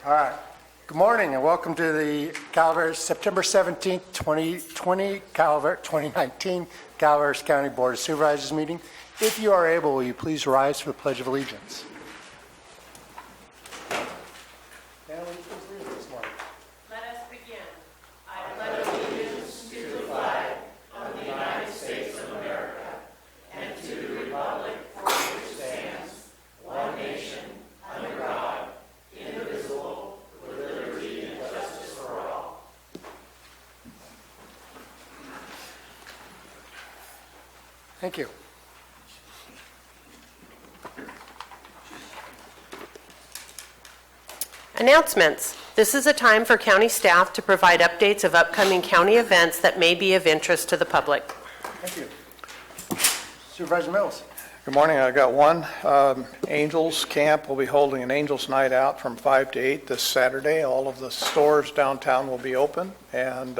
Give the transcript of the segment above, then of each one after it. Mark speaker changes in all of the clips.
Speaker 1: All right. Good morning and welcome to the Calaveras September 17th, 2019 Calaveras County Board of Supervisors meeting. If you are able, will you please rise for the Pledge of Allegiance?
Speaker 2: Let us begin. I pledge allegiance to the flag of the United States of America and to the republic for which it stands, one nation, under God, indivisible, with liberty and justice for all.
Speaker 1: Thank you.
Speaker 2: Announcements. This is a time for county staff to provide updates of upcoming county events that may be of interest to the public.
Speaker 1: Thank you. Supervisor Mills.
Speaker 3: Good morning. I got one. Angels Camp will be holding an Angels Night Out from 5 to 8 this Saturday. All of the stores downtown will be open, and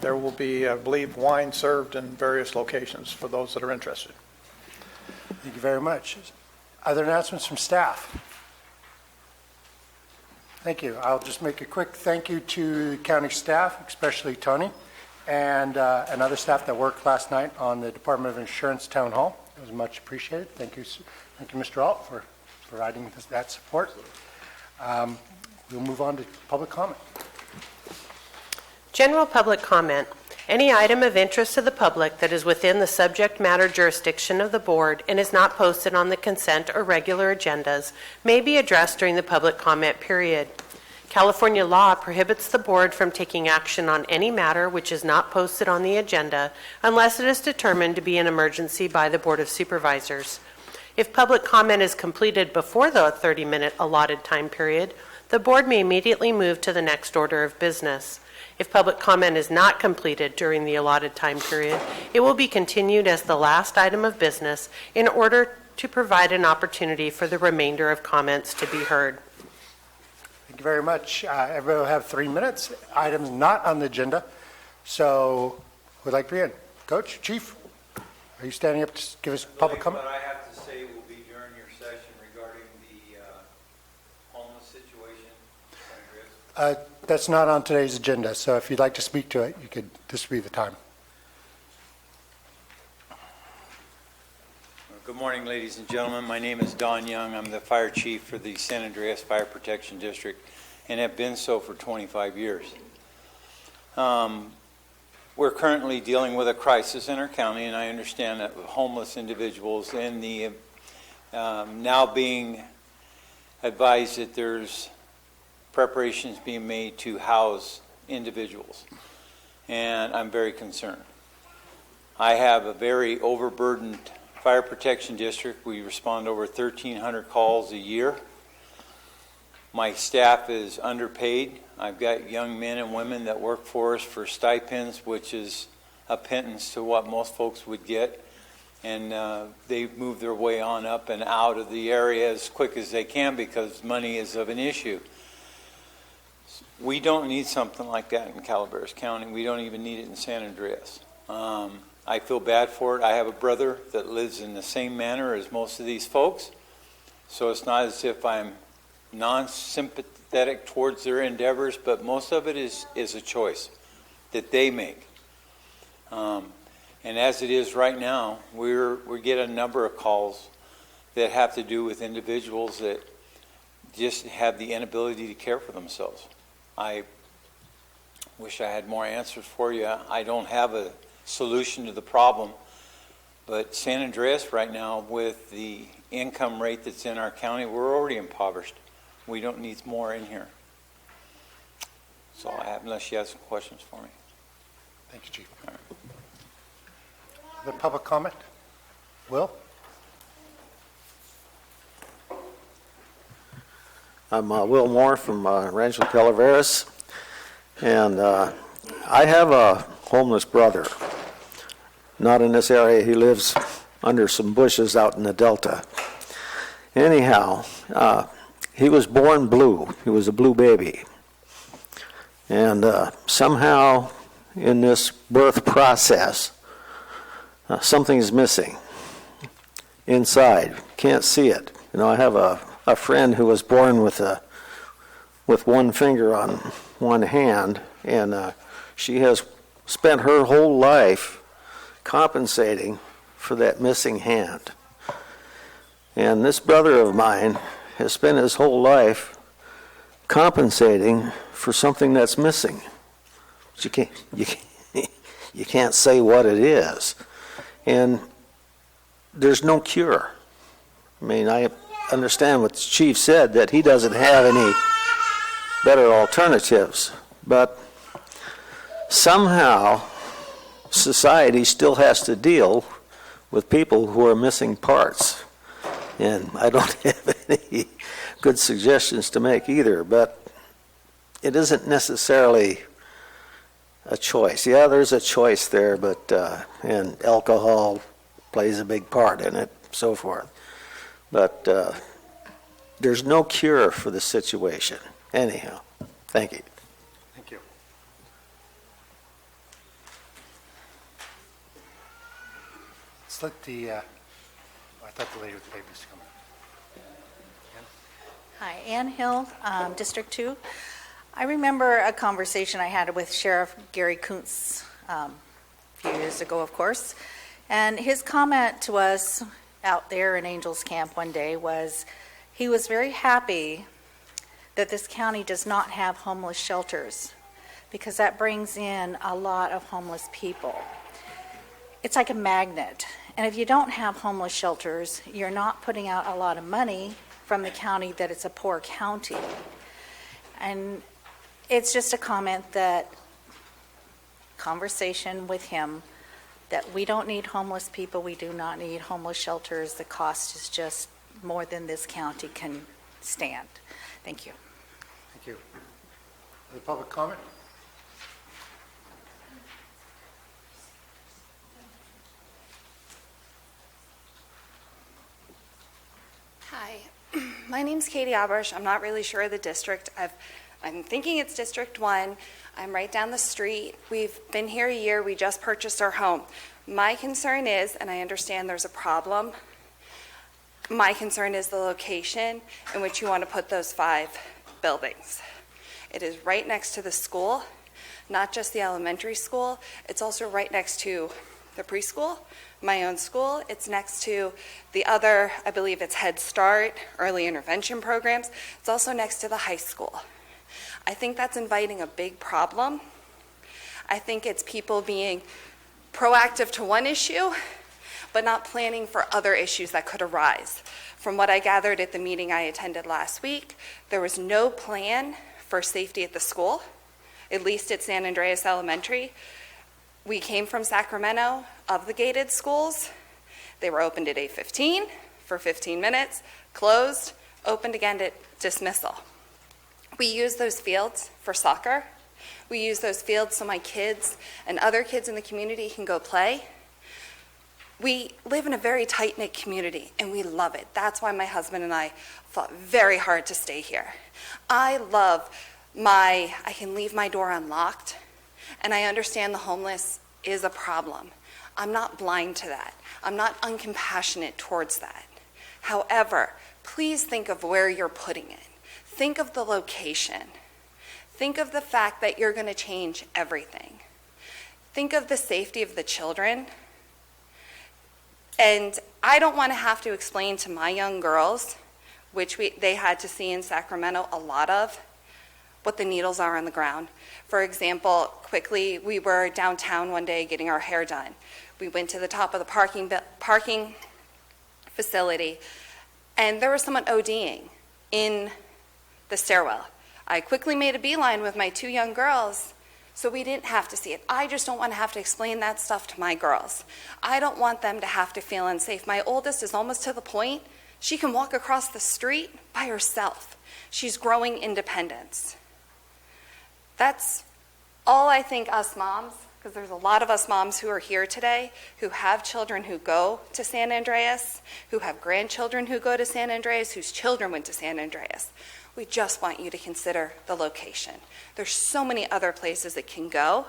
Speaker 3: there will be, I believe, wine served in various locations for those that are interested.
Speaker 1: Thank you very much. Other announcements from staff? Thank you. I'll just make a quick thank you to the county staff, especially Tony, and other staff that worked last night on the Department of Insurance Town Hall. It was much appreciated. Thank you, Mr. Alt, for providing that support. We'll move on to public comment.
Speaker 2: General public comment. Any item of interest to the public that is within the subject matter jurisdiction of the board and is not posted on the consent or regular agendas may be addressed during the public comment period. California law prohibits the board from taking action on any matter which is not posted on the agenda unless it is determined to be an emergency by the Board of Supervisors. If public comment is completed before the 30-minute allotted time period, the board may immediately move to the next order of business. If public comment is not completed during the allotted time period, it will be continued as the last item of business in order to provide an opportunity for the remainder of comments to be heard.
Speaker 1: Thank you very much. Everybody will have 3 minutes. Items not on the agenda. So, who would like to begin? Coach, Chief, are you standing up to give us public comment?
Speaker 4: What I have to say will be during your session regarding the homeless situation.
Speaker 1: That's not on today's agenda, so if you'd like to speak to it, this would be the time.
Speaker 4: Good morning, ladies and gentlemen. My name is Don Young. I'm the fire chief for the San Andreas Fire Protection District and have been so for 25 years. We're currently dealing with a crisis in our county, and I understand that homeless individuals and the now being advised that there's preparations being made to house individuals, and I'm very concerned. I have a very overburdened fire protection district. We respond over 1,300 calls a year. My staff is underpaid. I've got young men and women that work for us for stipends, which is a pittance to what most folks would get, and they move their way on up and out of the area as quick as they can because money is of an issue. We don't need something like that in Calaveras County. We don't even need it in San Andreas. I feel bad for it. I have a brother that lives in the same manner as most of these folks, so it's not as if I'm non-sympathetic towards their endeavors, but most of it is a choice that they make. And as it is right now, we get a number of calls that have to do with individuals that just have the inability to care for themselves. I wish I had more answers for you. I don't have a solution to the problem, but San Andreas right now, with the income rate that's in our county, we're already impoverished. We don't need more in here. So I have, unless you have some questions for me.
Speaker 1: Thank you, Chief. All right. The public comment? Will?
Speaker 5: I'm Will Moore from Rancho Calaveras, and I have a homeless brother. Not in this area. He lives under some bushes out in the Delta. Anyhow, he was born blue. He was a blue baby. And somehow in this birth process, something's missing inside. Can't see it. You know, I have a friend who was born with with one finger on one hand, and she has spent her whole life compensating for that missing hand. And this brother of mine has spent his whole life compensating for something that's missing. But you can't say what it is. And there's no cure. I mean, I understand what the chief said, that he doesn't have any better alternatives, but somehow society still has to deal with people who are missing parts. And I don't have any good suggestions to make either, but it isn't necessarily a choice. Yeah, there's a choice there, but and alcohol plays a big part in it, so forth. But there's no cure for the situation. Anyhow, thank you.
Speaker 1: Thank you. Let's let the, I thought the lady with the baby was coming.
Speaker 6: Hi, Ann Hill, District 2. I remember a conversation I had with Sheriff Gary Kuntz a few years ago, of course, and his comment to us out there in Angels Camp one day was he was very happy that this county does not have homeless shelters because that brings in a lot of homeless people. It's like a magnet, and if you don't have homeless shelters, you're not putting out a lot of money from the county that it's a poor county. And it's just a comment that, conversation with him, that we don't need homeless people, we do not need homeless shelters. The cost is just more than this county can stand. Thank you.
Speaker 1: Thank you. Other public comment?
Speaker 7: Hi, my name's Katie Abersh. I'm not really sure of the district. I'm thinking it's District 1. I'm right down the street. We've been here a year. We just purchased our home. My concern is, and I understand there's a problem, my concern is the location in which you want to put those 5 buildings. It is right next to the school, not just the elementary school. It's also right next to the preschool, my own school. It's next to the other, I believe it's Head Start, early intervention programs. It's also next to the high school. I think that's inviting a big problem. I think it's people being proactive to one issue, but not planning for other issues that could arise. From what I gathered at the meeting I attended last week, there was no plan for safety at the school, at least at San Andreas Elementary. We came from Sacramento of the gated schools. They were opened at 8:15 for 15 minutes, closed, opened again at dismissal. We use those fields for soccer. We use those fields so my kids and other kids in the community can go play. We live in a very tight-knit community, and we love it. That's why my husband and I fought very hard to stay here. I love I can leave my door unlocked, and I understand the homeless is a problem. I'm not blind to that. I'm not uncompassionate towards that. However, please think of where you're putting it. Think of the location. Think of the fact that you're going to change everything. Think of the safety of the children. And I don't want to have to explain to my young girls, which they had to see in Sacramento a lot of, what the needles are on the ground. For example, quickly, we were downtown one day getting our hair done. We went to the top of the parking facility, and there was someone ODing in the stairwell. I quickly made a beeline with my 2 young girls so we didn't have to see it. I just don't want to have to explain that stuff to my girls. I don't want them to have to feel unsafe. My oldest is almost to the point she can walk across the street by herself. She's growing independence. That's all I think us moms, because there's a lot of us moms who are here today who have children who go to San Andreas, who have grandchildren who go to San Andreas, whose children went to San Andreas. We just want you to consider the location. There's so many other places it can go,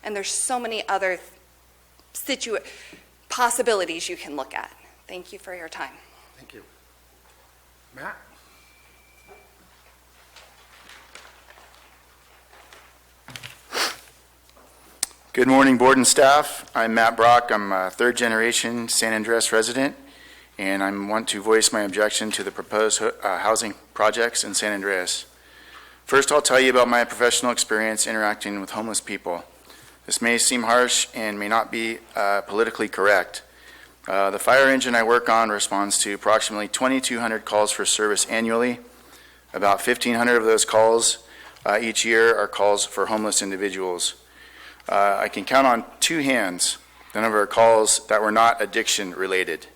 Speaker 7: and there's so many other possibilities you can look at. Thank you for your time.
Speaker 1: Thank you. Matt?
Speaker 8: Good morning, board and staff. I'm Matt Brock. I'm a third-generation San Andreas resident, and I want to voice my objection to the proposed housing projects in San Andreas. First, I'll tell you about my professional experience interacting with homeless people. This may seem harsh and may not be politically correct. The fire engine I work on responds to approximately 2,200 calls for service annually. About 1,500 of those calls each year are calls for homeless individuals. I can count on two hands the number of calls that were not addiction related.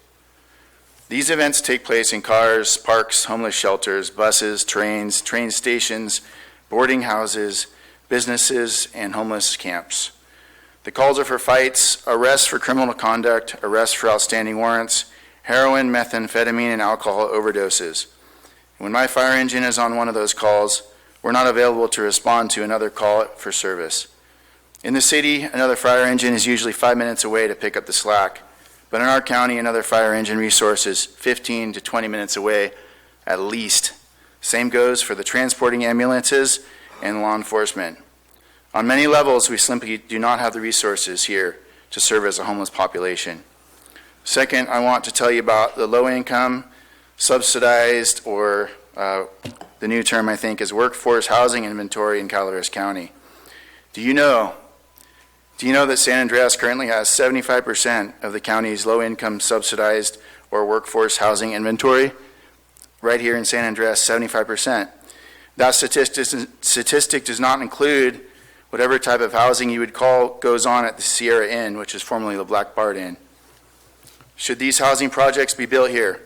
Speaker 8: These events take place in cars, parks, homeless shelters, buses, trains, train stations, boarding houses, businesses, and homeless camps. The calls are for fights, arrests for criminal conduct, arrests for outstanding warrants, heroin, methamphetamine, and alcohol overdoses. When my fire engine is on one of those calls, we're not available to respond to another call for service. In the city, another fire engine is usually 5 minutes away to pick up the slack. But in our county, another fire engine resource is 15 to 20 minutes away at least. Same goes for the transporting ambulances and law enforcement. On many levels, we simply do not have the resources here to serve as a homeless population. Second, I want to tell you about the low-income, subsidized, or the new term, I think, is workforce housing inventory in Calaveras County. Do you know that San Andreas currently has 75% of the county's low-income, subsidized, or workforce housing inventory? Right here in San Andreas, 75%. That statistic does not include whatever type of housing you would call goes on at the Sierra Inn, which is formerly the Black Bart Inn. Should these housing projects be built here,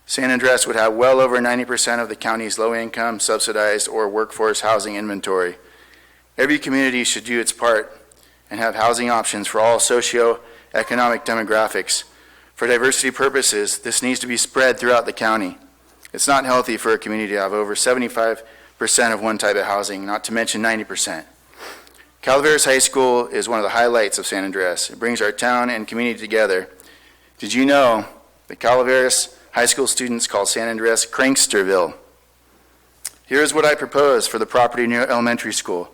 Speaker 8: San Andreas would have well over 90% of the county's low-income, subsidized, or workforce housing inventory. Every community should do its part and have housing options for all socio-economic demographics. For diversity purposes, this needs to be spread throughout the county. It's not healthy for a community to have over 75% of one type of housing, not to mention 90%. Calaveras High School is one of the highlights of San Andreas. It brings our town and community together. Did you know that Calaveras High School students call San Andreas Cranksterville? Here's what I propose for the property near elementary school.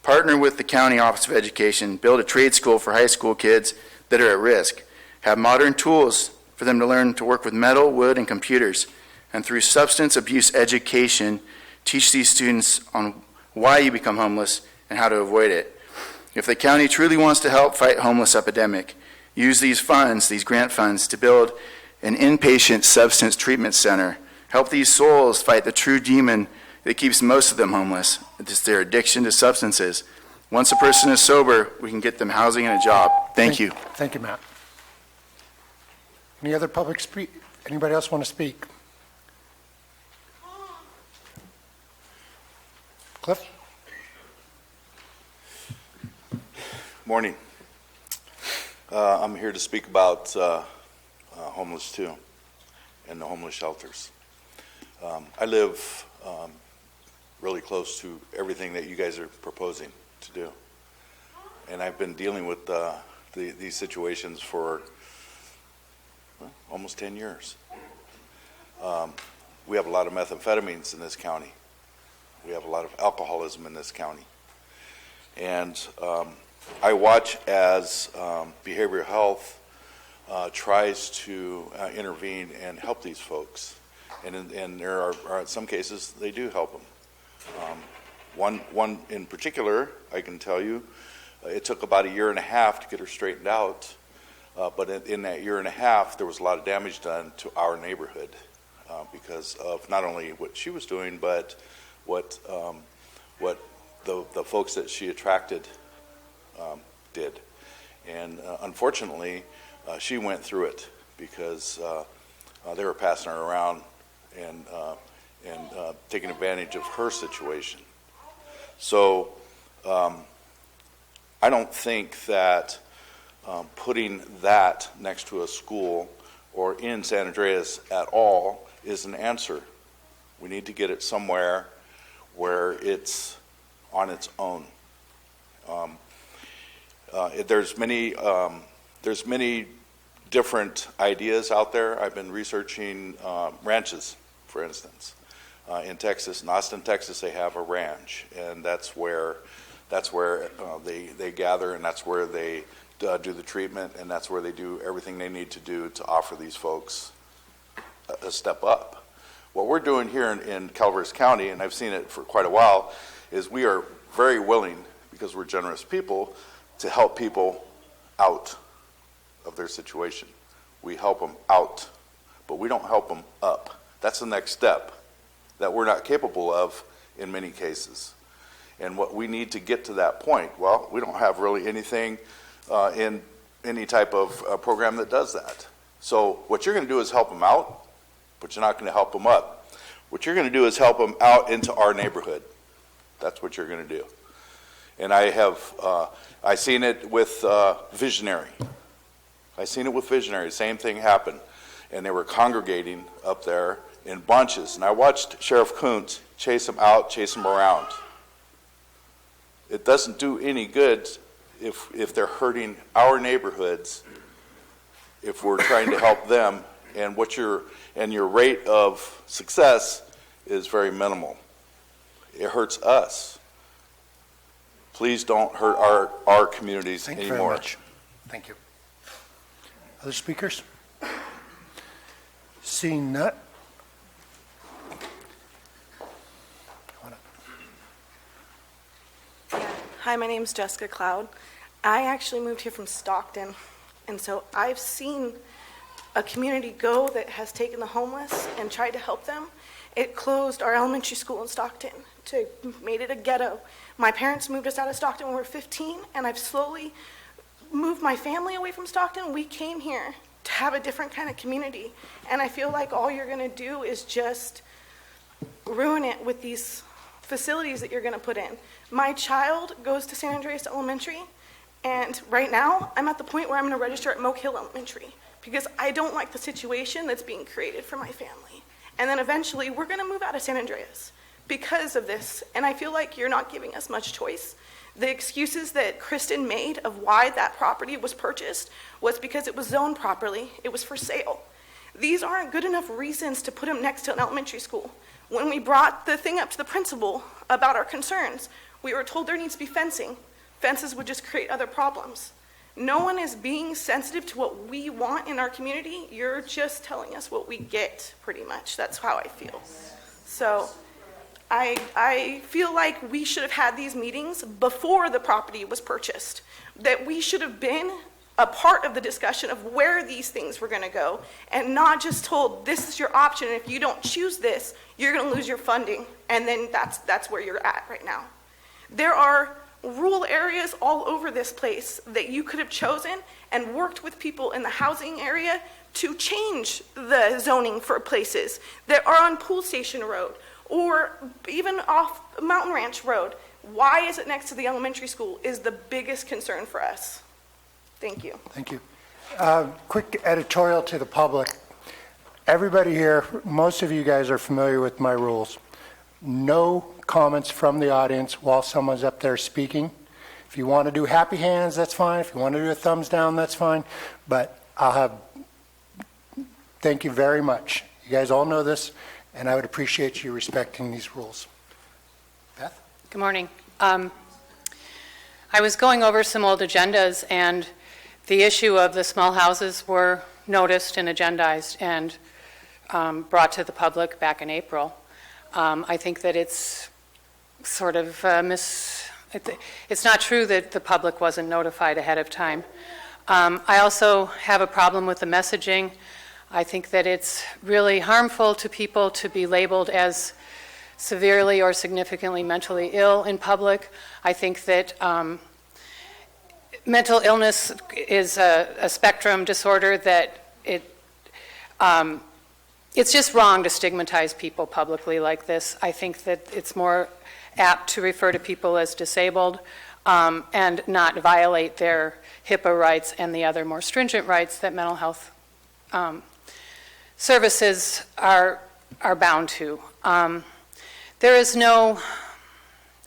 Speaker 8: Partner with the County Office of Education, build a trade school for high school kids that are at risk. Have modern tools for them to learn to work with metal, wood, and computers. And through substance abuse education, teach these students on why you become homeless and how to avoid it. If the county truly wants to help fight homeless epidemic, use these funds, these grant funds, to build an inpatient substance treatment center. Help these souls fight the true demon that keeps most of them homeless. It's their addiction to substances. Once a person is sober, we can get them housing and a job. Thank you.
Speaker 1: Thank you, Matt. Any other public speak? Anybody else want to speak? Cliff?
Speaker 9: Morning. I'm here to speak about homeless too, and the homeless shelters. I live really close to everything that you guys are proposing to do, and I've been dealing with these situations for almost 10 years. We have a lot of methamphetamines in this county. We have a lot of alcoholism in this county, and I watch as behavioral health tries to intervene and help these folks, and there are in some cases they do help them. One in particular, I can tell you, it took about 1.5 years to get her straightened out, but in that 1.5 years there was a lot of damage done to our neighborhood because of not only what she was doing, but what the folks that she attracted did. And unfortunately, she went through it because they were passing her around and taking advantage of her situation. So I don't think that putting that next to a school or in San Andreas at all is an answer. We need to get it somewhere where it's on its own. There's many different ideas out there. I've been researching ranches, for instance. In Texas, in Austin, Texas, they have a ranch, and that's where That's where they gather, and that's where they do the treatment, and that's where they do everything they need to do to offer these folks a step up. What we're doing here in Calaveras County, and I've seen it for quite a while, is we are very willing, because we're generous people, to help people out of their situation. We help them out, but we don't help them up. That's the next step that we're not capable of in many cases. And what we need to get to that point, well, we don't have really anything in any type of program that does that. So what you're going to do is help them out, but you're not going to help them up. What you're going to do is help them out into our neighborhood. That's what you're going to do. And I seen it with Visionary. Same thing happened. And they were congregating up there in bunches. And I watched Sheriff Kuntz chase them out, chase them around. It doesn't do any good if they're hurting our neighborhoods, if we're trying to help them, and your rate of success is very minimal. It hurts us. Please don't hurt our communities
Speaker 1: Thank you
Speaker 9: anymore.
Speaker 1: very much. Thank you. Other speakers? Seeing none.
Speaker 10: Hi, my name is Jessica Cloud. I actually moved here from Stockton, and so I've seen a community go that has taken the homeless and tried to help them. It closed our elementary school in Stockton, made it a ghetto. My parents moved us out of Stockton when we were 15, and I've slowly moved my family away from Stockton. We came here to have a different kind of community, and I feel like all you're going to do is just ruin it with these facilities that you're going to put in. My child goes to San Andreas Elementary, and right now I'm at the point where I'm going to register at Moke Hill Elementary because I don't like the situation that's being created for my family. And then eventually we're going to move out of San Andreas because of this, and I feel like you're not giving us much choice. The excuses that Kristen made of why that property was purchased was because it was zoned properly, it was for sale. These aren't good enough reasons to put them next to an elementary school. When we brought the thing up to the principal about our concerns, we were told there needs to be fencing. Fences would just create other problems. No one is being sensitive to what we want in our community. You're just telling us what we get, pretty much. That's how I feel. So I feel like we should have had these meetings before the property was purchased, that we should have been a part of the discussion of where these things were going to go, and not just told, this is your option, and if you don't choose this, you're going to lose your funding, and then that's where you're at right now. There are rural areas all over this place that you could have chosen and worked with people in the housing area to change the zoning for places that are on Pool Station Road or even off Mountain Ranch Road. Why is it next to the elementary school is the biggest concern for us. Thank you.
Speaker 1: Thank you. Quick editorial to the public. Everybody here, most of you guys are familiar with my rules. No comments from the audience while someone's up there speaking. If you want to do happy hands, that's fine. If you want to do a thumbs down, that's fine. But thank you very much. You guys all know this, and I would appreciate you respecting these rules. Beth?
Speaker 11: Good morning. I was going over some old agendas, and the issue of the small houses were noticed and agendized and brought to the public back in April. I think that it's sort of it's not true that the public wasn't notified ahead of time. I also have a problem with the messaging. I think that it's really harmful to people to be labeled as severely or significantly mentally ill in public. I think that mental illness is a spectrum disorder that it's just wrong to stigmatize people publicly like this. I think that it's more apt to refer to people as disabled and not violate their HIPAA rights and the other more stringent rights that mental health services are bound to. There is no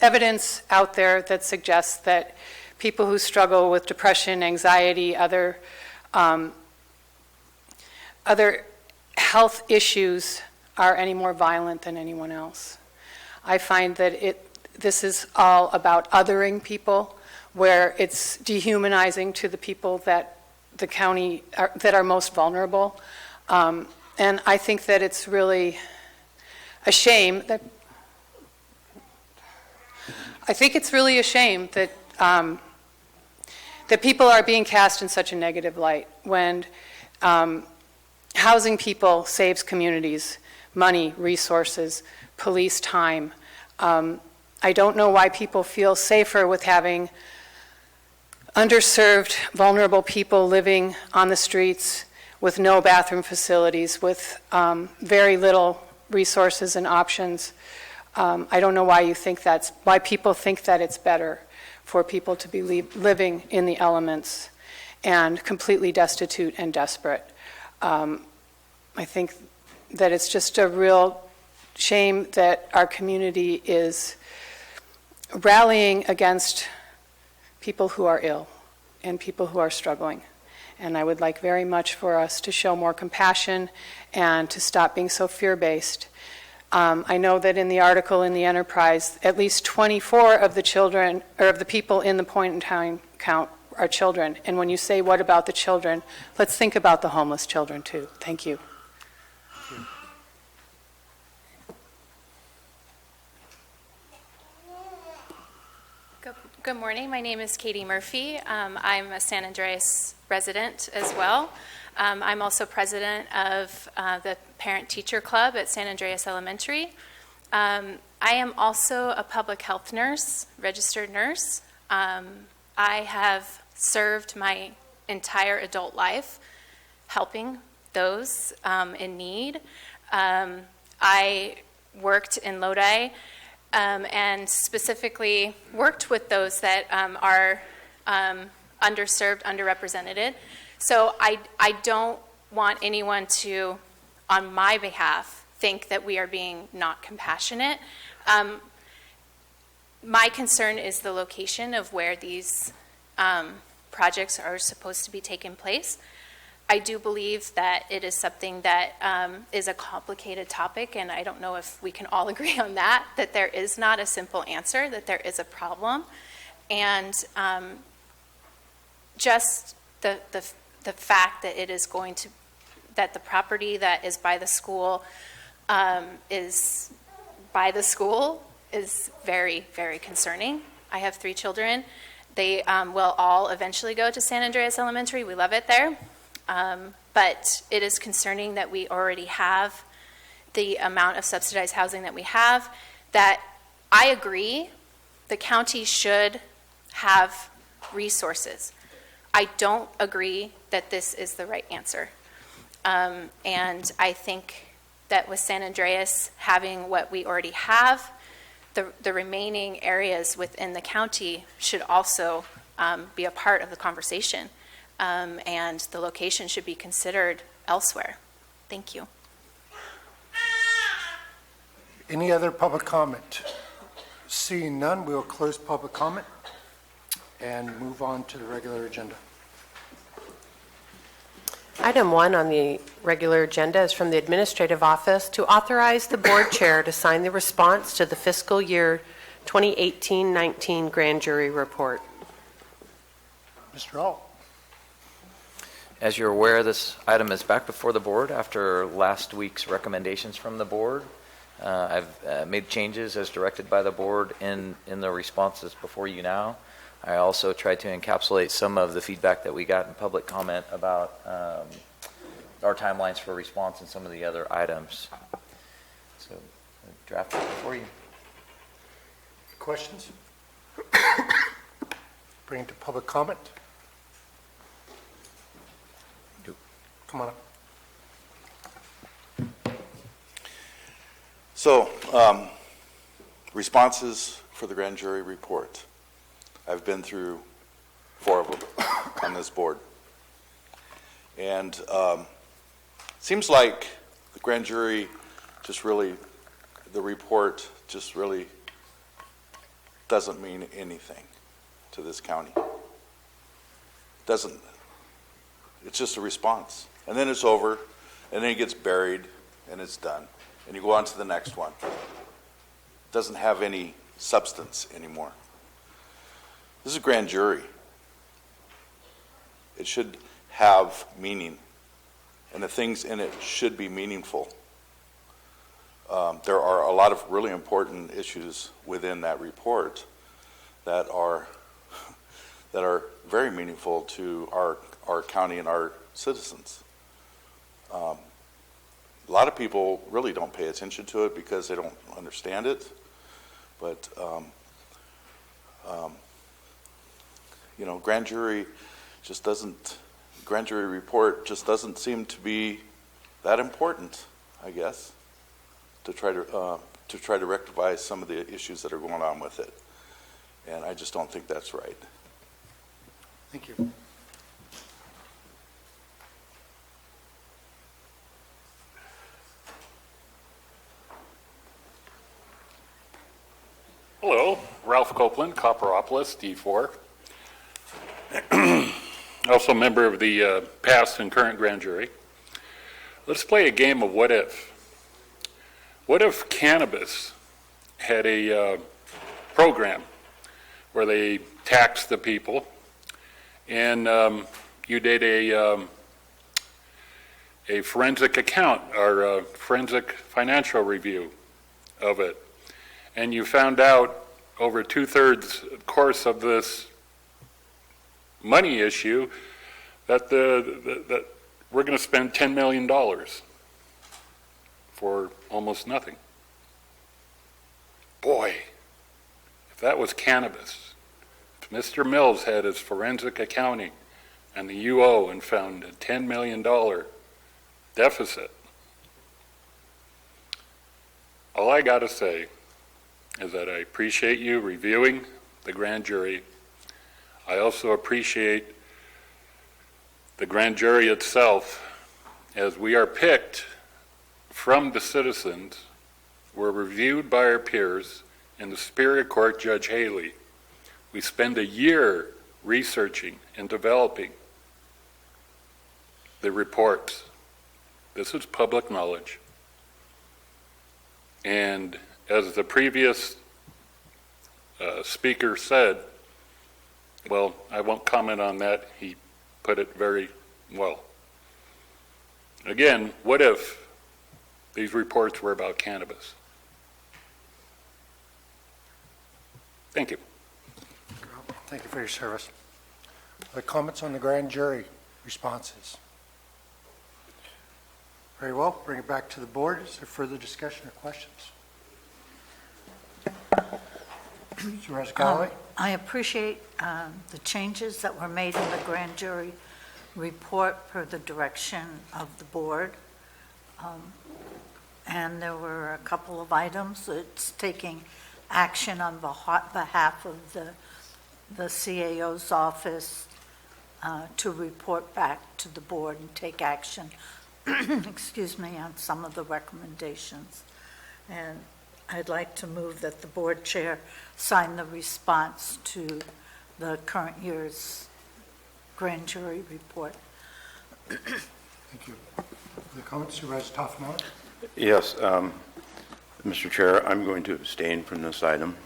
Speaker 11: evidence out there that suggests that people who struggle with depression, anxiety, other health issues are any more violent than anyone else. I find that this is all about othering people, where it's dehumanizing to the people that the county that are most vulnerable. And I think that it's really a shame that that people are being cast in such a negative light when housing people saves communities money, resources, police time. I don't know why people feel safer with having underserved, vulnerable people living on the streets with no bathroom facilities, with very little resources and options. I don't know why why people think that it's better for people to be living in the elements and completely destitute and desperate. I think that it's just a real shame that our community is rallying against people who are ill and people who are struggling. And I would like very much for us to show more compassion and to stop being so fear-based. I know that in the article in the Enterprise, at least 24 of the children, or of the people in the point-in-time count are children. And when you say, what about the children, let's think about the homeless children too. Thank you.
Speaker 12: Good morning. My name is Katie Murphy. I'm a San Andreas resident as well. I'm also president of the Parent-Teacher Club at San Andreas Elementary. I am also a public health nurse, registered nurse. I have served my entire adult life helping those in need. I worked in Lodi and specifically worked with those that are underserved, underrepresented. So I don't want anyone to, on my behalf, think that we are being not compassionate. My concern is the location of where these projects are supposed to be taking place. I do believe that it is something that is a complicated topic, and I don't know if we can all agree on that there is not a simple answer, that there is a problem. And just the fact that it is going to, that the property that is by the school is very, very concerning. I have 3 children. They will all eventually go to San Andreas Elementary. We love it there. But it is concerning that we already have the amount of subsidized housing that we have, that I agree the county should have resources. I don't agree that this is the right answer. And I think that with San Andreas having what we already have, the remaining areas within the county should also be a part of the conversation. And the location should be considered elsewhere. Thank you.
Speaker 1: Any other public comment? Seeing none, we will close public comment and move on to the regular agenda.
Speaker 2: Item 1 on the regular agenda is from the Administrative Office to authorize the Board Chair to sign the response to the fiscal year 2018-19 Grand Jury Report.
Speaker 1: Mr. Alt.
Speaker 13: As you're aware, this item is back before the board after last week's recommendations from the board. I've made changes as directed by the board in the responses before you now. I also tried to encapsulate some of the feedback that we got in public comment about our timelines for response and some of the other items. So, draft it before you.
Speaker 1: Questions? Bring it to public comment. Come on up.
Speaker 9: So, responses for the grand jury report. I've been through 4 of them on this board. And seems like the grand jury just really, the report just really doesn't mean anything to this county. Doesn't. It's just a response. And then it's over, and then it gets buried, and it's done. And you go on to the next one. It doesn't have any substance anymore. This is a grand jury. It should have meaning, and the things in it should be meaningful. There are a lot of really important issues within that report that are very meaningful to our county and our citizens. A lot of people really don't pay attention to it because they don't understand it, but grand jury report just doesn't seem to be that important, I guess, to try to rectify some of the issues that are going on with it. And I just don't think that's right.
Speaker 1: Thank you.
Speaker 14: Hello, Ralph Copeland, Copperopolis, D4. Also a member of the past and current grand jury. Let's play a game of what if. What if cannabis had a program where they taxed the people and you did a forensic account or a forensic financial review of it, and you found out over 2/3 course of this money issue that that we're going to spend $10 million for almost nothing. Boy, if that was cannabis, if Mr. Mills had his forensic accounting and the UO and found a $10 million deficit, all I got to say is that I appreciate you reviewing the grand jury. I also appreciate the grand jury itself, as we are picked from the citizens. We're reviewed by our peers in the Superior Court, Judge Haley. We spend a year researching and developing the reports. This is public knowledge. And as the previous speaker said, well, I won't comment on that. He put it very well. Again, what if these reports were about cannabis? Thank you.
Speaker 1: Thank you for your service. The comments on the grand jury responses? Very well. Bring it back to the board. Is there further discussion or questions? Supervisor Galloway?
Speaker 15: I appreciate the changes that were made in the grand jury report per the direction of the board. And there were a couple of items. It's taking action on behalf of the CAO's office to report back to the board and take action, excuse me, on some of the recommendations. And I'd like to move that the board chair sign the response to the current year's grand jury report.
Speaker 1: Thank you. The comments, Supervisor Toffenauer?
Speaker 16: Yes, Mr. Chair, I'm going to abstain from this item.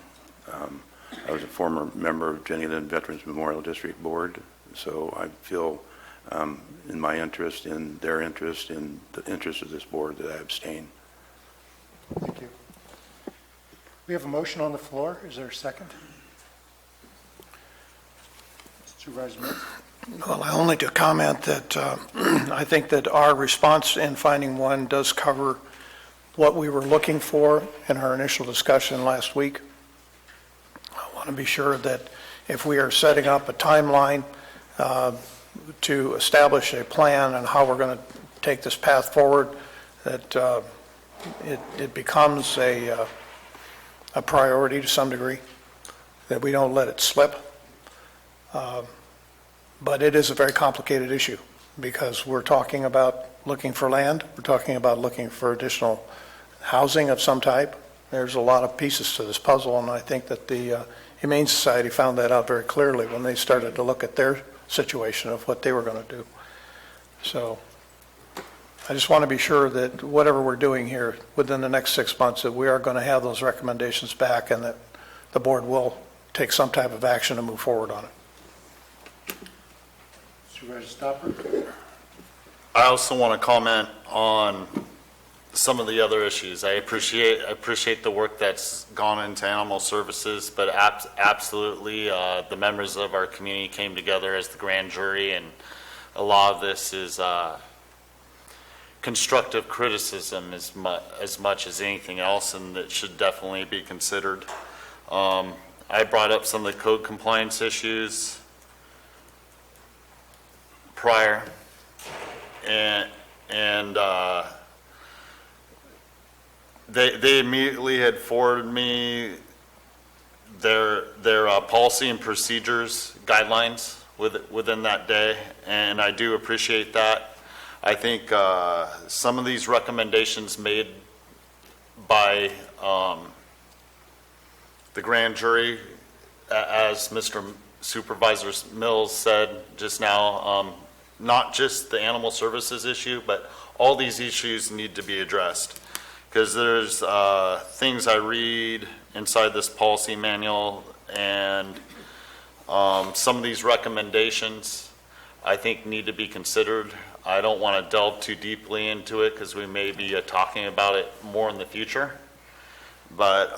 Speaker 16: I was a former member of Jenny Lind Veterans Memorial District Board, so I feel in my interest, in their interest, in the interest of this board, that I abstain.
Speaker 1: Thank you. We have a motion on the floor. Is there a second? Supervisor Mills?
Speaker 3: Well, I only to comment that I think that our response in finding one does cover what we were looking for in our initial discussion last week. I want to be sure that if we are setting up a timeline to establish a plan on how we're going to take this path forward, that it becomes a priority to some degree, that we don't let it slip. But it is a very complicated issue because we're talking about looking for land, we're talking about looking for additional housing of some type. There's a lot of pieces to this puzzle, and I think that the Humane Society found that out very clearly when they started to look at their situation of what they were going to do. So I just want to be sure that whatever we're doing here within the next 6 months, that we are going to have those recommendations back and that the board will take some type of action to move forward on it.
Speaker 1: Supervisor Stopper?
Speaker 17: I also want to comment on some of the other issues. I appreciate the work that's gone into animal services, but absolutely, the members of our community came together as the grand jury, and a lot of this is constructive criticism as much as anything else, and that should definitely be considered. I brought up some of the code compliance issues prior, and they immediately had forwarded me their policy and procedures guidelines within that day, and I do appreciate that. I think some of these recommendations made by the grand jury, as Mr. Supervisor Mills said just now, not just the animal services issue, but all these issues need to be addressed. Because there's things I read inside this policy manual, and some of these recommendations I think need to be considered. I don't want to delve too deeply into it because we may be talking about it more in the future. But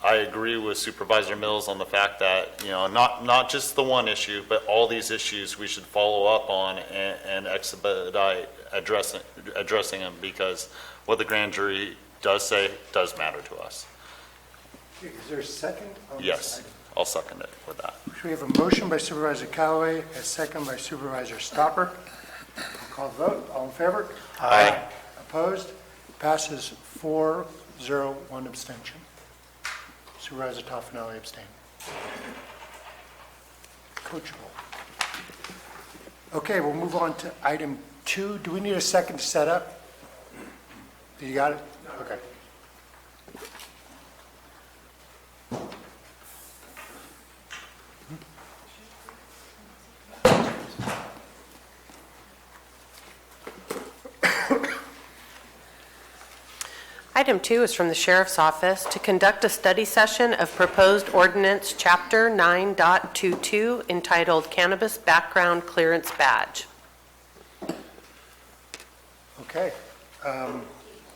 Speaker 17: I agree with Supervisor Mills on the fact that, not just the one issue, but all these issues we should follow up on and expedite addressing them, because what the grand jury does say does matter to us.
Speaker 1: Is there a second?
Speaker 17: Yes, I'll second it with that.
Speaker 1: So we have a motion by Supervisor Callaway, a second by Supervisor Stopper. I'll call the vote. All in favor?
Speaker 17: Aye.
Speaker 1: Opposed? Passes 4-0, one abstention. Supervisor Toffenelli abstained. Coachable. Okay, we'll move on to item 2. Do we need a second to set up? You got it? Okay.
Speaker 2: Item 2 is from the Sheriff's Office to conduct a study session of proposed ordinance Chapter 9.22 entitled Cannabis Background Clearance Badge.
Speaker 1: Okay.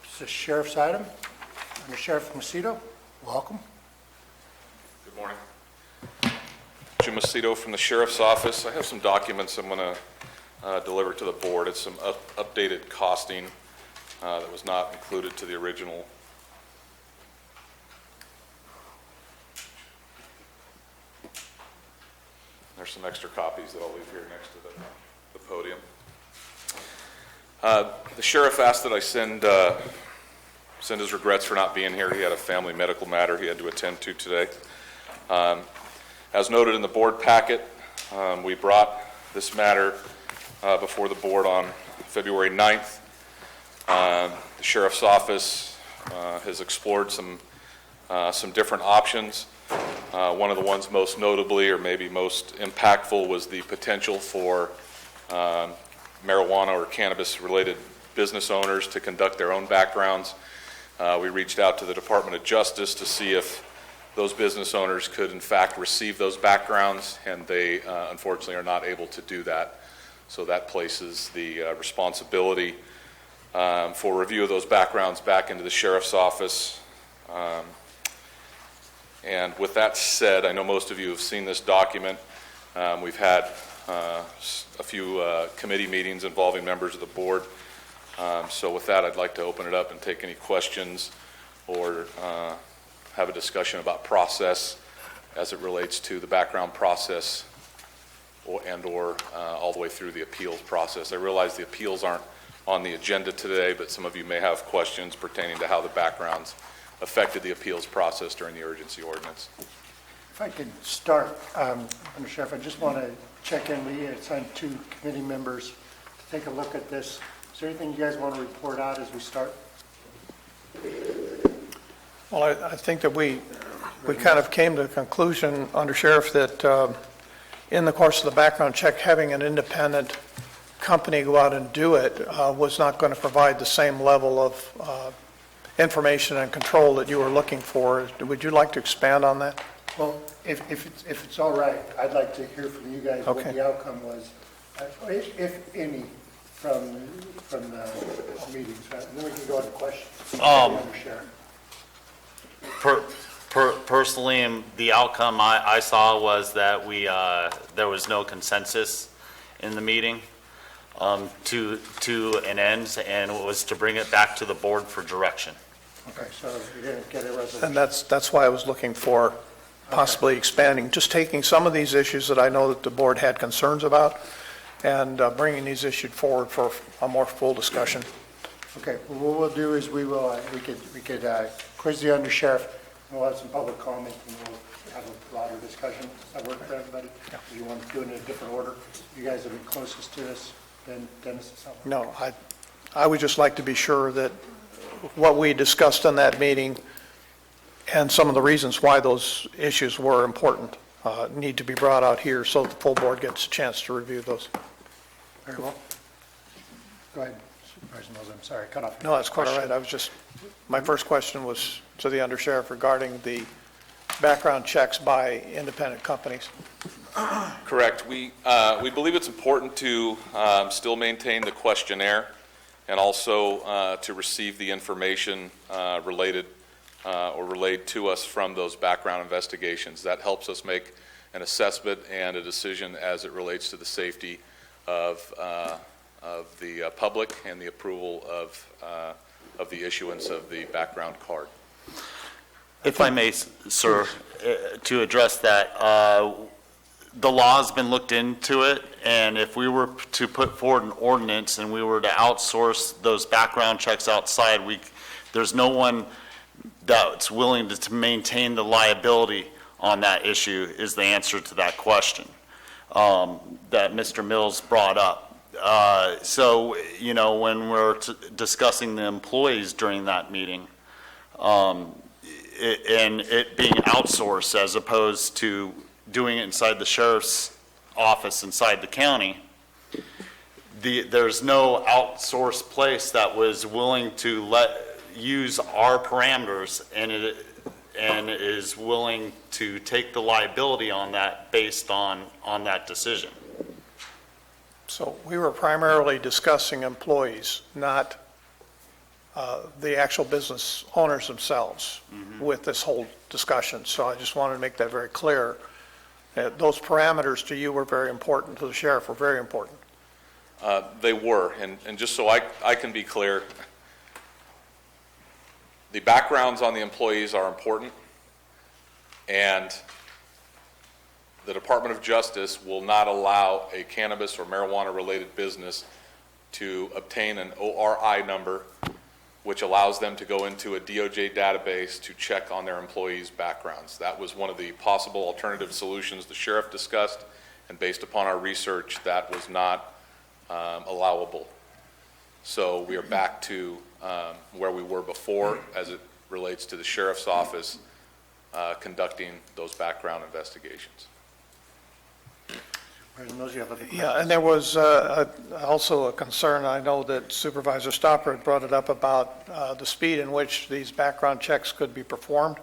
Speaker 1: It's a sheriff's item. Under Sheriff Macedo, welcome.
Speaker 18: Good morning. Jim Macedo from the Sheriff's Office. I have some documents I'm going to deliver to the board. It's some updated costing that was not included to the original. There's some extra copies that I'll leave here next to the podium. The sheriff asked that I send his regrets for not being here. He had a family medical matter he had to attend to today. As noted in the board packet, we brought this matter before the board on February 9th. The sheriff's office has explored some different options. One of the ones most notably, or maybe most impactful, was the potential for marijuana or cannabis-related business owners to conduct their own backgrounds. We reached out to the Department of Justice to see if those business owners could in fact receive those backgrounds, and they unfortunately are not able to do that. So that places the responsibility for review of those backgrounds back into the sheriff's office. And with that said, I know most of you have seen this document. We've had a few committee meetings involving members of the board. So with that, I'd like to open it up and take any questions or have a discussion about process as it relates to the background process or all the way through the appeals process. I realize the appeals aren't on the agenda today, but some of you may have questions pertaining to how the backgrounds affected the appeals process during the urgency ordinance.
Speaker 1: If I could start, Under Sheriff, I just want to check in. We assigned 2 committee members to take a look at this. Is there anything you guys want to report out as we start?
Speaker 3: Well, I think that we kind of came to the conclusion, Under Sheriff, that in the course of the background check, having an independent company go out and do it was not going to provide the same level of information and control that you were looking for. Would you like to expand on that?
Speaker 1: Well, if it's all right, I'd like to hear from you guys what
Speaker 3: Okay.
Speaker 1: the outcome was, if any, from the meetings, right? And then we can go into questions. Sheriff.
Speaker 17: Personally, the outcome I saw was that there was no consensus in the meeting to an end, and it was to bring it back to the board for direction.
Speaker 1: Okay, so we didn't get a resolution.
Speaker 3: And that's why I was looking for possibly expanding, just taking some of these issues that I know that the board had concerns about, and bringing these issues forward for a more full discussion.
Speaker 1: Okay, well, what we'll do is we could quiz the undersheriff, and we'll have some public comment, and we'll have a broader discussion. Does that work for everybody?
Speaker 3: Yeah.
Speaker 1: Do you want to do it in a different order? You guys have been closest to us, then Dennis and someone.
Speaker 3: No, I would just like to be sure that what we discussed in that meeting and some of the reasons why those issues were important need to be brought out here so that the full board gets a chance to review those.
Speaker 1: Very well. Go ahead, Supervisor Mills, I'm sorry, cut off.
Speaker 3: No, that's quite all right. My first question was to the undersheriff regarding the background checks by independent companies.
Speaker 18: Correct. We believe it's important to still maintain the questionnaire and also to receive the information related or relayed to us from those background investigations. That helps us make an assessment and a decision as it relates to the safety of the public and the approval of the issuance of the background card.
Speaker 17: If I may, sir, to address that, the law's been looked into it, and if we were to put forward an ordinance and we were to outsource those background checks outside, there's no one that's willing to maintain the liability on that issue is the answer to that question that Mr. Mills brought up. So, when we're discussing the employees during that meeting, and it being outsourced as opposed to doing it inside the sheriff's office inside the county, there's no outsourced place that was willing to use our parameters and is willing to take the liability on that based on that decision.
Speaker 3: So we were primarily discussing employees, not the actual business owners themselves with this whole discussion. So I just wanted to make that very clear. Those parameters to you were very important, to the sheriff were very important.
Speaker 18: They were, and just so I can be clear, the backgrounds on the employees are important, and the Department of Justice will not allow a cannabis or marijuana-related business to obtain an ORI number, which allows them to go into a DOJ database to check on their employees' backgrounds. That was one of the possible alternative solutions the sheriff discussed, and based upon our research, that was not allowable. So we are back to where we were before as it relates to the sheriff's office conducting those background investigations.
Speaker 3: Yeah, and there was also a concern, I know that Supervisor Stopper had brought it up about the speed in which these background checks could be performed,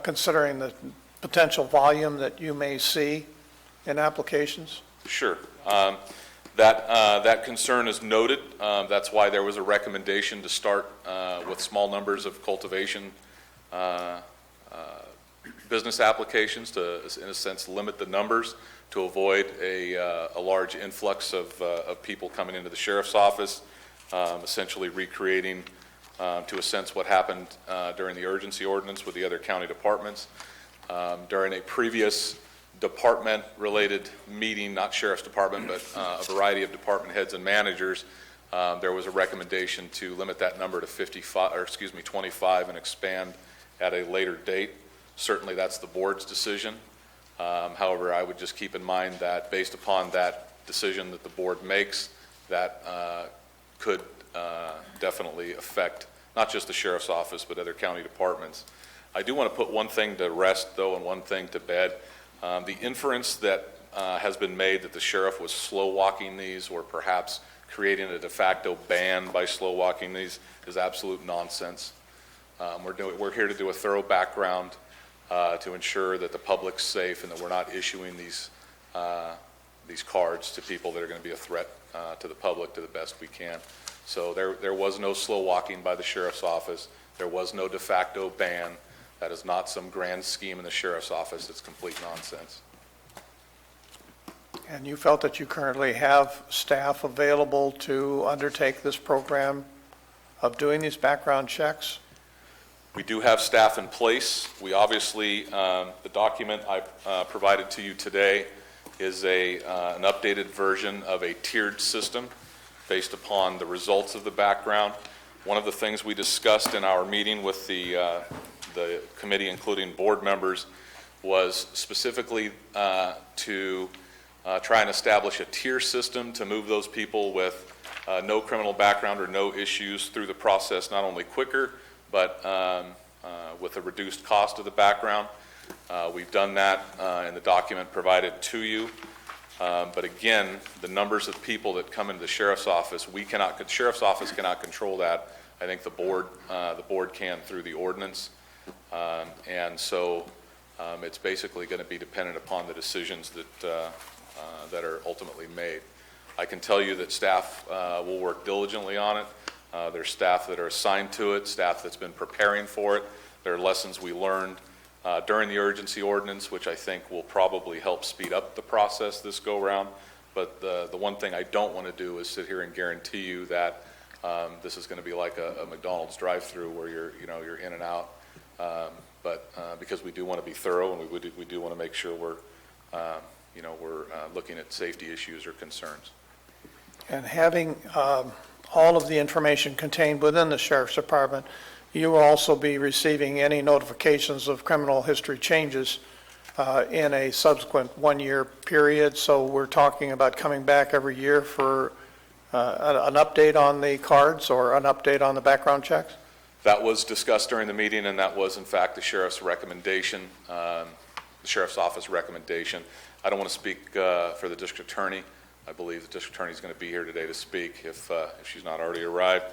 Speaker 3: considering the potential volume that you may see in applications.
Speaker 18: Sure. That concern is noted. That's why there was a recommendation to start with small numbers of cultivation business applications to, in a sense, limit the numbers to avoid a large influx of people coming into the sheriff's office, essentially recreating, to a sense, what happened during the urgency ordinance with the other county departments. During a previous department-related meeting, not sheriff's department, but a variety of department heads and managers, there was a recommendation to limit that number to 25 and expand at a later date. Certainly, that's the board's decision. However, I would just keep in mind that based upon that decision that the board makes, that could definitely affect not just the sheriff's office, but other county departments. I do want to put one thing to rest, though, and one thing to bed. The inference that has been made that the sheriff was slow walking these or perhaps creating a de facto ban by slow walking these is absolute nonsense. We're here to do a thorough background to ensure that the public's safe and that we're not issuing these cards to people that are going to be a threat to the public to the best we can. So there was no slow walking by the sheriff's office. There was no de facto ban. That is not some grand scheme in the sheriff's office. It's complete nonsense.
Speaker 3: And you felt that you currently have staff available to undertake this program of doing these background checks?
Speaker 18: We do have staff in place. We obviously, the document I provided to you today is an updated version of a tiered system based upon the results of the background. One of the things we discussed in our meeting with the committee, including board members, was specifically to try and establish a tier system to move those people with no criminal background or no issues through the process, not only quicker, but with a reduced cost of the background. We've done that in the document provided to you. But again, the numbers of people that come into the sheriff's office, the sheriff's office cannot control that. I think the board can through the ordinance. And so it's basically going to be dependent upon the decisions that are ultimately made. I can tell you that staff will work diligently on it. There's staff that are assigned to it, staff that's been preparing for it. There are lessons we learned during the urgency ordinance, which I think will probably help speed up the process this go-round. But the one thing I don't want to do is sit here and guarantee you that this is going to be like a McDonald's drive-through where you're in and out. But because we do want to be thorough and we do want to make sure we're looking at safety issues or concerns.
Speaker 3: And having all of the information contained within the Sheriff's Department, you will also be receiving any notifications of criminal history changes in a subsequent one-year period. So we're talking about coming back every year for an update on the cards or an update on the background checks?
Speaker 18: That was discussed during the meeting, and that was in fact the sheriff's recommendation, the sheriff's office recommendation. I don't want to speak for the district attorney. I believe the district attorney is going to be here today to speak if she's not already arrived.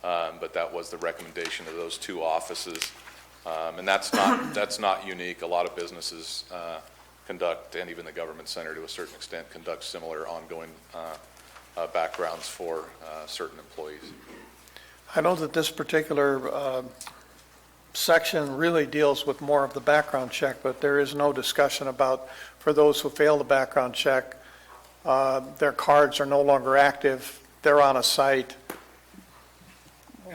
Speaker 18: But that was the recommendation of those two offices. And that's not unique. A lot of businesses conduct, and even the government center to a certain extent, conduct similar ongoing backgrounds for certain employees.
Speaker 3: I know that this particular section really deals with more of the background check, but there is no discussion about, for those who fail the background check, their cards are no longer active, they're on a site.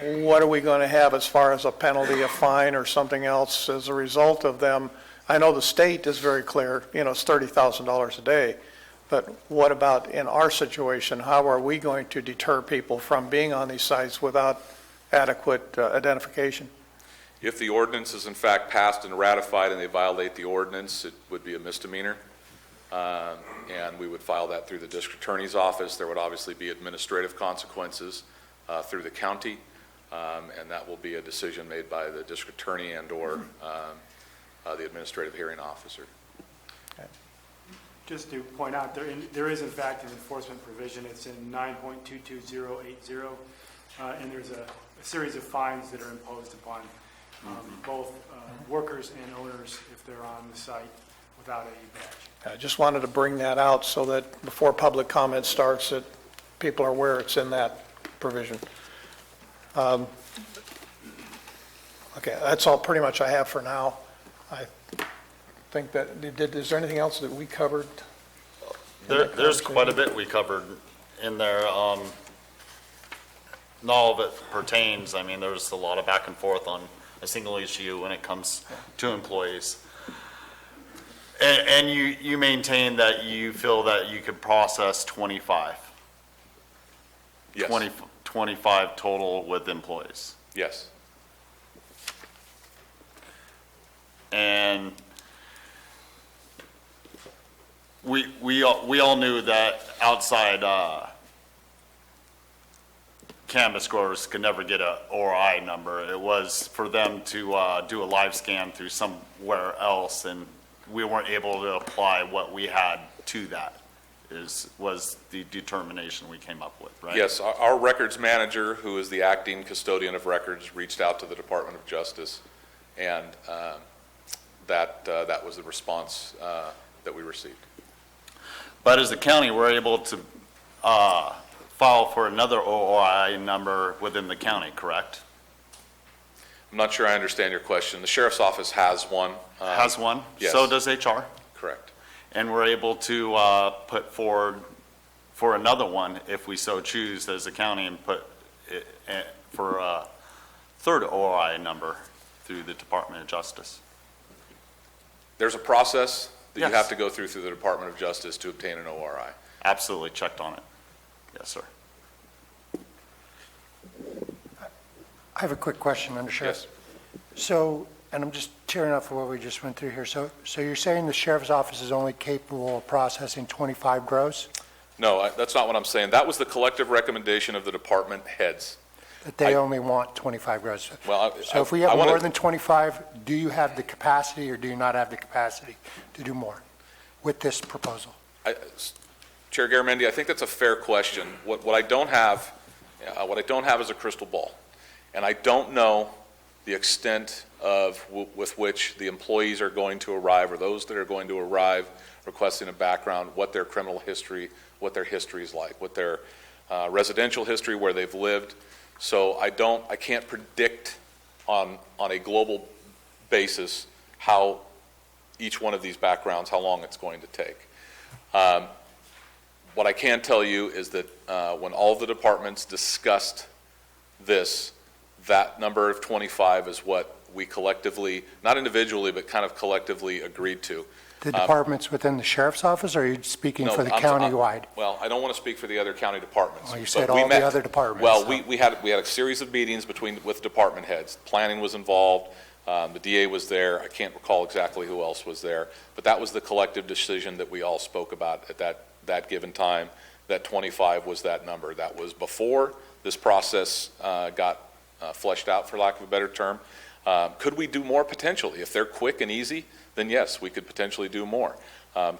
Speaker 3: What are we going to have as far as a penalty, a fine, or something else as a result of them? I know the state is very clear, it's $30,000 a day, but what about in our situation? How are we going to deter people from being on these sites without adequate identification?
Speaker 18: If the ordinance is in fact passed and ratified and they violate the ordinance, it would be a misdemeanor. And we would file that through the district attorney's office. There would obviously be administrative consequences through the county, and that will be a decision made by the district attorney and or the administrative hearing officer.
Speaker 3: Okay.
Speaker 19: Just to point out, there is in fact an enforcement provision. It's in 9.22080, and there's a series of fines that are imposed upon both workers and owners if they're on the site without a badge.
Speaker 3: I just wanted to bring that out so that before public comment starts, that people are aware it's in that provision. Okay, that's all pretty much I have for now. I think that, is there anything else that we covered?
Speaker 17: There's quite a bit we covered in there. Not all of it pertains. I mean, there's a lot of back and forth on a single issue when it comes to employees. And you maintain that you feel that you could process 25?
Speaker 18: Yes.
Speaker 17: 25 total with employees?
Speaker 18: Yes.
Speaker 17: And we all knew that outside cannabis growers could never get a ORI number. It was for them to do a live scan through somewhere else, and we weren't able to apply what we had to that. Was the determination we came up with, right?
Speaker 18: Yes, our records manager, who is the acting custodian of records, reached out to the Department of Justice, and that was the response that we received.
Speaker 17: But as the county, we're able to file for another OOI number within the county, correct?
Speaker 18: I'm not sure I understand your question. The sheriff's office has one.
Speaker 17: Has one?
Speaker 18: Yes.
Speaker 17: So does HR?
Speaker 18: Correct.
Speaker 17: And we're able to put forward for another one if we so choose as a county and put it for a third OOI number through the Department of Justice.
Speaker 18: There's a process that
Speaker 17: Yes.
Speaker 18: you have to go through the Department of Justice to obtain an ORI.
Speaker 17: Absolutely checked on it. Yes, sir.
Speaker 1: I have a quick question, Under Sheriff. So, and I'm just tearing up for what we just went through here. So you're saying the sheriff's office is only capable of processing 25 gross?
Speaker 18: No, that's not what I'm saying. That was the collective recommendation of the department heads.
Speaker 1: That they only want 25 gross?
Speaker 18: Well,
Speaker 1: So if we have more than 25, do you have the capacity or do you not have the capacity to do more with this proposal?
Speaker 18: Chair Garamendi, I think that's a fair question. What I don't have is a crystal ball. And I don't know the extent of with which the employees are going to arrive, or those that are going to arrive requesting a background, what their criminal history, what their history is like, what their residential history, where they've lived. So I can't predict on a global basis how each one of these backgrounds, how long it's going to take. What I can tell you is that when all the departments discussed this, that number of 25 is what we collectively, not individually, but kind of collectively agreed to.
Speaker 1: The departments within the sheriff's office, or are you speaking for the county-wide?
Speaker 18: Well, I don't want to speak for the other county departments.
Speaker 1: Well, you said all the other departments.
Speaker 18: Well,
Speaker 1: so.
Speaker 18: we had a series of meetings with department heads. Planning was involved. The DA was there. I can't recall exactly who else was there, but that was the collective decision that we all spoke about at that given time. That 25 was that number. That was before this process got fleshed out, for lack of a better term. Could we do more? Potentially. If they're quick and easy, then yes, we could potentially do more.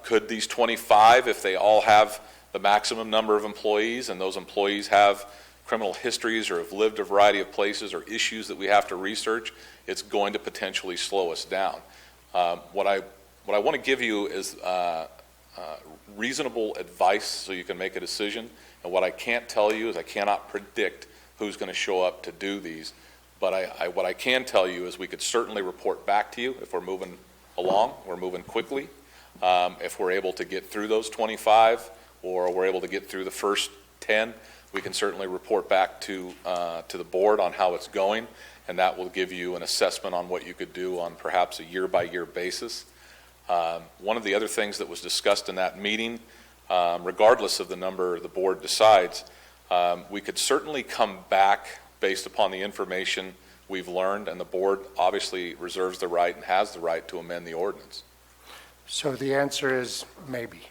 Speaker 18: Could these 25, if they all have the maximum number of employees, and those employees have criminal histories or have lived a variety of places or issues that we have to research, it's going to potentially slow us down. What I want to give you is reasonable advice so you can make a decision. And what I can't tell you is I cannot predict who's going to show up to do these. But what I can tell you is we could certainly report back to you if we're moving along, we're moving quickly. If we're able to get through those 25 or we're able to get through the first 10, we can certainly report back to the board on how it's going, and that will give you an assessment on what you could do on perhaps a year-by-year basis. One of the other things that was discussed in that meeting, regardless of the number the board decides, we could certainly come back based upon the information we've learned, and the board obviously reserves the right and has the right to amend the ordinance.
Speaker 1: So the answer is maybe.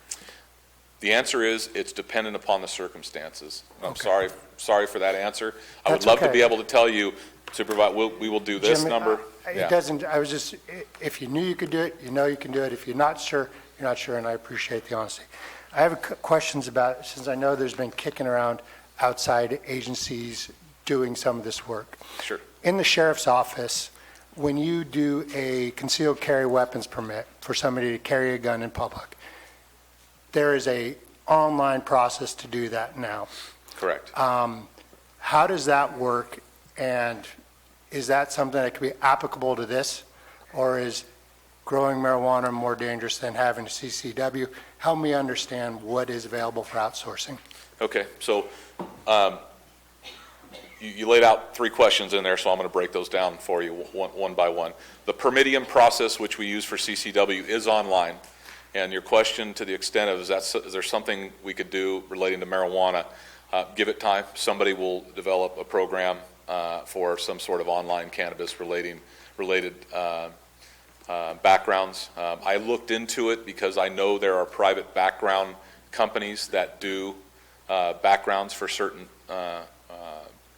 Speaker 18: The answer is it's dependent upon the circumstances. I'm
Speaker 1: Okay.
Speaker 18: sorry for that answer. I would
Speaker 1: That's
Speaker 18: love to
Speaker 1: okay.
Speaker 18: be able to tell you, Supervisor, we will do this
Speaker 1: Jim,
Speaker 18: number.
Speaker 1: It
Speaker 18: Yeah.
Speaker 1: doesn't, I was just, if you knew you could do it, you know you can do it. If you're not sure, you're not sure, and I appreciate the honesty. I have questions about, since I know there's been kicking around outside agencies doing some of this work.
Speaker 18: Sure.
Speaker 1: In the sheriff's office, when you do a concealed carry weapons permit for somebody to carry a gun in public, there is a online process to do that now.
Speaker 18: Correct.
Speaker 1: How does that work, and is that something that could be applicable to this, or is growing marijuana more dangerous than having a CCW? Help me understand what is available for outsourcing.
Speaker 18: Okay, so you laid out 3 questions in there, so I'm going to break those down for you one by one. The permitium process, which we use for CCW, is online. And your question to the extent of is there something we could do relating to marijuana, give it time. Somebody will develop a program for some sort of online cannabis related backgrounds. I looked into it because I know there are private background companies that do backgrounds for certain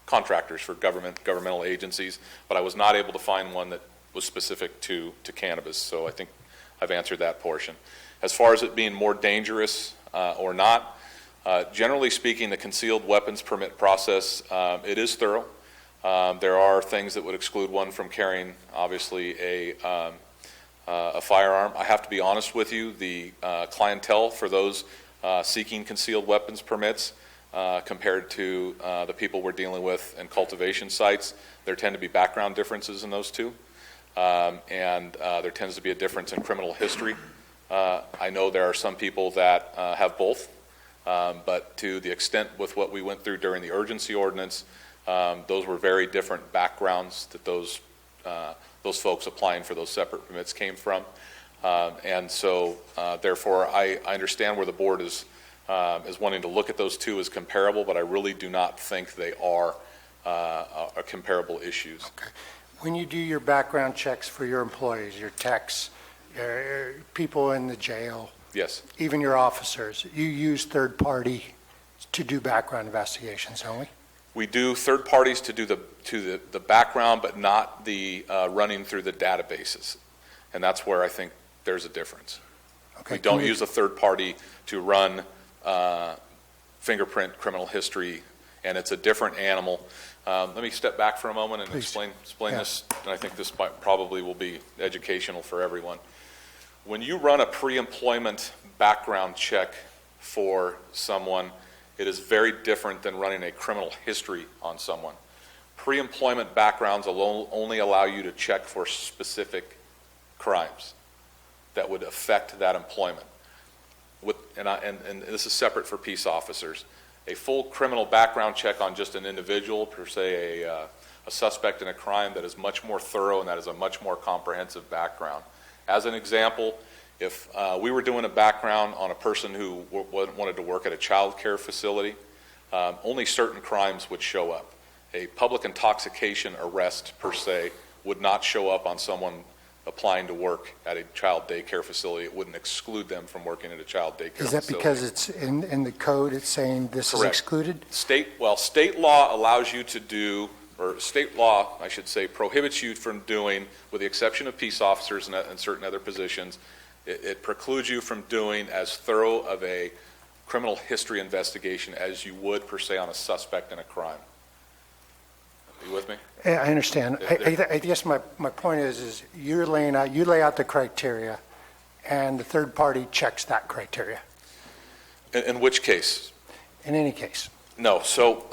Speaker 18: contractors for governmental agencies, but I was not able to find one that was specific to cannabis, so I think I've answered that portion. As far as it being more dangerous or not, generally speaking, the concealed weapons permit process, it is thorough. There are things that would exclude one from carrying, obviously, a a firearm. I have to be honest with you, the clientele for those seeking concealed weapons permits compared to the people we're dealing with in cultivation sites, there tend to be background differences in those two. And there tends to be a difference in criminal history. I know there are some people that have both, but to the extent with what we went through during the urgency ordinance, those were very different backgrounds that those folks applying for those separate permits came from. And so, therefore, I understand where the board is wanting to look at those two as comparable, but I really do not think they are comparable issues.
Speaker 1: Okay. When you do your background checks for your employees, your techs, people in the jail,
Speaker 18: Yes.
Speaker 1: even your officers, you use third party to do background investigations, don't we?
Speaker 18: We do third parties to do the background, but not the running through the databases. And that's where I think there's a difference.
Speaker 1: Okay.
Speaker 18: We don't use a third party to run fingerprint criminal history, and it's a different animal. Let me step back for a moment and explain this, and I think this probably will be educational for everyone. When you run a pre-employment background check for someone, it is very different than running a criminal history on someone. Pre-employment backgrounds will only allow you to check for specific crimes that would affect that employment. And this is separate for peace officers. A full criminal background check on just an individual, per se a suspect in a crime, that is much more thorough and that is a much more comprehensive background. As an example, if we were doing a background on a person who wanted to work at a child care facility, only certain crimes would show up. A public intoxication arrest, per se, would not show up on someone applying to work at a child daycare facility. It wouldn't exclude them from working at a child daycare facility.
Speaker 1: Is that because it's in the code, it's saying this is excluded?
Speaker 18: State law allows you to do, or state law, I should say, prohibits you from doing, with the exception of peace officers and certain other positions, it precludes you from doing as thorough of a criminal history investigation as you would, per se, on a suspect in a crime. Are you with me?
Speaker 1: Yeah, I understand. I guess my point is you lay out the criteria, and the third party checks that criteria.
Speaker 18: In which case?
Speaker 1: In any case.
Speaker 18: No. So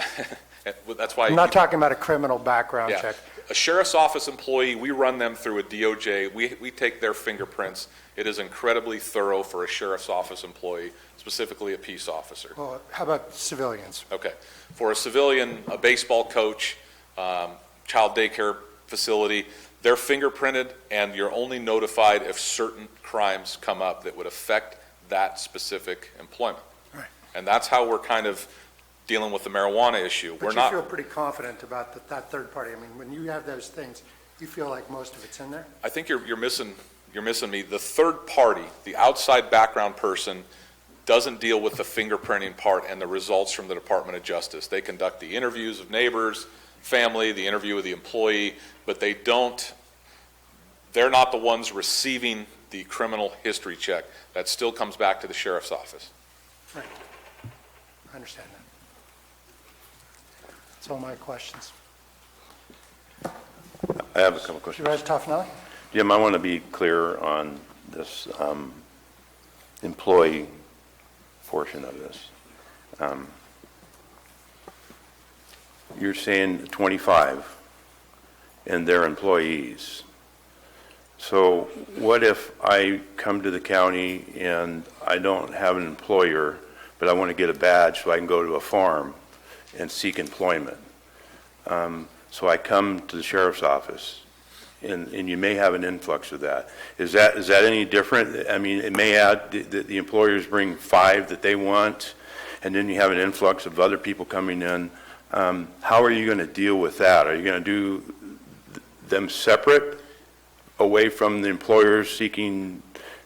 Speaker 18: that's why
Speaker 1: I'm not talking about a criminal background check.
Speaker 18: A sheriff's office employee, we run them through a DOJ. We take their fingerprints. It is incredibly thorough for a sheriff's office employee, specifically a peace officer.
Speaker 1: Well, how about civilians?
Speaker 18: Okay. For a civilian, a baseball coach, child daycare facility, they're fingerprinted, and you're only notified if certain crimes come up that would affect that specific employment.
Speaker 1: Right.
Speaker 18: And that's how we're kind of dealing with the marijuana issue.
Speaker 1: But you feel pretty confident about that third party. I mean, when you have those things, you feel like most of it's in there?
Speaker 18: I think you're missing me. The third party, the outside background person, doesn't deal with the fingerprinting part and the results from the Department of Justice. They conduct the interviews of neighbors, family, the interview with the employee, but they're not the ones receiving the criminal history check. That still comes back to the sheriff's office.
Speaker 1: Right. I understand that. That's all my questions.
Speaker 16: I have a couple questions.
Speaker 1: Supervisor Toffenelli?
Speaker 16: Jim, I want to be clear on this employee portion of this. You're saying 25, and they're employees. So what if I come to the county and I don't have an employer, but I want to get a badge so I can go to a farm and seek employment? So I come to the sheriff's office, and you may have an influx of that. Is that any different? I mean, it may add, the employers bring 5 that they want, and then you have an influx of other people coming in. How are you going to deal with that? Are you going to do them separate, away from the employers seeking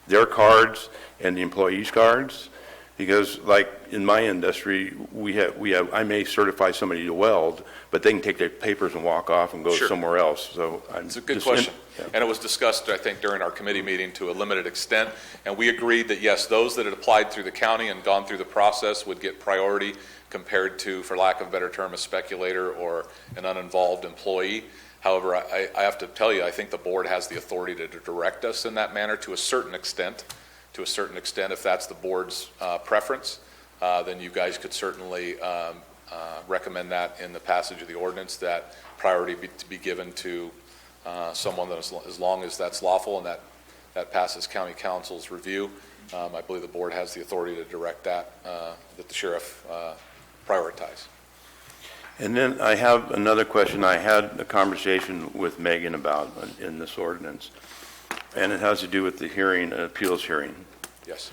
Speaker 16: their cards and the employees' cards? Because, like in my industry, we have. I may certify somebody to weld, but they can take their papers and walk off and go somewhere else. So
Speaker 18: it's a good question, and it was discussed, I think, during our committee meeting to a limited extent. And we agreed that yes, those that had applied through the county and gone through the process would get priority compared to, for lack of a better term, a speculator or an uninvolved employee. However, I have to tell you, I think the board has the authority to direct us in that manner to a certain extent. To a certain extent, if that's the board's preference, then you guys could certainly recommend that in the passage of the ordinance, that priority to be given to someone that is, as long as that's lawful and that passes county council's review. I believe the board has the authority to direct that the sheriff prioritize.
Speaker 16: And then I have another question I had a conversation with Megan about in this ordinance, and it has to do with the hearing, appeals hearing.
Speaker 18: Yes.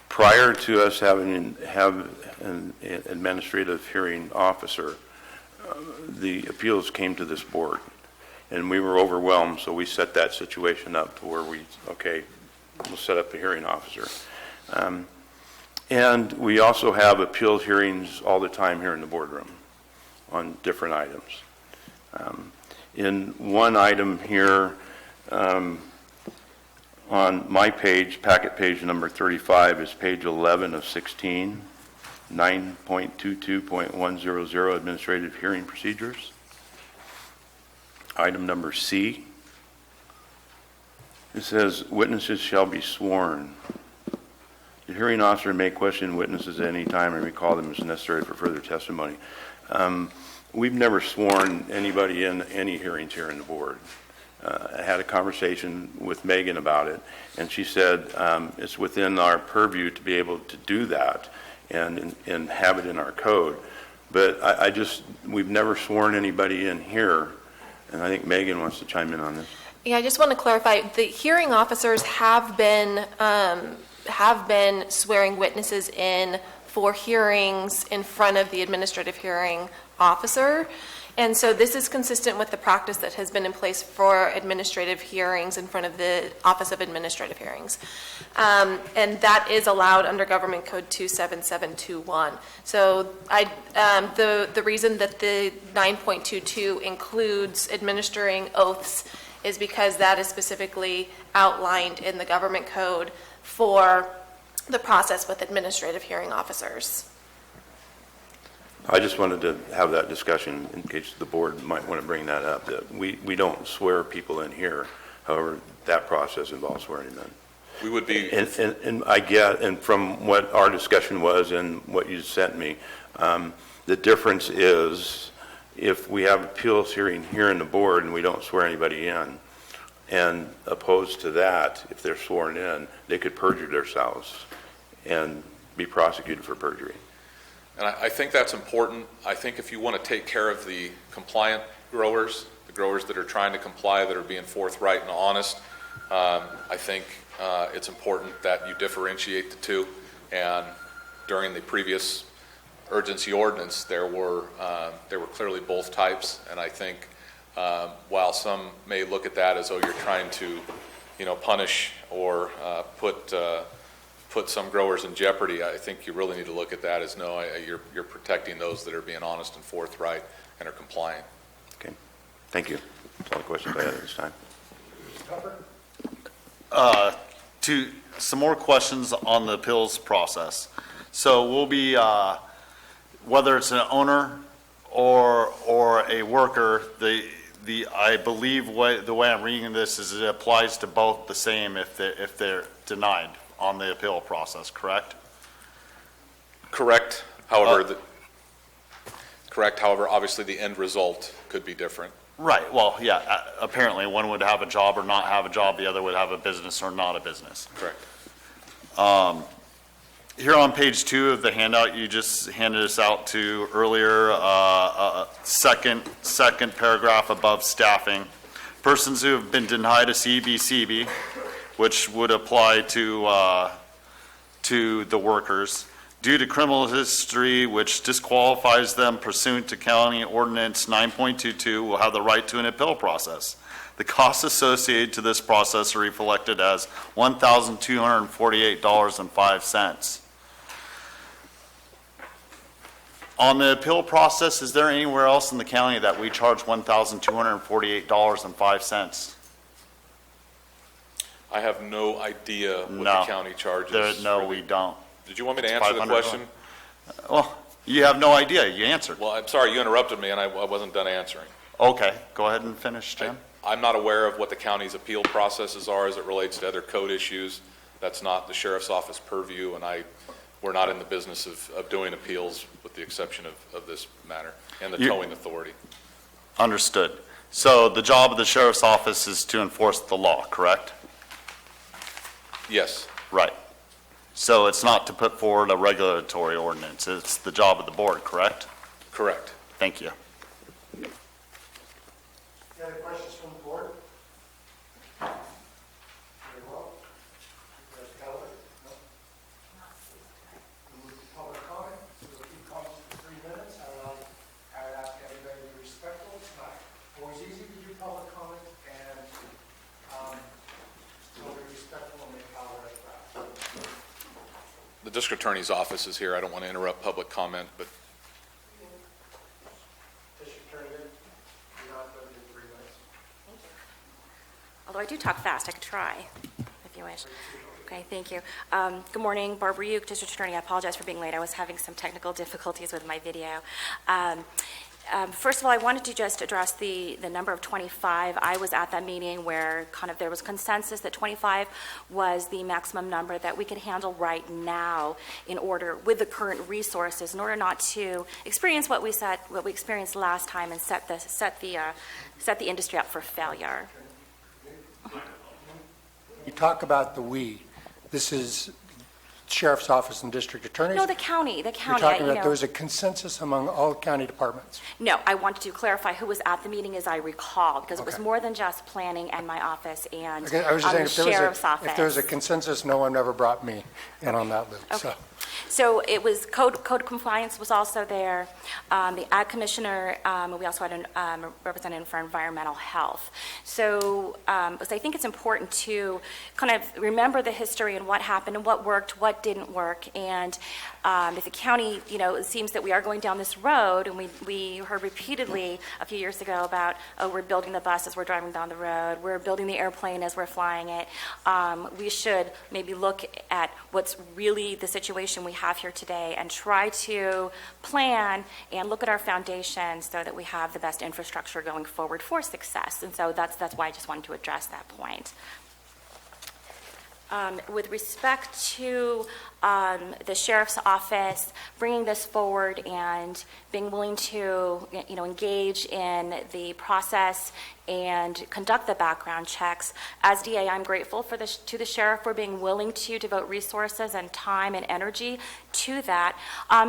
Speaker 16: Prior to us have an administrative hearing officer, the appeals came to this board, and we were overwhelmed, so we set that situation up to where we'll set up a hearing officer. And we also have appeals hearings all the time here in the boardroom on different items. In one item here, on my page, packet page number 35 is page 11 of 16, 9.22.100 administrative hearing procedures. Item number C, it says witnesses shall be sworn. The hearing officer may question witnesses at any time and recall them as necessary for further testimony. We've never sworn anybody in any hearings here in the board. I had a conversation with Megan about it, and she said it's within our purview to be able to do that and have it in our code. But we've never sworn anybody in here, and I think Megan wants to chime in on this.
Speaker 20: Yeah, I just want to clarify, the hearing officers have been swearing witnesses in for hearings in front of the administrative hearing officer. And so this is consistent with the practice that has been in place for administrative hearings in front of the Office of Administrative Hearings. And that is allowed under Government Code 27721. So the reason that the 9.22 includes administering oaths is because that is specifically outlined in the Government Code for the process with administrative hearing officers.
Speaker 16: I just wanted to have that discussion in case the board might want to bring that up, that we don't swear people in here. However, that process involves swearing them in.
Speaker 18: We would be...
Speaker 16: And I get, and from what our discussion was and what you sent me, the difference is if we have appeals hearing here in the board and we don't swear anybody in, and opposed to that, if they're sworn in, they could perjure themselves and be prosecuted for perjury.
Speaker 18: And I think that's important. I think if you want to take care of the compliant growers, the growers that are trying to comply, that are being forthright and honest, I think it's important that you differentiate the two. And during the previous urgency ordinance, there were clearly both types. And I think while some may look at that as, oh, you're trying to, punish or put some growers in jeopardy, I think you really need to look at that as, no, you're protecting those that are being honest and forthright and are compliant.
Speaker 16: Okay, thank you. That's all the questions I had at this time.
Speaker 17: Some more questions on the appeals process. So we'll be, whether it's an owner or a worker, I believe the way I'm reading this is it applies to both the same if they're denied on the appeal process, correct?
Speaker 18: Correct. However, obviously the end result could be different.
Speaker 17: Right. Well, yeah, apparently one would have a job or not have a job. The other would have a business or not a business.
Speaker 18: Correct.
Speaker 17: Here on page 2 of the handout you just handed us out to earlier, second paragraph above staffing, persons who have been denied a CBCB, which would apply to the workers, due to criminal history which disqualifies them pursuant to County Ordinance 9.22, will have the right to an appeal process. The costs associated to this process are reflected as $1,248.05. On the appeal process, is there anywhere else in the county that we charge $1,248.05?
Speaker 18: I have no idea what the county charges.
Speaker 17: No, we don't.
Speaker 18: Did you want me to answer the question?
Speaker 17: Well, You have no idea. You answered.
Speaker 18: Well, I'm sorry, you interrupted me and I wasn't done answering.
Speaker 17: Okay, go ahead and finish, Jim.
Speaker 18: I'm not aware of what the county's appeal processes are as it relates to other code issues. That's not the sheriff's office purview, and we're not in the business of doing appeals with the exception of this matter and the towing authority.
Speaker 17: Understood. So the job of the sheriff's office is to enforce the law, correct?
Speaker 18: Yes.
Speaker 17: Right. So it's not to put forward a regulatory ordinance. It's the job of the board, correct?
Speaker 18: Correct.
Speaker 17: Thank you.
Speaker 1: Any other questions from the board? Very well. Keller? No? We'll move to public comment. We'll keep comments for 3 minutes. I would ask everybody to be respectful. It's not always easy to do public comment, and still be respectful and make power as well.
Speaker 18: The district attorney's office is here. I don't want to interrupt public comment, but
Speaker 1: District Attorney, you're not going to do 3 minutes.
Speaker 21: Although I do talk fast, I could try, if you wish. Okay, thank you. Good morning, Barbara Uke, District Attorney. I apologize for being late. I was having some technical difficulties with my video. First of all, I wanted to just address the number of 25. I was at that meeting where kind of there was consensus that 25 was the maximum number that we could handle right now in order, with the current resources, in order not to experience what we experienced last time and set the industry up for failure.
Speaker 1: You talk about the we. This is Sheriff's Office and District Attorneys?
Speaker 21: No, the county.
Speaker 1: You're talking about there was a consensus among all county departments?
Speaker 21: No, I wanted to clarify who was at the meeting as I recall, because it was more than just planning and my office and
Speaker 1: I was just saying,
Speaker 21: the sheriff's office.
Speaker 1: if there was a consensus, no one ever brought me in on that loop.
Speaker 21: Okay. So it was code compliance was also there, the ag commissioner, we also had a representative for environmental health. So I think it's important to kind of remember the history and what happened and what worked, what didn't work. And if the county, it seems that we are going down this road, and we heard repeatedly a few years ago about, oh, we're building the bus as we're driving down the road, we're building the airplane as we're flying it. We should maybe look at what's really the situation we have here today and try to plan and look at our foundation so that we have the best infrastructure going forward for success. And so that's why I just wanted to address that point. With respect to the sheriff's office bringing this forward and being willing to, engage in the process and conduct the background checks, as DA, I'm grateful to the sheriff for being willing to devote resources and time and energy to that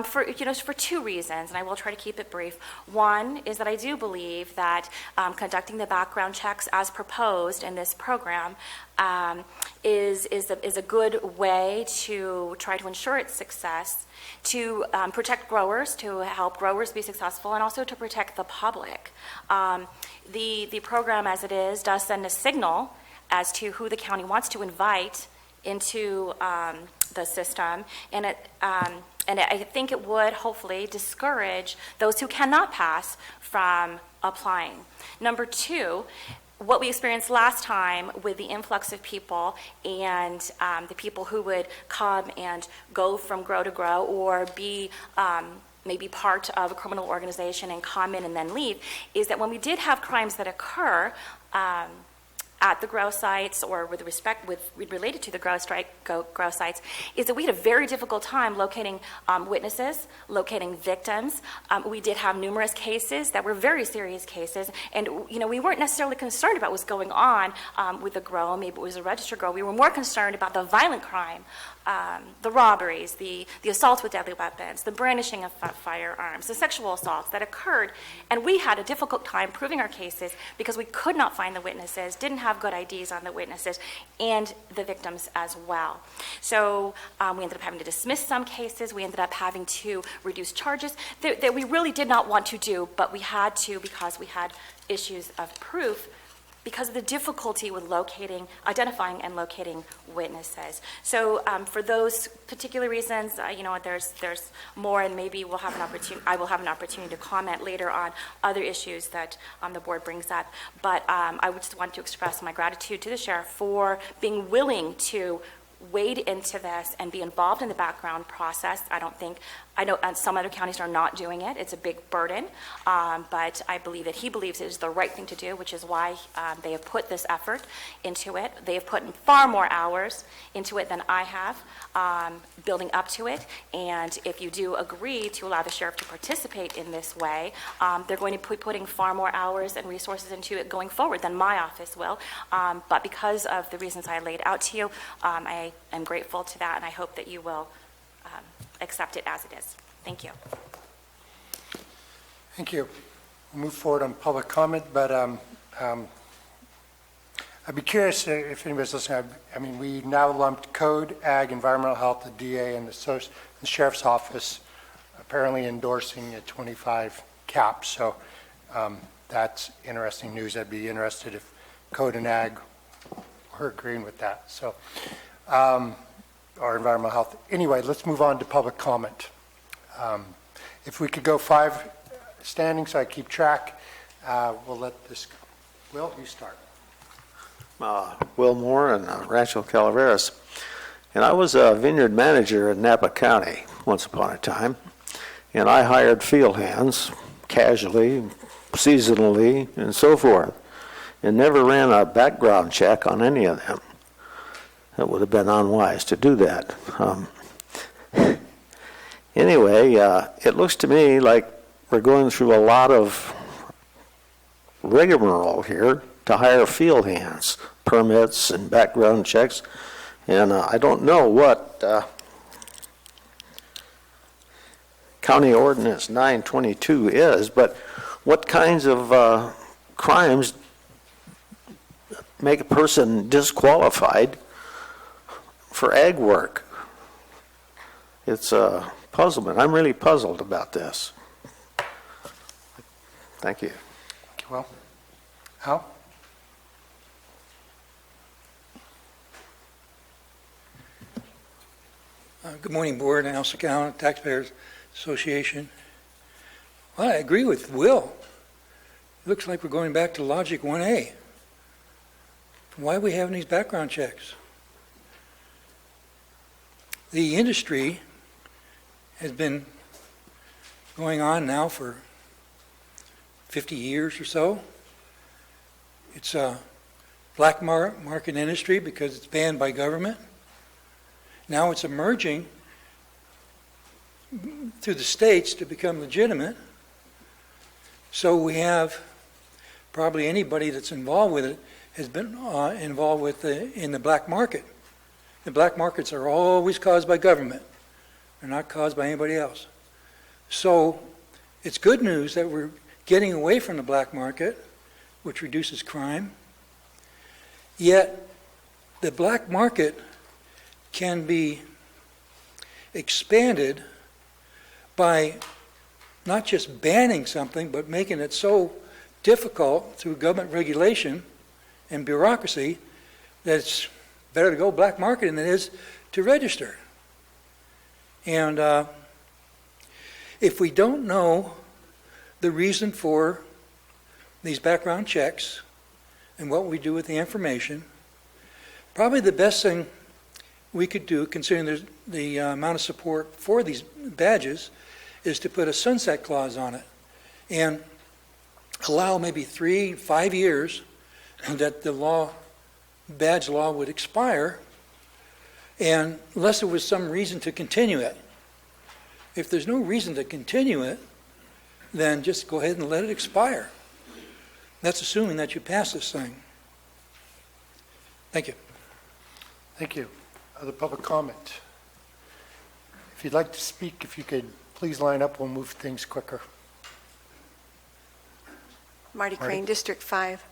Speaker 21: for 2 reasons, and I will try to keep it brief. One is that I do believe that conducting the background checks as proposed in this program is a good way to try to ensure its success, to protect growers, to help growers be successful, and also to protect the public. The program as it is does send a signal as to who the county wants to invite into the system, and I think it would hopefully discourage those who cannot pass from applying. Number 2, what we experienced last time with the influx of people and the people who would come and go from grow to grow or be maybe part of a criminal organization and come in and then leave, is that when we did have crimes that occur at the grow sites or related to the grow sites, is that we had a very difficult time locating witnesses, locating victims. We did have numerous cases that were very serious cases, and we weren't necessarily concerned about what's going on with the grow. Maybe it was a registered grow. We were more concerned about the violent crime, the robberies, the assaults with deadly weapons, the brandishing of firearms, the sexual assaults that occurred, and we had a difficult time proving our cases because we could not find the witnesses, didn't have good IDs on the witnesses, and the victims as well. So we ended up having to dismiss some cases. We ended up having to reduce charges that we really did not want to do, but we had to because we had issues of proof because of the difficulty with identifying and locating witnesses. So for those particular reasons, there's more, and maybe I will have an opportunity to comment later on other issues that the board brings up. But I would just want to express my gratitude to the sheriff for being willing to wade into this and be involved in the background process. I know some other counties are not doing it. It's a big burden, but I believe that he believes it is the right thing to do, which is why they have put this effort into it. They have put in far more hours into it than I have, building up to it. And if you do agree to allow the sheriff to participate in this way, they're going to be putting far more hours and resources into it going forward than my office will. But because of the reasons I laid out to you, I am grateful to that, and I hope that you will accept it as it is. Thank you.
Speaker 1: Thank you. We'll move forward on public comment, but I'd be curious if anybody's listening. I mean, we now lumped code, ag, environmental health, the DA, and the sheriff's office apparently endorsing a 25 cap. So that's interesting news. I'd be interested if code and ag were agreeing with that. So, or environmental health. Anyway, let's move on to public comment. If we could go 5 standing so I keep track, we'll let this go. Will, you start.
Speaker 5: Will Moore and Rancho Calaveras. And I was a vineyard manager in Napa County once upon a time. And I hired field hands casually, seasonally, and so forth. And never ran a background check on any of them. It would have been unwise to do that. Anyway, it looks to me like we're going through a lot of rigmarole here to hire field hands, permits and background checks. And I don't know what County Ordinance 922 is, but what kinds of crimes make a person disqualified for ag work? It's a puzzlement. I'm really puzzled about this. Thank you.
Speaker 1: Thank you, Will. Hal?
Speaker 4: Good morning, Board and Alsa County Taxpayers Association. Well, I agree with Will. It looks like we're going back to Logic 1A. Why are we having these background checks? The industry has been going on now for 50 years or so. It's a black market industry because it's banned by government. Now it's emerging through the states to become legitimate. So we have probably anybody that's involved with it has been involved with in the black market. The black markets are always caused by government. They're not caused by anybody else. So it's good news that we're getting away from the black market, which reduces crime. Yet the black market can be expanded by not just banning something, but making it so difficult through government regulation and bureaucracy that it's better to go black market than it is to register. And if we don't know the reason for these background checks and what we do with the information, probably the best thing we could do, considering the amount of support for these badges, is to put a sunset clause on it and allow maybe 3-5 years that the badge law would expire, and unless there was some reason to continue it. If there's no reason to continue it, then just go ahead and let it expire. That's assuming that you pass this thing. Thank you.
Speaker 1: Thank you. Other public comment? If you'd like to speak, if you could please line up, we'll move things quicker.
Speaker 22: Marty Crane, District 5.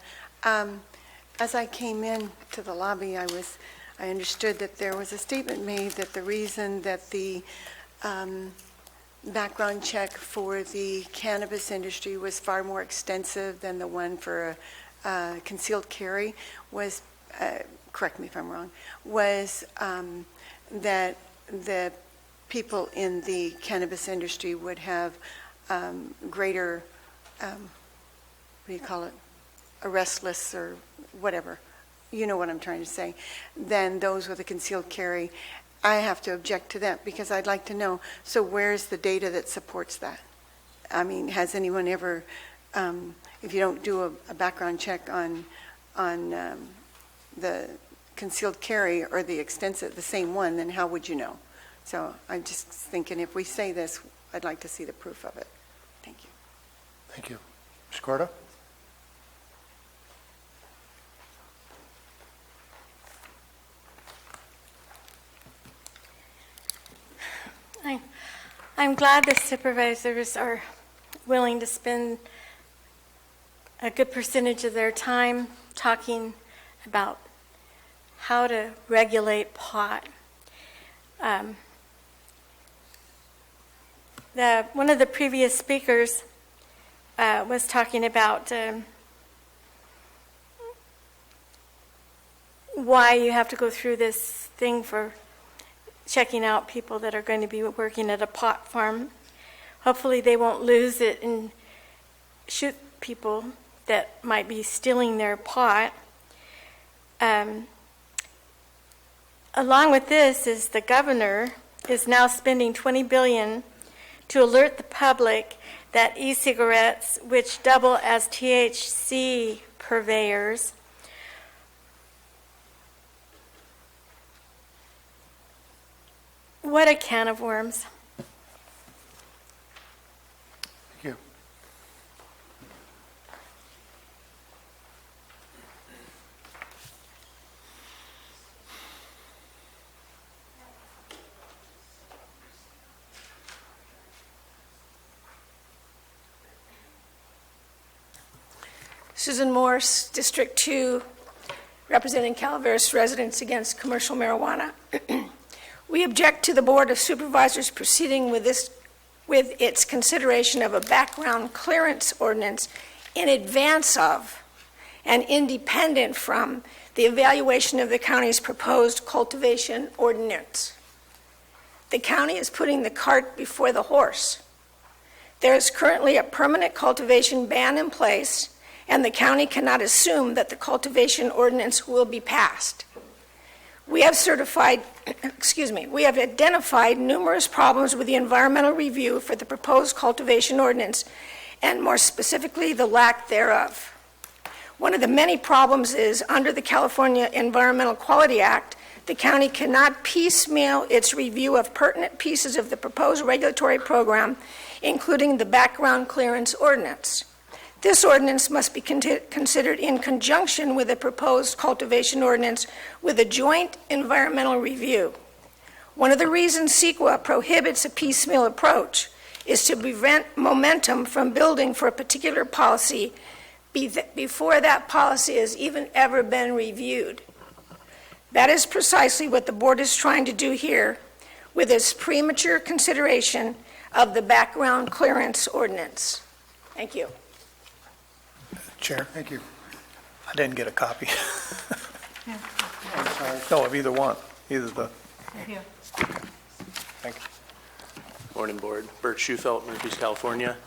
Speaker 22: As I came in to the lobby, I understood that there was a statement made that the reason that the background check for the cannabis industry was far more extensive than the one for concealed carry was, correct me if I'm wrong, was that the people in the cannabis industry would have greater, what do you call it, arrest lists or whatever, you know what I'm trying to say, then those with a concealed carry, I have to object to that because I'd like to know, so where's the data that supports that? I mean, has anyone ever, if you don't do a background check on the concealed carry or the extensive, the same one, then how would you know? So I'm just thinking if we say this, I'd like to see the proof of it. Thank you.
Speaker 1: Thank you. Ms. Corda?
Speaker 6: I'm glad the supervisors are willing to spend a good percentage of their time talking about how to regulate pot. One of the previous speakers was talking about why you have to go through this thing for checking out people that are going to be working at a pot farm. Hopefully they won't lose it and shoot people that might be stealing their pot. Along with this is the governor is now spending $20 billion to alert the public that e-cigarettes, which double as THC purveyors, what a can of worms.
Speaker 1: Thank you.
Speaker 7: Susan Morse, District 2, representing Calaveras residents against commercial marijuana. We object to the Board of Supervisors proceeding with its consideration of a background clearance ordinance in advance of and independent from the evaluation of the county's proposed cultivation ordinance. The county is putting the cart before the horse. There is currently a permanent cultivation ban in place, and the county cannot assume that the cultivation ordinance will be passed. We have identified numerous problems with the environmental review for the proposed cultivation ordinance, and more specifically, the lack thereof. One of the many problems is, under the California Environmental Quality Act, the county cannot piecemeal its review of pertinent pieces of the proposed regulatory program, including the background clearance ordinance. This ordinance must be considered in conjunction with the proposed cultivation ordinance with a joint environmental review. One of the reasons CEQA prohibits a piecemeal approach is to prevent momentum from building for a particular policy before that policy has even ever been reviewed. That is precisely what the board is trying to do here with its premature consideration of the background clearance ordinance. Thank you.
Speaker 3: Chair?
Speaker 1: Thank you.
Speaker 3: I didn't get a copy. No, of either one, either the.
Speaker 15: Here.
Speaker 3: Thank you.
Speaker 23: Morning, Board. Bert Schufelt, Murphy's, California.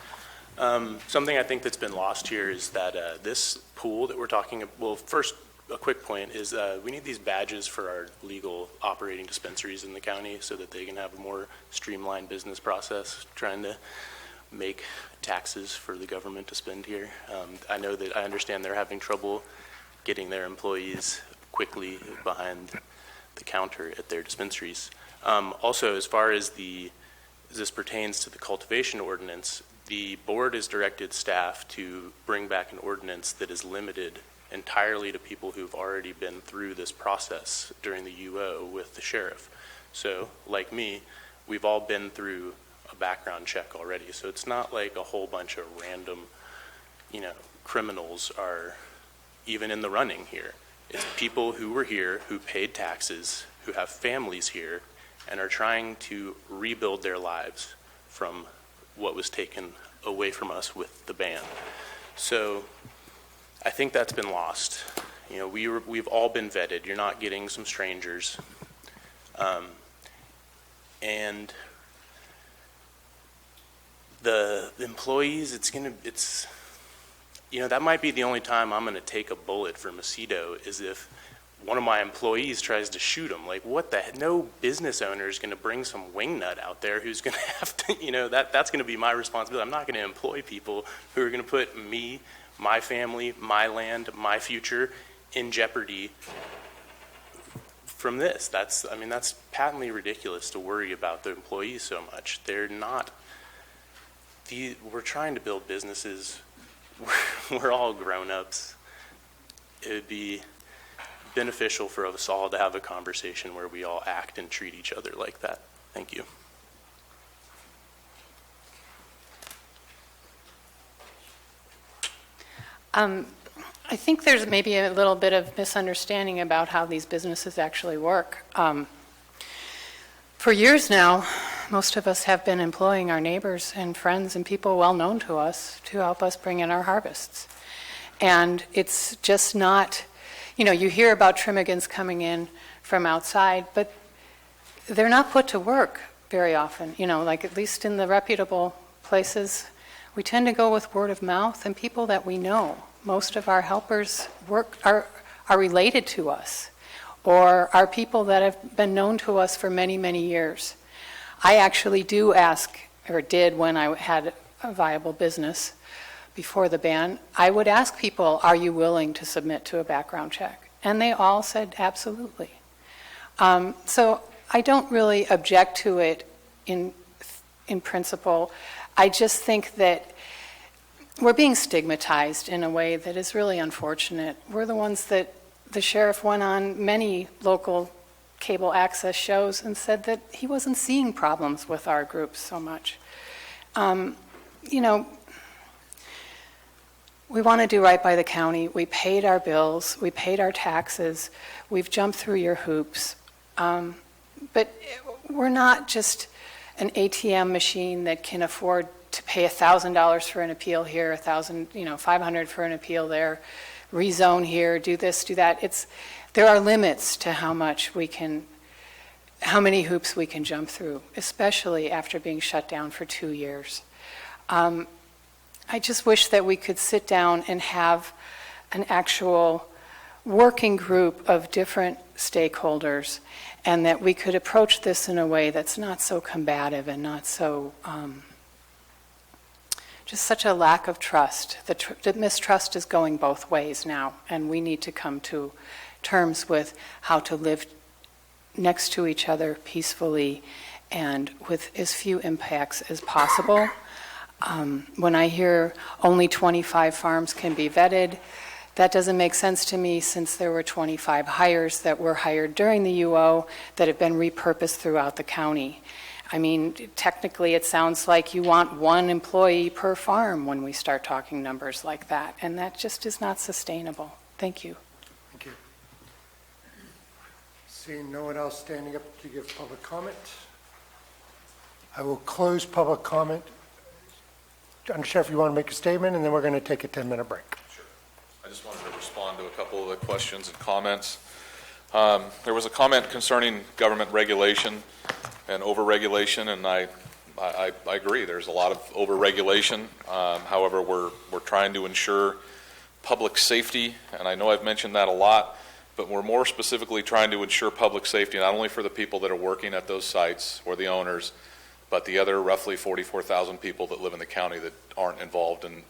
Speaker 23: Something I think that's been lost here is that this pool that we're talking about, well, first, a quick point is we need these badges for our legal operating dispensaries in the county so that they can have a more streamlined business process, trying to make taxes for the government to spend here. I understand they're having trouble getting their employees quickly behind the counter at their dispensaries. Also, as far as this pertains to the cultivation ordinance, the board has directed staff to bring back an ordinance that is limited entirely to people who've already been through this process during the UO with the sheriff. So, like me, we've all been through a background check already. So it's not like a whole bunch of random, criminals are even in the running here. It's people who were here, who paid taxes, who have families here, and are trying to rebuild their lives from what was taken away from us with the ban. So I think that's been lost. We've all been vetted. You're not getting some strangers. And the employees, that might be the only time I'm going to take a bullet for Macedo is if one of my employees tries to shoot him. Like, what the heck? No business owner is going to bring some wingnut out there who's going to have to, that's going to be my responsibility. I'm not going to employ people who are going to put me, my family, my land, my future in jeopardy from this. That's patently ridiculous to worry about the employees so much. They're not, we're trying to build businesses. We're all grown-ups. It would be beneficial for us all to have a conversation where we all act and treat each other like that. Thank you.
Speaker 8: I think there's maybe a little bit of misunderstanding about how these businesses actually work. For years now, most of us have been employing our neighbors and friends and people well known to us to help us bring in our harvests. And it's just not, you hear about Trimmigans coming in from outside, but they're not put to work very often. Like at least in the reputable places, we tend to go with word of mouth and people that we know. Most of our helpers are related to us or are people that have been known to us for many, many years. I actually do ask, or did when I had a viable business before the ban, I would ask people, are you willing to submit to a background check? And they all said absolutely. So I don't really object to it in principle. I just think that we're being stigmatized in a way that is really unfortunate. We're the ones that the sheriff went on many local cable access shows and said that he wasn't seeing problems with our groups so much. We want to do right by the county. We paid our bills. We paid our taxes. We've jumped through your hoops. But we're not just an ATM machine that can afford to pay $1,000 for an appeal here, $500 for an appeal there, rezone here, do this, do that. There are limits to how many hoops we can jump through, especially after being shut down for 2 years. I just wish that we could sit down and have an actual working group of different stakeholders and that we could approach this in a way that's not so combative and not so, just such a lack of trust. The mistrust is going both ways now, and we need to come to terms with how to live next to each other peacefully and with as few impacts as possible. When I hear only 25 farms can be vetted, that doesn't make sense to me since there were 25 hires that were hired during the UO that have been repurposed throughout the county. I mean, technically it sounds like you want 1 employee per farm when we start talking numbers like that, and that just is not sustainable. Thank you.
Speaker 1: Thank you. Seeing no one else standing up to give public comment, I will close public comment. Sheriff, you want to make a statement, and then we're going to take a 10-minute break.
Speaker 18: Sure. I just wanted to respond to a couple of the questions and comments. There was a comment concerning government regulation and overregulation, and I agree. There's a lot of overregulation. However, we're trying to ensure public safety, and I know I've mentioned that a lot, but we're more specifically trying to ensure public safety not only for the people that are working at those sites or the owners, but the other roughly 44,000 people that live in the county that aren't involved in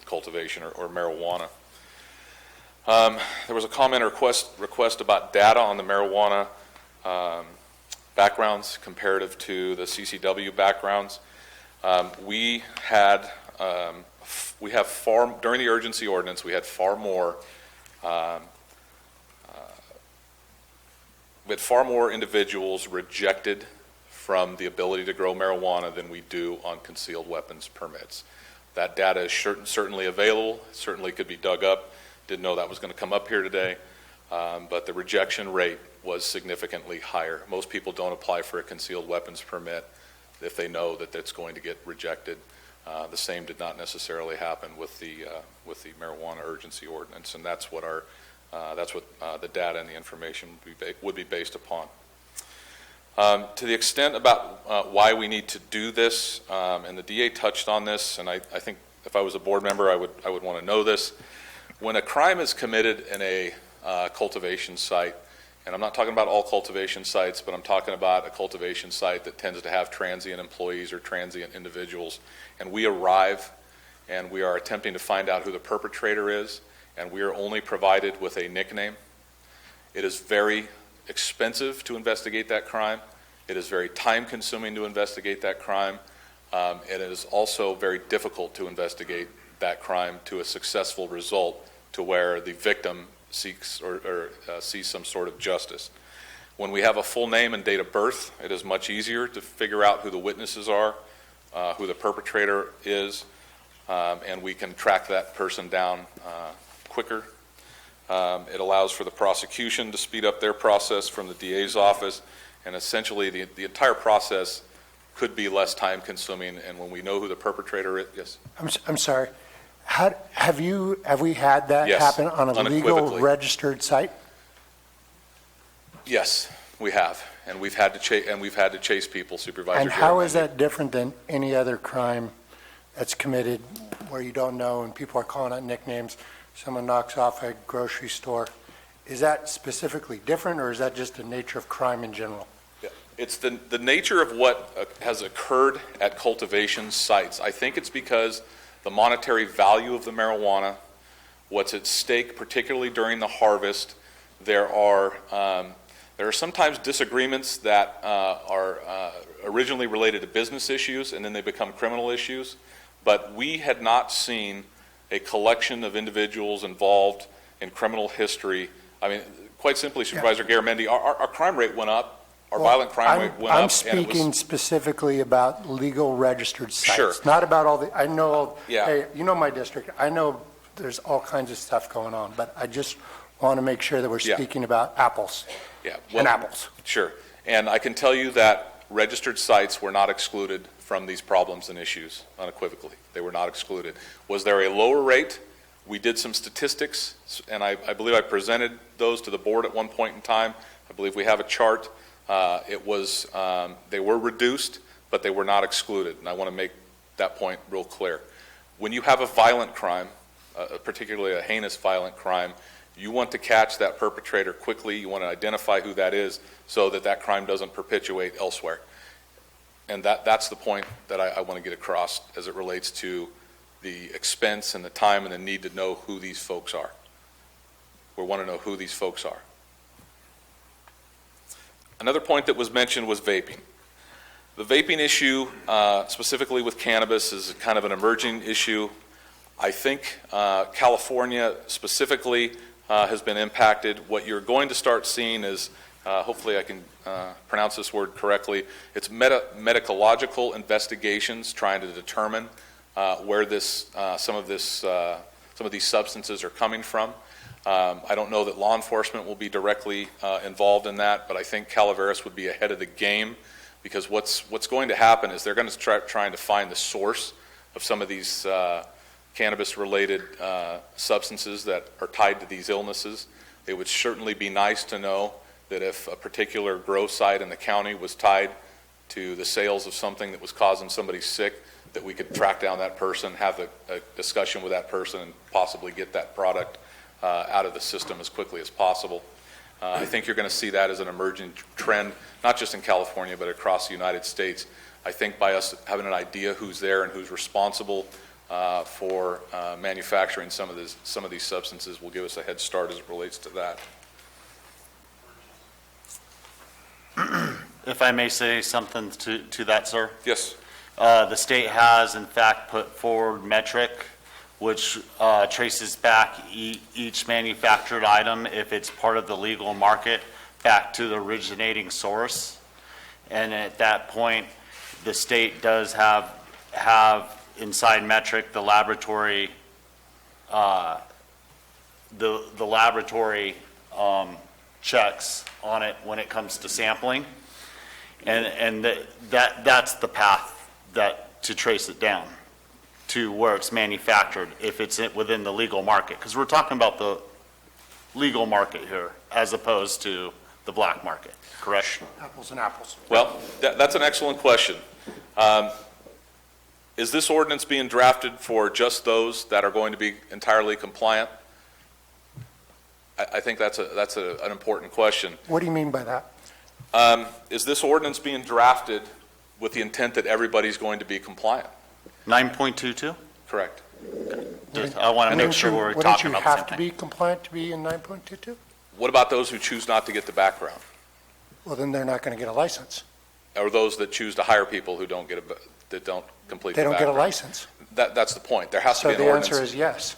Speaker 18: cultivation or marijuana. There was a comment or request about data on the marijuana backgrounds comparative to the CCW backgrounds. We have during the urgency ordinance, we had far more individuals rejected from the ability to grow marijuana than we do on concealed weapons permits. That data is certainly available, certainly could be dug up. Didn't know that was going to come up here today, but the rejection rate was significantly higher. Most people don't apply for a concealed weapons permit if they know that it's going to get rejected. The same did not necessarily happen with the marijuana urgency ordinance, and that's what the data and the information would be based upon. To the extent about why we need to do this, and the DA touched on this, and I think if I was a board member, I would want to know this. When a crime is committed in a cultivation site, and I'm not talking about all cultivation sites, but I'm talking about a cultivation site that tends to have transient employees or transient individuals, and we arrive and we are attempting to find out who the perpetrator is, and we are only provided with a nickname. It is very expensive to investigate that crime. It is very time-consuming to investigate that crime. It is also very difficult to investigate that crime to a successful result to where the victim seeks or sees some sort of justice. When we have a full name and date of birth, it is much easier to figure out who the witnesses are, who the perpetrator is, and we can track that person down quicker. It allows for the prosecution to speed up their process from the DA's office, and essentially the entire process could be less time consuming, and when we know who the perpetrator is, yes?
Speaker 1: I'm sorry. Have we had that
Speaker 18: Yes,
Speaker 1: happen on a legal
Speaker 18: unequivocally.
Speaker 1: registered site?
Speaker 18: Yes, we have, and we've had to chase people, Supervisor.
Speaker 1: And how is
Speaker 18: Garamendi.
Speaker 1: that different than any other crime that's committed where you don't know and people are calling out nicknames? Someone knocks off a grocery store. Is that specifically different, or is that just the nature of crime in general?
Speaker 18: Yeah. It's the nature of what has occurred at cultivation sites. I think it's because the monetary value of the marijuana, what's at stake, particularly during the harvest. There are sometimes disagreements that are originally related to business issues, and then they become criminal issues. But we had not seen a collection of individuals involved in criminal history. I mean, quite simply, Supervisor Garamendi, our crime rate went up. Our violent crime rate went up.
Speaker 1: I'm speaking specifically about legal registered sites.
Speaker 18: Sure.
Speaker 1: Not about all the, I know,
Speaker 18: Yeah.
Speaker 1: hey, you know my district. I know there's all kinds of stuff going on, but I just want to make sure that we're
Speaker 18: Yeah.
Speaker 1: speaking about apples
Speaker 18: Yeah,
Speaker 1: and apples.
Speaker 18: Sure. And I can tell you that registered sites were not excluded from these problems and issues unequivocally. They were not excluded. Was there a lower rate? We did some statistics, and I believe I presented those to the board at one point in time. I believe we have a chart. They were reduced, but they were not excluded. And I want to make that point real clear. When you have a violent crime, particularly a heinous violent crime, you want to catch that perpetrator quickly. You want to identify who that is so that that crime doesn't perpetuate elsewhere. And that's the point that I want to get across as it relates to the expense and the time and the need to know who these folks are. We want to know who these folks are. Another point that was mentioned was vaping. The vaping issue, specifically with cannabis, is kind of an emerging issue. I think California specifically has been impacted. What you're going to start seeing is, hopefully I can pronounce this word correctly, it's medicological investigations trying to determine where some of these substances are coming from. I don't know that law enforcement will be directly involved in that, but I think Calaveras would be ahead of the game, because what's going to happen is they're going to trying to find the source of some of these cannabis-related substances that are tied to these illnesses. It would certainly be nice to know that if a particular grow site in the county was tied to the sales of something that was causing somebody sick, that we could track down that person, have a discussion with that person, and possibly get that product out of the system as quickly as possible. I think you're going to see that as an emerging trend, not just in California, but across the United States. I think by us having an idea who's there and who's responsible for manufacturing some of these substances will give us a head start as it relates to that.
Speaker 17: If I may say something to that, sir?
Speaker 18: Yes.
Speaker 17: The state has, in fact, put forward metric, which traces back each manufactured item, if it's part of the legal market, back to the originating source. And at that point, the state does have inside metric the laboratory checks on it when it comes to sampling, and that's the path to trace it down to where it's manufactured, if it's within the legal market, because we're talking about the legal market here as opposed to the black market, correct?
Speaker 1: Apples and apples.
Speaker 18: Well, that's an excellent question. Is this ordinance being drafted for just those that are going to be entirely compliant? I think that's an important question.
Speaker 1: What do you mean by that?
Speaker 18: Is this ordinance being drafted with the intent that everybody's going to be compliant?
Speaker 17: 9.22?
Speaker 18: Correct.
Speaker 17: I want to make sure we're talking about the same
Speaker 1: Wouldn't you have to
Speaker 17: thing.
Speaker 1: be compliant to be in 9.22?
Speaker 18: What about those who choose not to get the background?
Speaker 1: Well, then they're not going to get a license.
Speaker 18: Or those that choose to hire people who don't get that don't complete
Speaker 1: They
Speaker 18: the
Speaker 1: don't get a
Speaker 18: background?
Speaker 1: license.
Speaker 18: That's the point. There has to
Speaker 1: So
Speaker 18: be an
Speaker 1: the
Speaker 18: ordinance.
Speaker 1: answer is yes.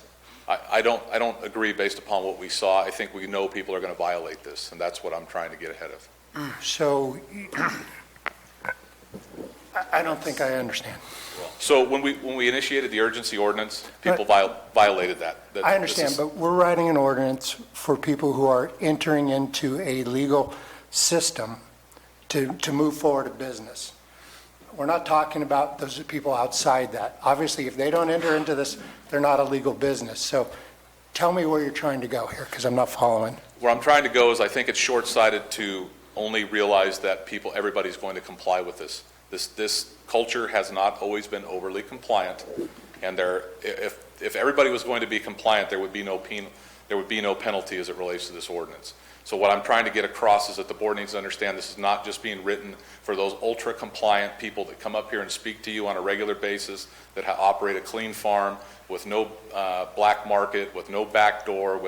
Speaker 18: I don't agree based upon what we saw. I think we know people are going to violate this, and that's what I'm trying to get ahead of.
Speaker 1: So I don't think I understand.
Speaker 18: So when we initiated the urgency ordinance, people violated that.
Speaker 1: I understand, but we're writing an ordinance for people who are entering into a legal system to move forward a business. We're not talking about those people outside that. Obviously, if they don't enter into this, they're not a legal business. So tell me where you're trying to go here, because I'm not following.
Speaker 18: Where I'm trying to go is I think it's short-sighted to only realize that everybody's going to comply with this. This culture has not always been overly compliant, and if everybody was going to be compliant, there would be no penalty as it relates to this ordinance. So what I'm trying to get across is that the board needs to understand this is not just being written for those ultra-compliant people that come up here and speak to you on a regular basis, that operate a clean farm with no black market, with no back door.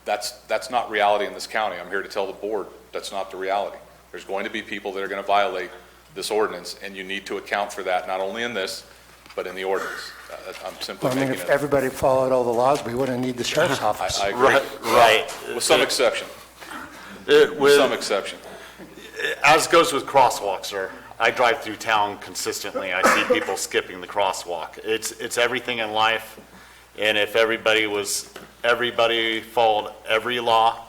Speaker 18: That's not reality in this county. I'm here to tell the board that's not the reality. There's going to be people that are going to violate this ordinance, and you need to account for that, not only in this, but in the ordinance. I'm simply
Speaker 1: Well, I mean,
Speaker 18: making
Speaker 1: if everybody followed all the laws, we wouldn't need the sheriff's office.
Speaker 18: I agree.
Speaker 17: Right.
Speaker 18: With some exception.
Speaker 17: With
Speaker 18: some exception.
Speaker 17: As goes with crosswalks, sir. I drive through town consistently. I see people skipping the crosswalk. It's everything in life. And if everybody followed every law,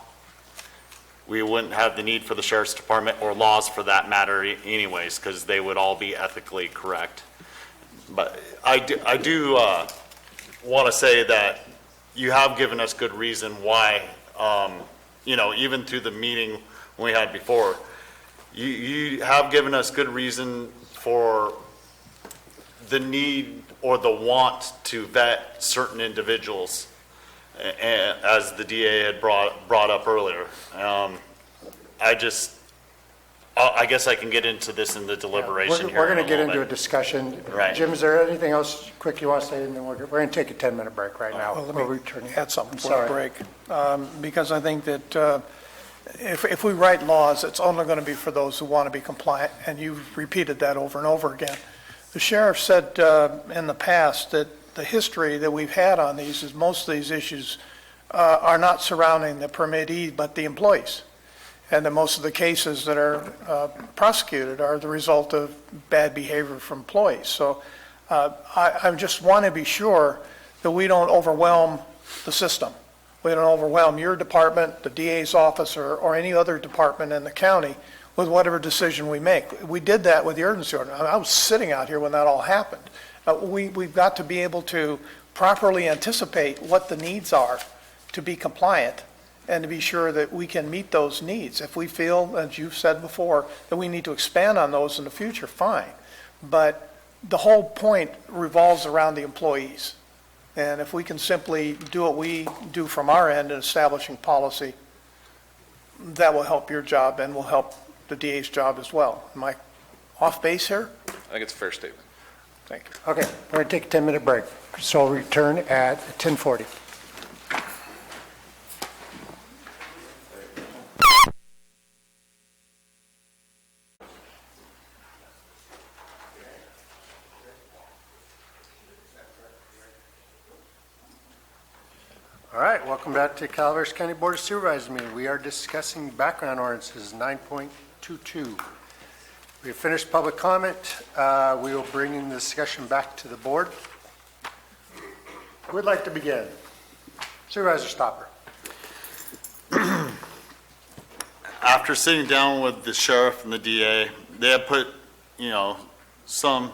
Speaker 17: we wouldn't have the need for the sheriff's department or laws for that matter anyways, because they would all be ethically correct. But I do want to say that you have given us good reason why, even through the meeting we had before, you have given us good reason for the need or the want to vet certain individuals, as the DA had brought up earlier. I guess I can get into this in the deliberation here.
Speaker 1: We're going to get
Speaker 17: little
Speaker 1: into a
Speaker 17: bit.
Speaker 1: discussion.
Speaker 17: Right.
Speaker 1: Jim, is there anything else quick you want to say? And then we're going to take a 10-minute break right now.
Speaker 3: Well, let
Speaker 1: We'll
Speaker 3: me
Speaker 1: return.
Speaker 3: add something
Speaker 1: I'm
Speaker 3: before the
Speaker 1: sorry.
Speaker 3: break, because I think that if we write laws, it's only going to be for those who want to be compliant, and you've repeated that over and over again. The sheriff said in the past that the history that we've had on these is most of these issues are not surrounding the permittee, but the employees. And that most of the cases that are prosecuted are the result of bad behavior from employees. So I just want to be sure that we don't overwhelm the system. We don't overwhelm your department, the DA's office, or any other department in the county with whatever decision we make. We did that with the urgency ordinance. I was sitting out here when that all happened. We've got to be able to properly anticipate what the needs are to be compliant and to be sure that we can meet those needs. If we feel, as you've said before, that we need to expand on those in the future, fine. But the whole point revolves around the employees. And if we can simply do what we do from our end in establishing policy, that will help your job and will help the DA's job as well. Am I off base here?
Speaker 18: I think it's a fair statement.
Speaker 3: Thank you.
Speaker 1: Okay, we're going to take a 10-minute break. So we'll return at 10:40. All right, welcome back to Calaveras County Board of Supervisors meeting. We are discussing background ordinances 9.22. We have finished public comment. We will bring in the discussion back to the board. Who would like to begin? Supervisor Stopper.
Speaker 17: After sitting down with the sheriff and the DA, they have put, some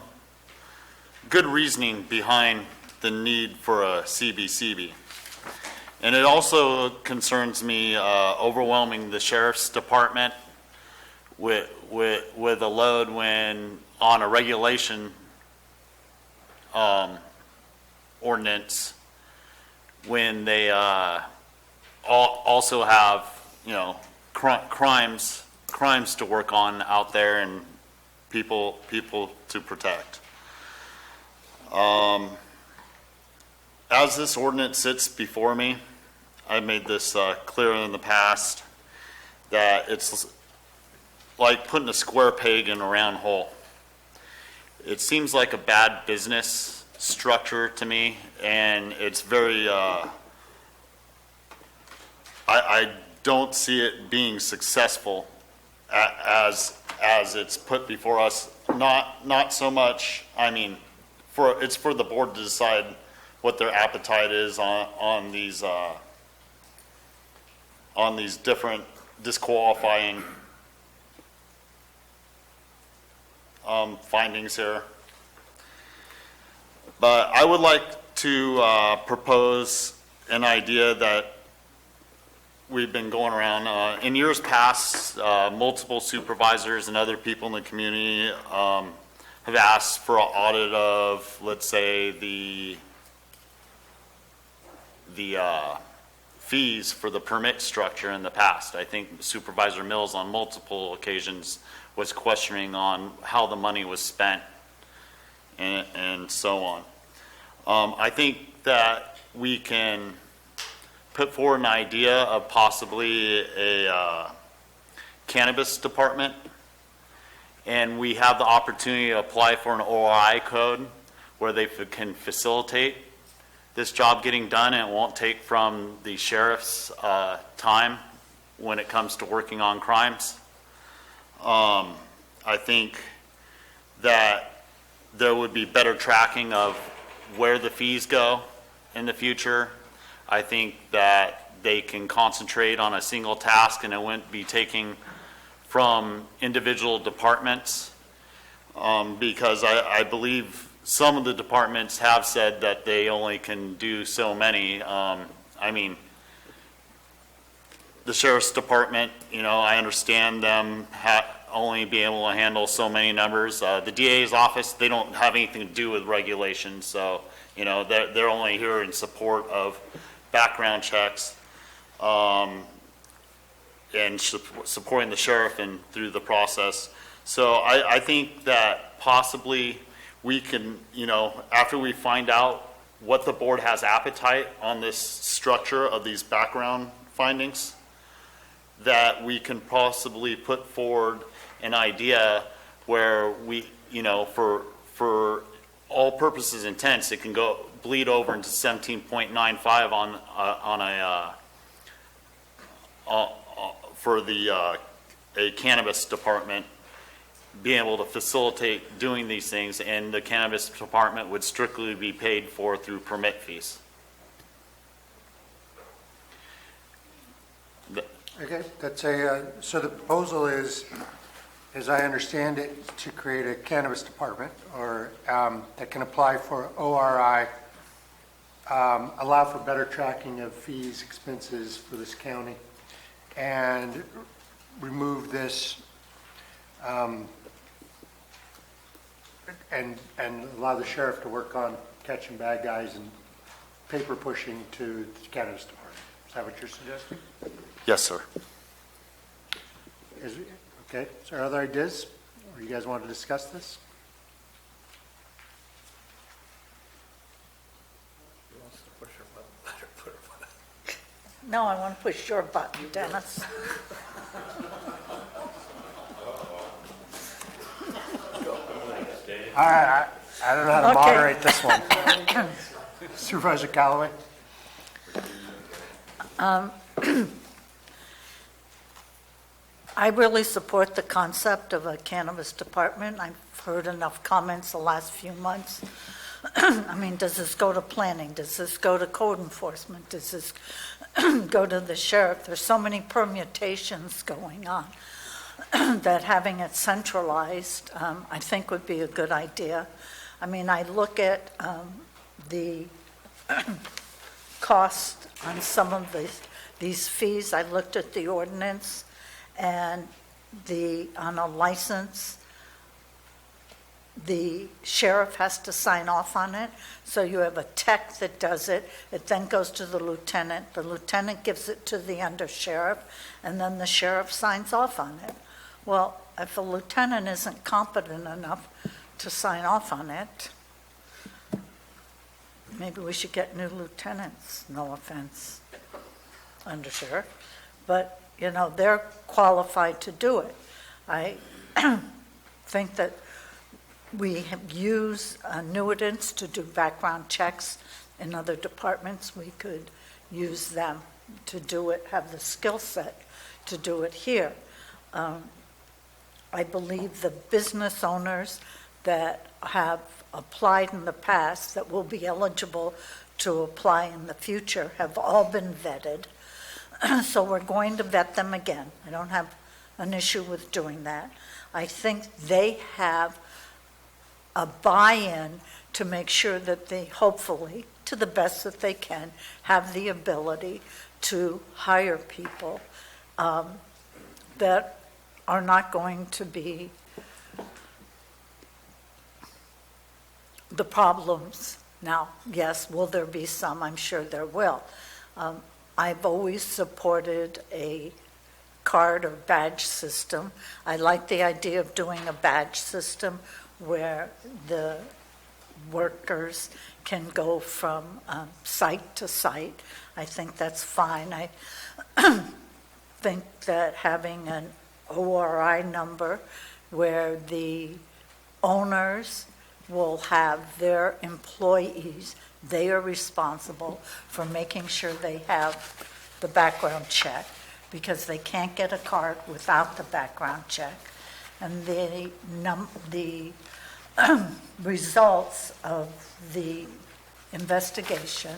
Speaker 17: good reasoning behind the need for a CBCB. And it also concerns me overwhelming the sheriff's department with a load when on a regulation ordinance when they also have, crimes to work on out there and people to protect. As this ordinance sits before me, I made this clear in the past, that it's like putting a square peg in a round hole. It seems like a bad business structure to me, and it's very, I don't see it being successful as it's put before us. Not so much, it's for the board to decide what their appetite is on these different disqualifying findings here. But I would like to propose an idea that we've been going around. In years past, multiple supervisors and other people in the community have asked for an audit of, let's say, the fees for the permit structure in the past. I think Supervisor Mills on multiple occasions was questioning on how the money was spent and so on. I think that we can put forward an idea of possibly a cannabis department, and we have the opportunity to apply for an ORI code where they can facilitate this job getting done, and it won't take from the sheriff's time when it comes to working on crimes. I think that there would be better tracking of where the fees go in the future. I think that they can concentrate on a single task and it wouldn't be taking from individual departments, because I believe some of the departments have said that they only can do so many. The sheriff's department, I understand them only being able to handle so many numbers. The DA's office, they don't have anything to do with regulations, so they're only here in support of background checks and supporting the sheriff and through the process. So I think that possibly we can, after we find out what the board has appetite on this structure of these background findings, that we can possibly put forward an idea where we, for all purposes and intents, it can bleed over into 17.95 for a cannabis department being able to facilitate doing these things, and the cannabis department would strictly be paid for through permit fees.
Speaker 1: Okay, so the proposal is, as I understand it, to create a cannabis department or that can apply for ORI, allow for better tracking of fees, expenses for this county, and remove this and allow the sheriff to work on catching bad guys and paper pushing to the cannabis department. Is that what you're suggesting?
Speaker 17: Yes, sir.
Speaker 1: Okay, so are there ideas? Or you guys want to discuss this?
Speaker 15: No, I want to push your button, Dennis.
Speaker 1: All right, I don't know how to moderate this one. Supervisor Callaway?
Speaker 15: I really support the concept of a cannabis department. I've heard enough comments the last few months. Does this go to planning? Does this go to code enforcement? Does this go to the sheriff? There's so many permutations going on that having it centralized, I think would be a good idea. I look at the cost on some of these fees. I looked at the ordinance, and on a license, the sheriff has to sign off on it. So you have a tech that does it. It then goes to the lieutenant. The lieutenant gives it to the undersheriff, and then the sheriff signs off on it. Well, if a lieutenant isn't competent enough to sign off on it, maybe we should get new lieutenants. No offense, undersheriff. But, you know, they're qualified to do it. I think that we use annuitants to do background checks in other departments. We could use them to do it, have the skill set to do it here. I believe the business owners that have applied in the past that will be eligible to apply in the future have all been vetted. So we're going to vet them again. I don't have an issue with doing that. I think they have a buy-in to make sure that they, hopefully, to the best that they can, have the ability to hire people that are not going to be the problems. Now, yes, will there be some? I'm sure there will. I've always supported a card or badge system. I like the idea of doing a badge system where the workers can go from site to site. I think that's fine. I think that having an ORI number where the owners will have their employees, they are responsible for making sure they have the background check, because they can't get a card without the background check. And the results of the investigation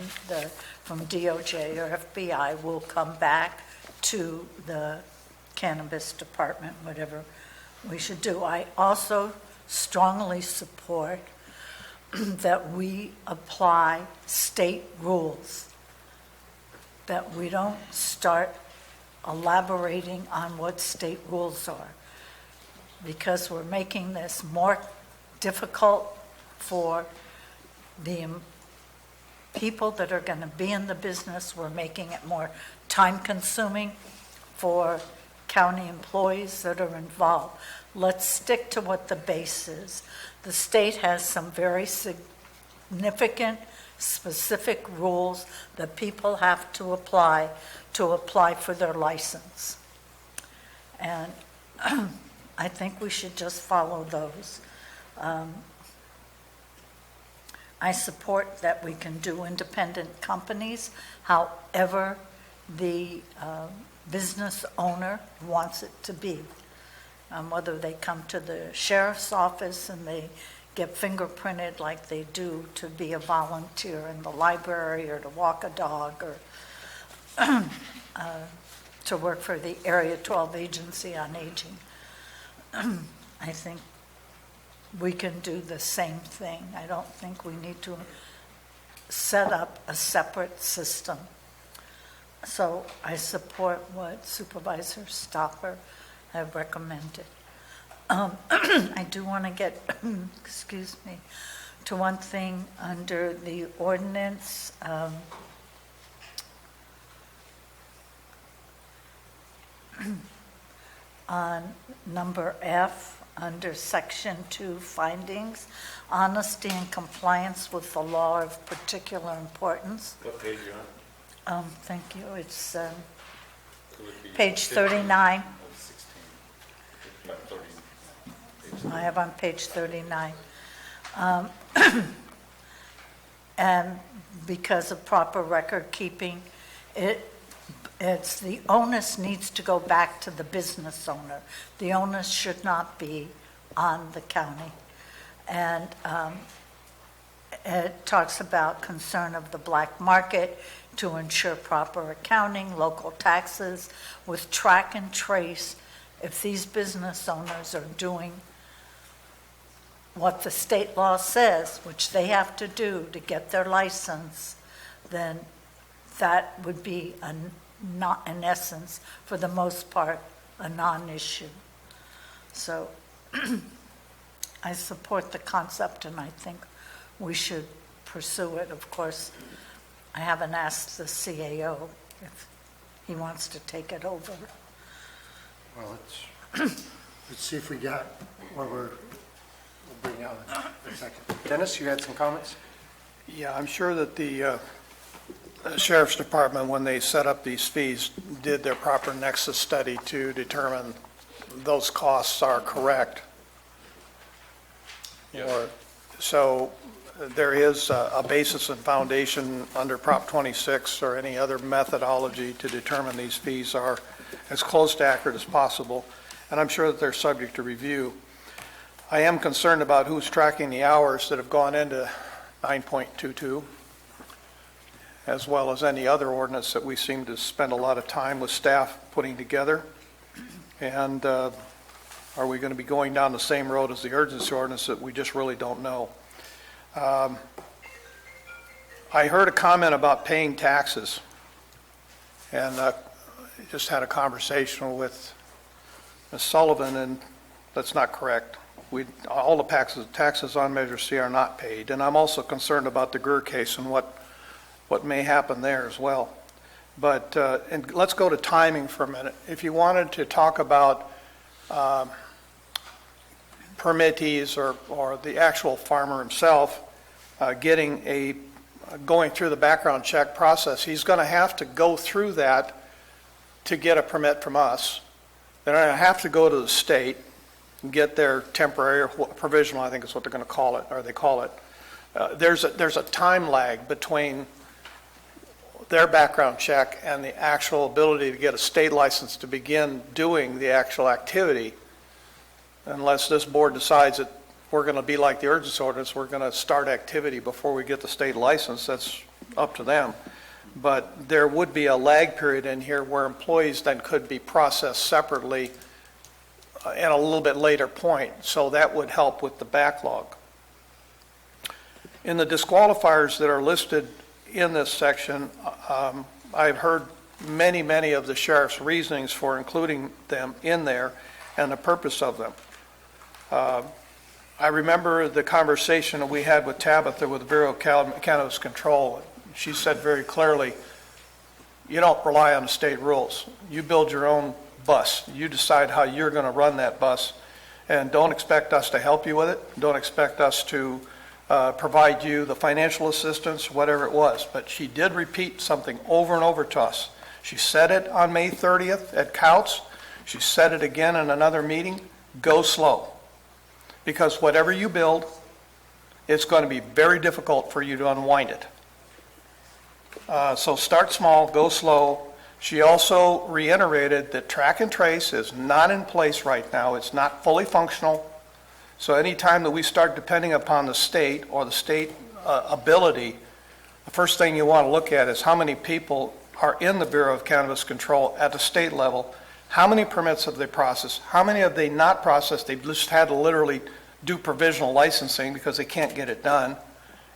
Speaker 15: from DOJ or FBI will come back to the cannabis department, whatever we should do. I also strongly support that we apply state rules, that we don't start elaborating on what state rules are, because we're making this more difficult for the people that are going to be in the business. We're making it more time-consuming for county employees that are involved. Let's stick to what the base is. The state has some very significant, specific rules that people have to apply for their license. And I think we should just follow those. I support that we can do independent companies, however the business owner wants it to be. Whether they come to the sheriff's office and they get fingerprinted like they do to be a volunteer in the library or to walk a dog or to work for the Area 12 Agency on Aging. I think we can do the same thing. I don't think we need to set up a separate system. So I support what Supervisor Stopper have recommended. I do want to get, excuse me, to one thing under the ordinance. On number F, under Section 2 findings, honesty and compliance with the law of particular importance.
Speaker 14: What page are you on?
Speaker 15: Thank you. It's page 39. I have on page 39. And because of proper record keeping, it's the onus needs to go back to the business owner. The onus should not be on the county. And it talks about concern of the black market to ensure proper accounting, local taxes, with track and trace. If these business owners are doing what the state law says, which they have to do to get their license, then that would be not, in essence, for the most part, a non-issue. So I support the concept, and I think we should pursue it. Of course, I haven't asked the CAO if he wants to take it over.
Speaker 1: Well, let's see if we got what we'll bring out in a second. Dennis, you had some comments?
Speaker 3: Yeah, I'm sure that the Sheriff's Department, when they set up these fees, did their proper nexus study to determine those costs are correct. So there is a basis and foundation under Prop 26 or any other methodology to determine these fees are as close to accurate as possible, and I'm sure that they're subject to review. I am concerned about who's tracking the hours that have gone into 9.22, as well as any other ordinance that we seem to spend a lot of time with staff putting together. And are we going to be going down the same road as the urgency ordinance that we just really don't know? I heard a comment about paying taxes, and just had a conversation with Ms. Sullivan, and that's not correct. All the taxes on Measure C are not paid, and I'm also concerned about the Greer case and what may happen there as well. But and let's go to timing for a minute. If you wanted to talk about permittees or the actual farmer himself going through the background check process, he's going to have to go through that to get a permit from us. They're going to have to go to the state and get their temporary or provisional, I think is what they're going to call it, or they call it. There's a time lag between their background check and the actual ability to get a state license to begin doing the actual activity. Unless this board decides that we're going to be like the urgency ordinance, we're going to start activity before we get the state license, that's up to them. But there would be a lag period in here where employees then could be processed separately at a little bit later point, so that would help with the backlog. In the disqualifiers that are listed in this section, I've heard many of the sheriff's reasonings for including them in there and the purpose of them. I remember the conversation that we had with Tabitha with the Bureau of Cannabis Control. She said very clearly, you don't rely on the state rules. You build your own bus. You decide how you're going to run that bus, and don't expect us to help you with it. Don't expect us to provide you the financial assistance, whatever it was. But she did repeat something over and over to us. She said it on May 30th at Couts. She said it again in another meeting. Go slow. Because whatever you build, it's going to be very difficult for you to unwind it. So start small, go slow. She also reiterated that track and trace is not in place right now. It's not fully functional. So anytime that we start depending upon the state or the state ability, the first thing you want to look at is how many people are in the Bureau of Cannabis Control at the state level. How many permits have they processed? How many have they not processed? They've just had to literally do provisional licensing because they can't get it done.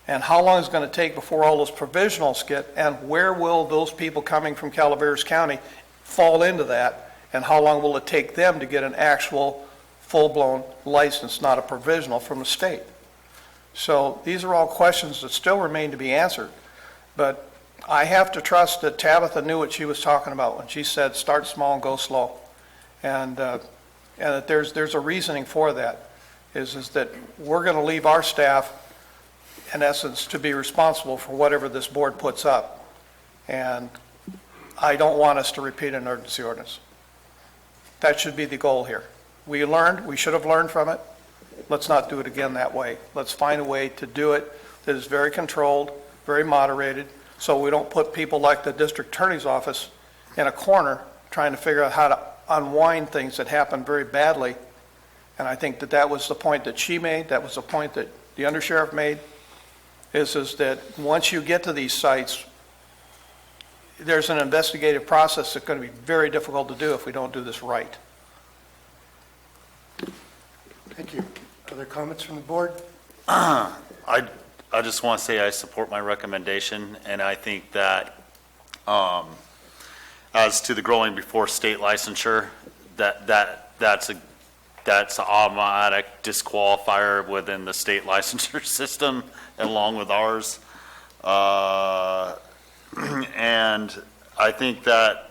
Speaker 3: And how long is it going to take before all those provisionals get, and where will those people coming from Calaveras County fall into that? And how long will it take them to get an actual full-blown license, not a provisional, from the state? So these are all questions that still remain to be answered. But I have to trust that Tabitha knew what she was talking about when she said start small and go slow. And that there's a reasoning for that, is that we're going to leave our staff, in essence, to be responsible for whatever this board puts up. And I don't want us to repeat an urgency ordinance. That should be the goal here. We should have learned from it. Let's not do it again that way. Let's find a way to do it that is very controlled, very moderated, so we don't put people like the district attorney's office in a corner trying to figure out how to unwind things that happen very badly. And I think that was the point that she made. That was the point that the undersheriff made, is that once you get to these sites, there's an investigative process that's going to be very difficult to do if we don't do this right.
Speaker 1: Thank you. Other comments from the board?
Speaker 17: I just want to say I support my recommendation, and I think that as to the growing before state licensure, that's that's an automatic disqualifier within the state licensure system along with ours. And I think that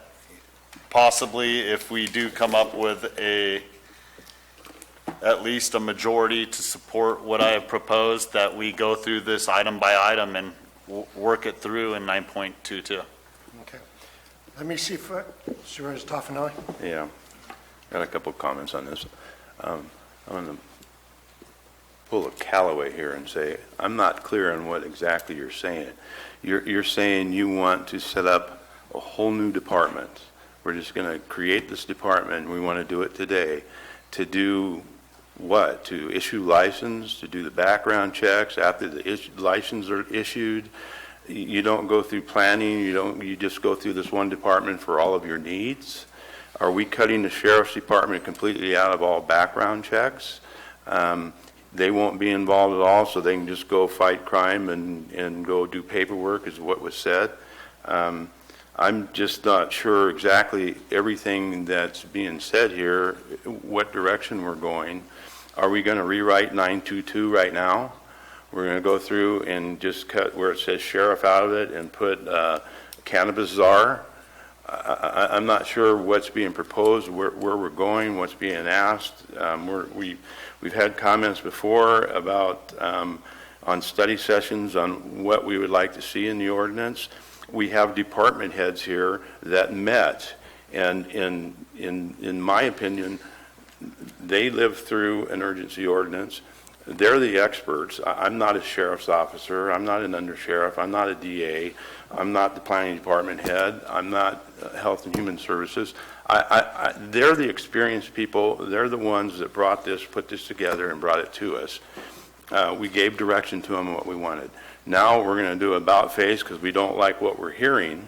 Speaker 17: possibly if we do come up with at least a majority to support what I have proposed, that we go through this item by item and work it through in 9.22.
Speaker 1: Okay. Let me see if, Supervisor Toffenelli?
Speaker 16: Yeah, got a couple of comments on this. I'm going to pull a Callaway here and say, I'm not clear on what exactly you're saying. You're saying you want to set up a whole new department. We're just going to create this department, we want to do it today, to do what? To issue license, to do the background checks after the licenses are issued? You don't go through planning, you just go through this one department for all of your needs? Are we cutting the sheriff's department completely out of all background checks? They won't be involved at all, so they can just go fight crime and go do paperwork, is what was said. I'm just not sure exactly everything that's being said here, what direction we're going. Are we going to rewrite 922 right now? We're going to go through and just cut where it says sheriff out of it and put cannabis czar? I'm not sure what's being proposed, where we're going, what's being asked. We've had comments before about on study sessions on what we would like to see in the ordinance. We have department heads here that met, and in my opinion, they lived through an urgency ordinance. They're the experts. I'm not a sheriff's officer. I'm not an undersheriff. I'm not a DA. I'm not the planning department head. I'm not Health and Human Services. They're the experienced people. They're the ones that brought this, put this together, and brought it to us. We gave direction to them what we wanted. Now we're going to do about face because we don't like what we're hearing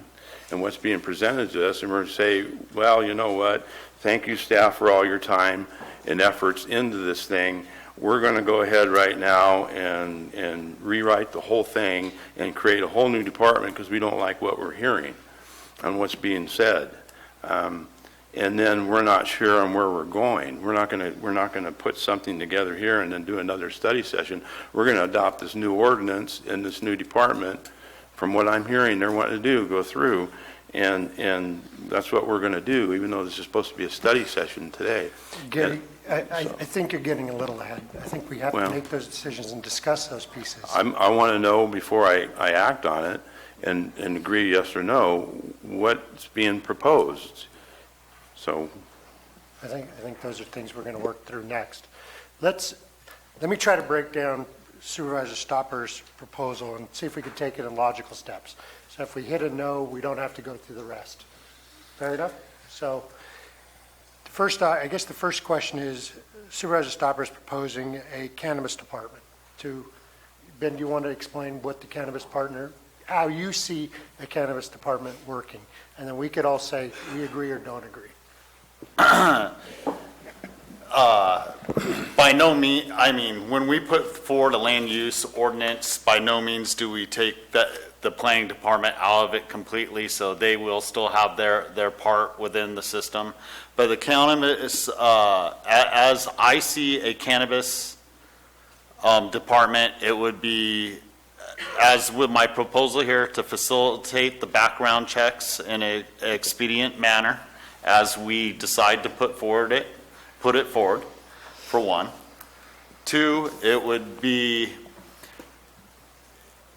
Speaker 16: and what's being presented to us, and we're going to say, well, you know what? Thank you, staff, for all your time and efforts into this thing. We're going to go ahead right now and rewrite the whole thing and create a whole new department because we don't like what we're hearing and what's being said. And then we're not sure on where we're going. We're not going to put something together here and then do another study session. We're going to adopt this new ordinance in this new department. From what I'm hearing, they're wanting to do, go through, and that's what we're going to do, even though this is supposed to be a study session today.
Speaker 1: Gary, I think you're getting a little ahead. I think we have to make those decisions and discuss those pieces.
Speaker 16: I want to know before I act on it and agree yes or no what's being proposed. So
Speaker 1: I think those are things we're going to work through next. Let me try to break down Supervisor Stopper's proposal and see if we can take it in logical steps. So if we hit a no, we don't have to go through the rest. Fair enough? So I guess the first question is, Supervisor Stopper is proposing a cannabis department. Ben, do you want to explain what the cannabis partner, how you see a cannabis department working? And then we could all say we agree or don't agree.
Speaker 17: By no means, I mean, when we put forward a land use ordinance, by no means do we take the planning department out of it completely, so they will still have their part within the system. But the cannabis, as I see a cannabis department, it would be, as with my proposal here, to facilitate the background checks in an expedient manner as we decide to put it forward, for one. Two, it would be,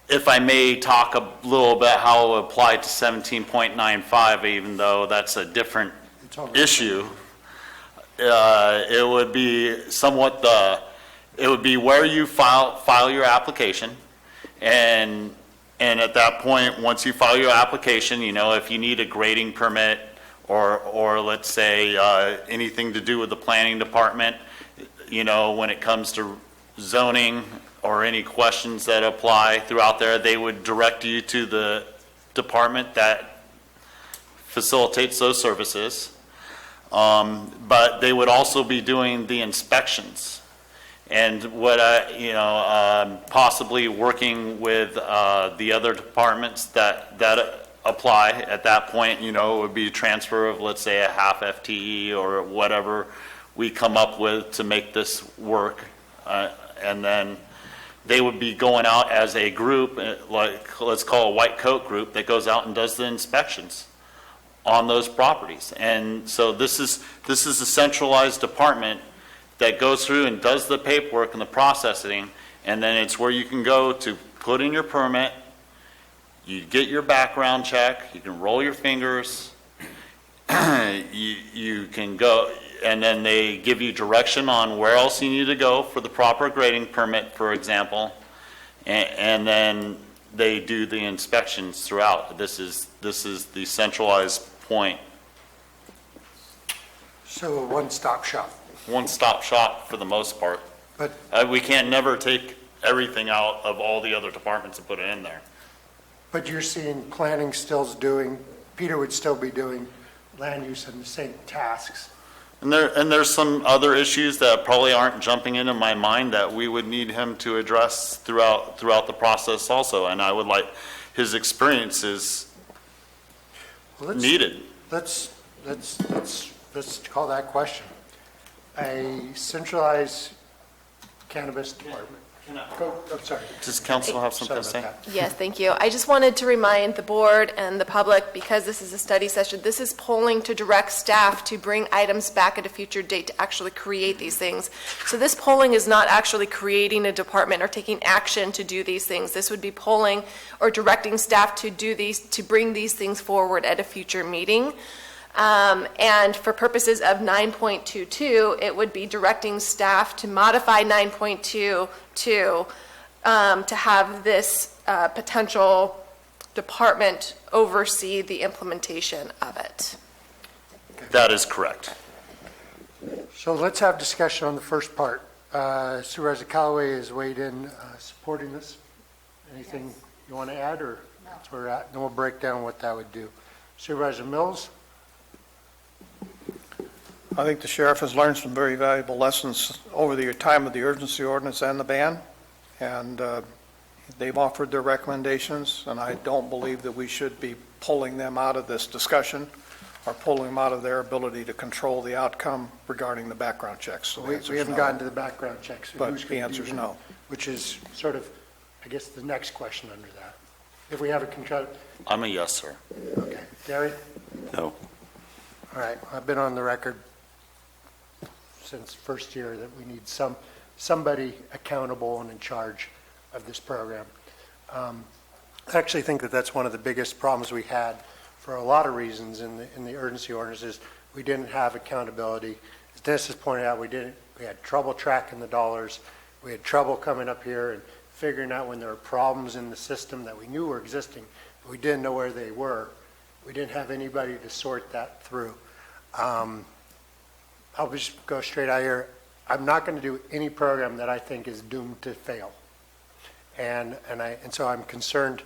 Speaker 17: if I may talk a little bit how it would apply to 17.95, even though that's a different issue. It would be somewhat it would be where you file your application, and at that point, once you file your application, if you need a grading permit or let's say anything to do with the planning department, when it comes to zoning or any questions that apply throughout there, they would direct you to the department that facilitates those services. But they would also be doing the inspections. And what possibly working with the other departments that apply at that point, it would be transfer of, let's say, a half FTE or whatever we come up with to make this work. And then they would be going out as a group, like, let's call a white coat group, that goes out and does the inspections on those properties. And so this is a centralized department that goes through and does the paperwork and the processing, and then it's where you can go to put in your permit, you get your background check, you can roll your fingers, you can go, and then they give you direction on where else you need to go for the proper grading permit, for example, and then they do the inspections throughout. This is the centralized point.
Speaker 1: So a one-stop shop.
Speaker 17: One-stop shop for the most part.
Speaker 1: But
Speaker 17: We can't never take everything out of all the other departments and put it in there.
Speaker 1: But you're seeing planning still's doing, Peter would still be doing land use and the same tasks.
Speaker 17: And there's some other issues that probably aren't jumping into my mind that we would need him to address throughout the process also. And I would like his experiences needed.
Speaker 1: Let's call that question. A centralized cannabis department. I'm sorry.
Speaker 17: Does council have something to say?
Speaker 20: Yes, thank you. I just wanted to remind the board and the public, because this is a study session, this is polling to direct staff to bring items back at a future date to actually create these things. So this polling is not actually creating a department or taking action to do these things. This would be polling or directing staff to do these, to bring these things forward at a future meeting. And for purposes of 9.22, it would be directing staff to modify 9.22 to have this potential department oversee the implementation of it.
Speaker 17: That is correct.
Speaker 1: So let's have discussion on the first part. Supervisor Callaway has weighed in supporting this. Anything you want to add, or that's where we're at? Then we'll break down what that would do. Supervisor Mills?
Speaker 3: I think the sheriff has learned some very valuable lessons over the time of the urgency ordinance and the ban, and they've offered their recommendations, and I don't believe that we should be pulling them out of this discussion or pulling them out of their ability to control the outcome regarding the background checks. So
Speaker 1: We haven't gotten to the background checks.
Speaker 3: But
Speaker 1: Who's
Speaker 3: the
Speaker 1: gonna do
Speaker 3: answer is
Speaker 1: them?
Speaker 3: no.
Speaker 1: Which is sort of, I guess, the next question under that. If we have a control,
Speaker 17: I'm a yes, sir.
Speaker 1: okay. Gary?
Speaker 16: No.
Speaker 1: All right, I've been on the record since first year that we need somebody accountable and in charge of this program. I actually think that that's one of the biggest problems we had for a lot of reasons in the urgency ordinance is we didn't have accountability. As Dennis has pointed out, we had trouble tracking the dollars. We had trouble coming up here and figuring out when there were problems in the system that we knew were existing, but we didn't know where they were. We didn't have anybody to sort that through. I'll just go straight out here. I'm not going to do any program that I think is doomed to fail. And so I'm concerned.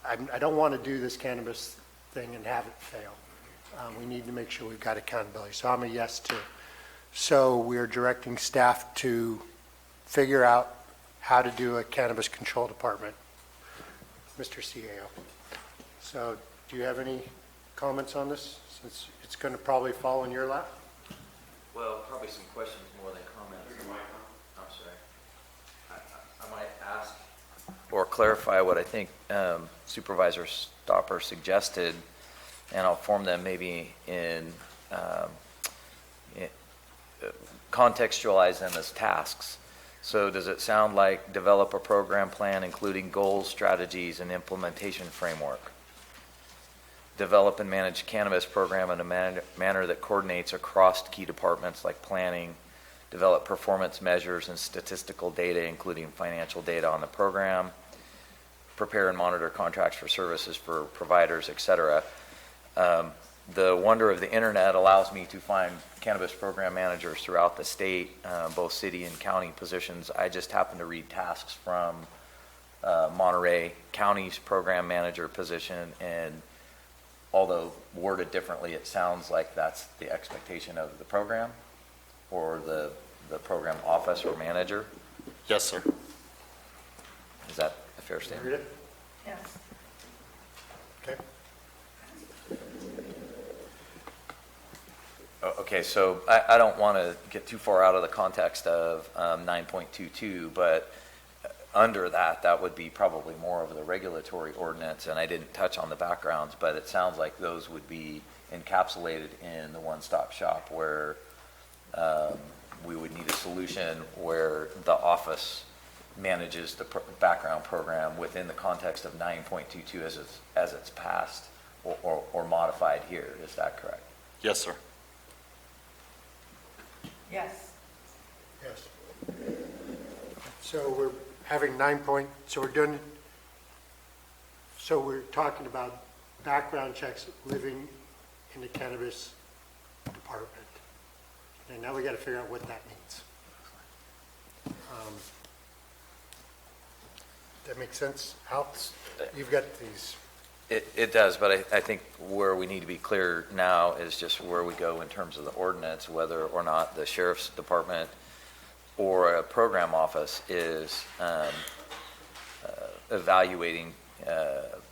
Speaker 1: I don't want to do this cannabis thing and have it fail. We need to make sure we've got accountability. So I'm a yes too. So we're directing staff to figure out how to do a cannabis control department. Mr. CAO. So do you have any comments on this, since it's going to probably fall in your lap?
Speaker 13: Well, probably some questions more than comments. I'm sorry. I might ask or clarify what I think Supervisor Stopper suggested, and I'll form them maybe contextualize them as tasks. So does it sound like develop a program plan including goals, strategies, and implementation framework? Develop and manage cannabis program in a manner that coordinates across key departments like planning, develop performance measures and statistical data, including financial data on the program, prepare and monitor contracts for services for providers, etc. The wonder of the internet allows me to find cannabis program managers throughout the state, both city and county positions. I just happen to read tasks from Monterey County's program manager position, and although worded differently, it sounds like that's the expectation of the program or the program office or manager.
Speaker 17: Yes, sir.
Speaker 13: Is that a fair statement?
Speaker 15: Yes.
Speaker 1: Okay.
Speaker 13: Okay, so I don't want to get too far out of the context of 9.22, but under that would be probably more of the regulatory ordinance, and I didn't touch on the backgrounds, but it sounds like those would be encapsulated in the one-stop shop where we would need a solution where the office manages the background program within the context of 9.22 as it's passed or modified here. Is that correct?
Speaker 17: Yes, sir.
Speaker 15: Yes.
Speaker 1: Yes. So we're having so we're talking about background checks living in the cannabis department. And now we got to figure out what that means. That makes sense, Al? You've got these.
Speaker 13: It does, but I think where we need to be clear now is just where we go in terms of the ordinance, whether or not the sheriff's department or a program office is evaluating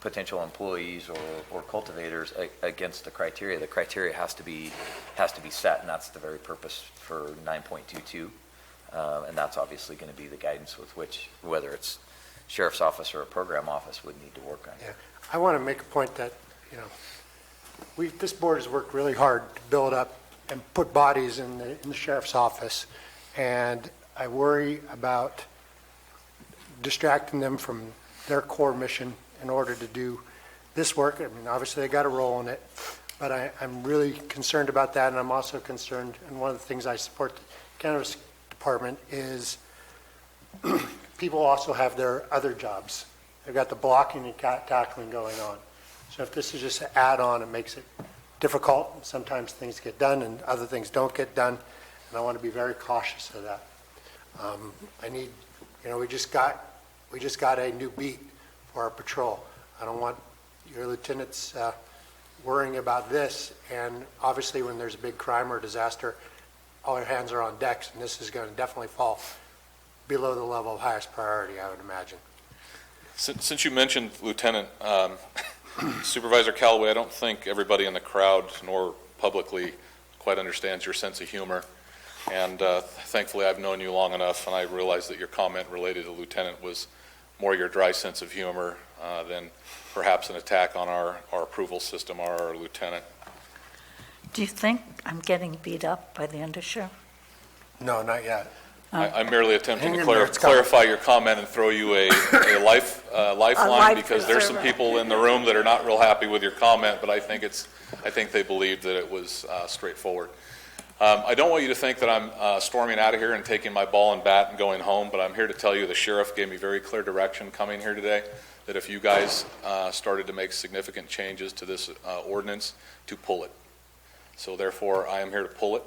Speaker 13: potential employees or cultivators against the criteria. The criteria has to be set, and that's the very purpose for 9.22, and that's obviously going to be the guidance with which whether it's sheriff's office or a program office would need to work on.
Speaker 1: Yeah, I want to make a point that, this board has worked really hard to build up and put bodies in the sheriff's office, and I worry about distracting them from their core mission in order to do this work. I mean, obviously they got a role in it, but I'm really concerned about that, and I'm also concerned, and one of the things I support the cannabis department is people also have their other jobs. They've got the blocking and tackling going on. So if this is just an add-on, it makes it difficult. Sometimes things get done and other things don't get done, and I want to be very cautious of that. We just got a new beat for our patrol. I don't want your lieutenants worrying about this, and obviously when there's a big crime or disaster, all your hands are on decks, and this is going to definitely fall below the level of highest priority, I would imagine.
Speaker 18: Since you mentioned Lieutenant, Supervisor Callaway, I don't think everybody in the crowd nor publicly quite understands your sense of humor. And thankfully, I've known you long enough, and I realize that your comment related to Lieutenant was more your dry sense of humor than perhaps an attack on our approval system or our Lieutenant.
Speaker 15: Do you think I'm getting beat up by the undersheriff?
Speaker 1: No, not yet.
Speaker 18: I'm merely attempting
Speaker 1: Hang
Speaker 18: to
Speaker 1: in there, it's
Speaker 18: clarify your comment and throw you a lifeline, because there's some
Speaker 15: preserver.
Speaker 18: people in the room that are not real happy with your comment, but I think they believed that it was straightforward. I don't want you to think that I'm storming out of here and taking my ball and bat and going home, but I'm here to tell you the sheriff gave me very clear direction coming here today that if you guys started to make significant changes to this ordinance, to pull it. So therefore, I am here to pull it.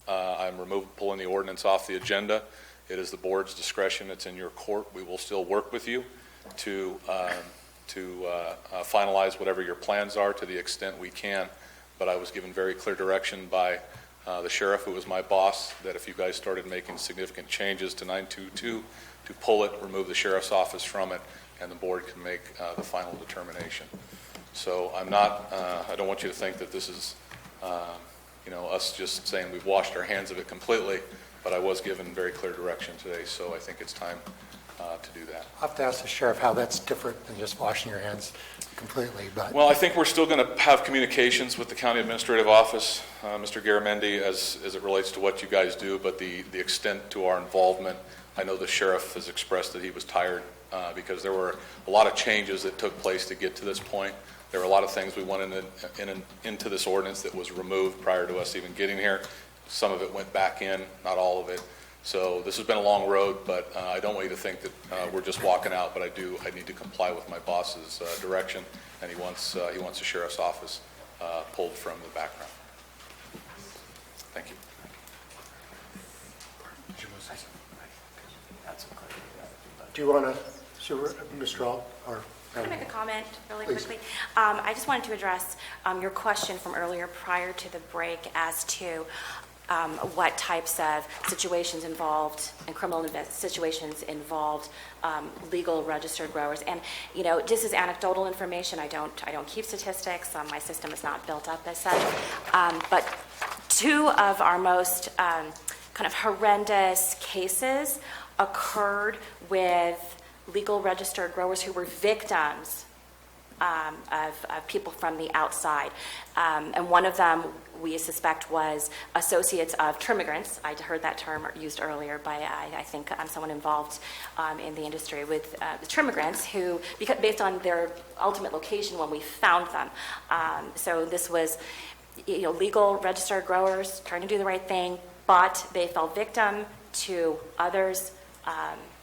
Speaker 18: I'm pulling the ordinance off the agenda. It is the board's discretion. It's in your court. We will still work with you to finalize whatever your plans are to the extent we can. But I was given very clear direction by the sheriff, who was my boss, that if you guys started making significant changes to 922, to pull it, remove the sheriff's office from it, and the board can make the final determination. So I don't want you to think that this is us just saying we've washed our hands of it completely, but I was given very clear direction today, so I think it's time to do that.
Speaker 1: I'll have to ask the sheriff how that's different than just washing your hands completely, but.
Speaker 18: Well, I think we're still going to have communications with the county administrative office, Mr. Garamendi, as it relates to what you guys do, but the extent to our involvement, I know the sheriff has expressed that he was tired because there were a lot of changes that took place to get to this point. There were a lot of things we went into this ordinance that was removed prior to us even getting here. Some of it went back in, not all of it. So this has been a long road, but I don't want you to think that we're just walking out, but I need to comply with my boss's direction, and he wants the sheriff's office pulled from the background. Thank you.
Speaker 1: Do you want to, Mr. Alt, or?
Speaker 21: Can I make a comment really
Speaker 1: Please.
Speaker 21: quickly? I just wanted to address your question from earlier prior to the break as to what types of situations involved and criminal situations involved legal registered growers. And this is anecdotal information. I don't keep statistics. My system is not built up as such. But Two of our most kind of horrendous cases occurred with legal registered growers who were victims of people from the outside. And one of them we suspect was associates of trimmigrants. I heard that term used earlier by, I think, someone involved in the industry with the trimmigrants who, based on their ultimate location when we found them. So this was, legal registered growers trying to do the right thing, but they fell victim to others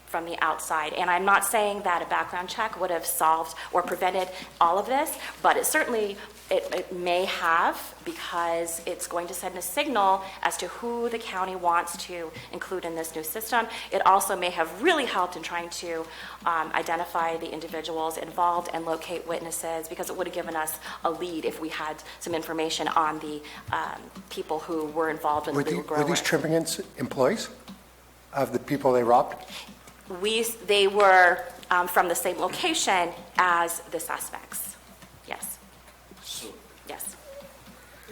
Speaker 21: from the outside. And I'm not saying that a background check would have solved or prevented all of this, but it certainly, it may have, because it's going to send a signal as to who the county wants to include in this new system. It also may have really helped in trying to identify the individuals involved and locate witnesses, because it would have given us a lead if we had some information on the people who were involved in the legal growers.
Speaker 1: Were these trimmigrants employees of the people they robbed?
Speaker 21: They were from the same location as the suspects. Yes. Yes.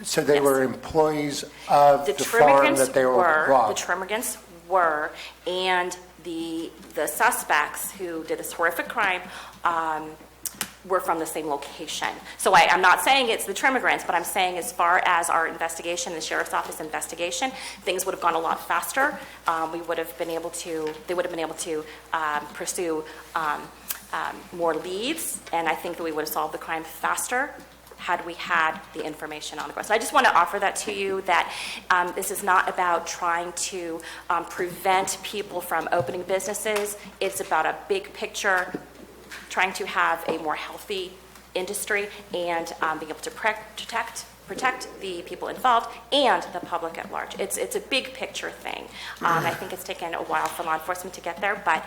Speaker 1: So they were employees of the farm that they were robbed?
Speaker 21: The trimmigrants were, and the suspects who did this horrific crime were from the same location. So I'm not saying it's the trimmigrants, but I'm saying as far as our investigation, the Sheriff's Office investigation, things would have gone a lot faster. They would have been able to pursue more leads, and I think that we would have solved the crime faster had we had the information on the ground. So I just want to offer that to you, that this is not about trying to prevent people from opening businesses. It's about a big picture, trying to have a more healthy industry and being able to protect the people involved and the public at large. It's a big picture thing. I think it's taken a while for law enforcement to get there, but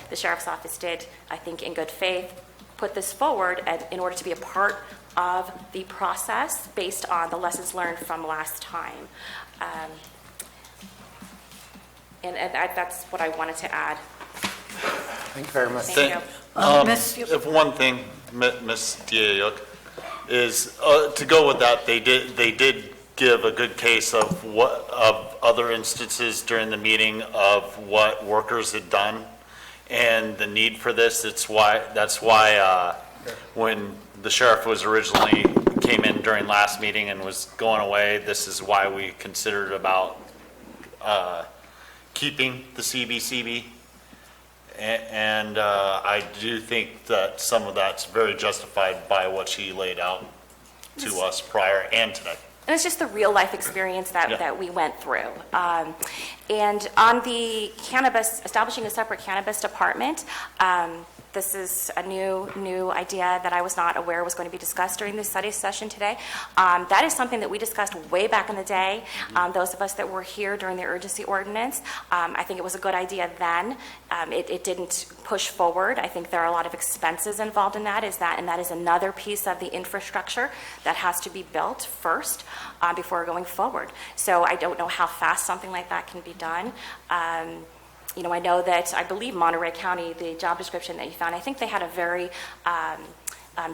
Speaker 21: the Sheriff's Office did, I think in good faith, put this forward in order to be a part of the process based on the lessons learned from last time. And that's what I wanted to add.
Speaker 1: Thank you very much.
Speaker 21: Thank you.
Speaker 17: If one thing, Ms. Diayuk, is to go with that, they did give a good case of other instances during the meeting of what workers had done and the need for this. That's why when the sheriff was originally came in during last meeting and was going away, this is why we considered about keeping the CBCB. And I do think that some of that's very justified by what she laid out to us prior and today.
Speaker 21: And it's just the real life experience that we went through. And on the cannabis, establishing a separate cannabis department, this is a new idea that I was not aware was going to be discussed during the study session today. That is something that we discussed way back in the day. Those of us that were here during the urgency ordinance, I think it was a good idea then. It didn't push forward. I think there are a lot of expenses involved in that, and that is another piece of the infrastructure that has to be built first before going forward. So I don't know how fast something like that can be done. I know that, I believe Monterey County, the job description that you found, I think they had a very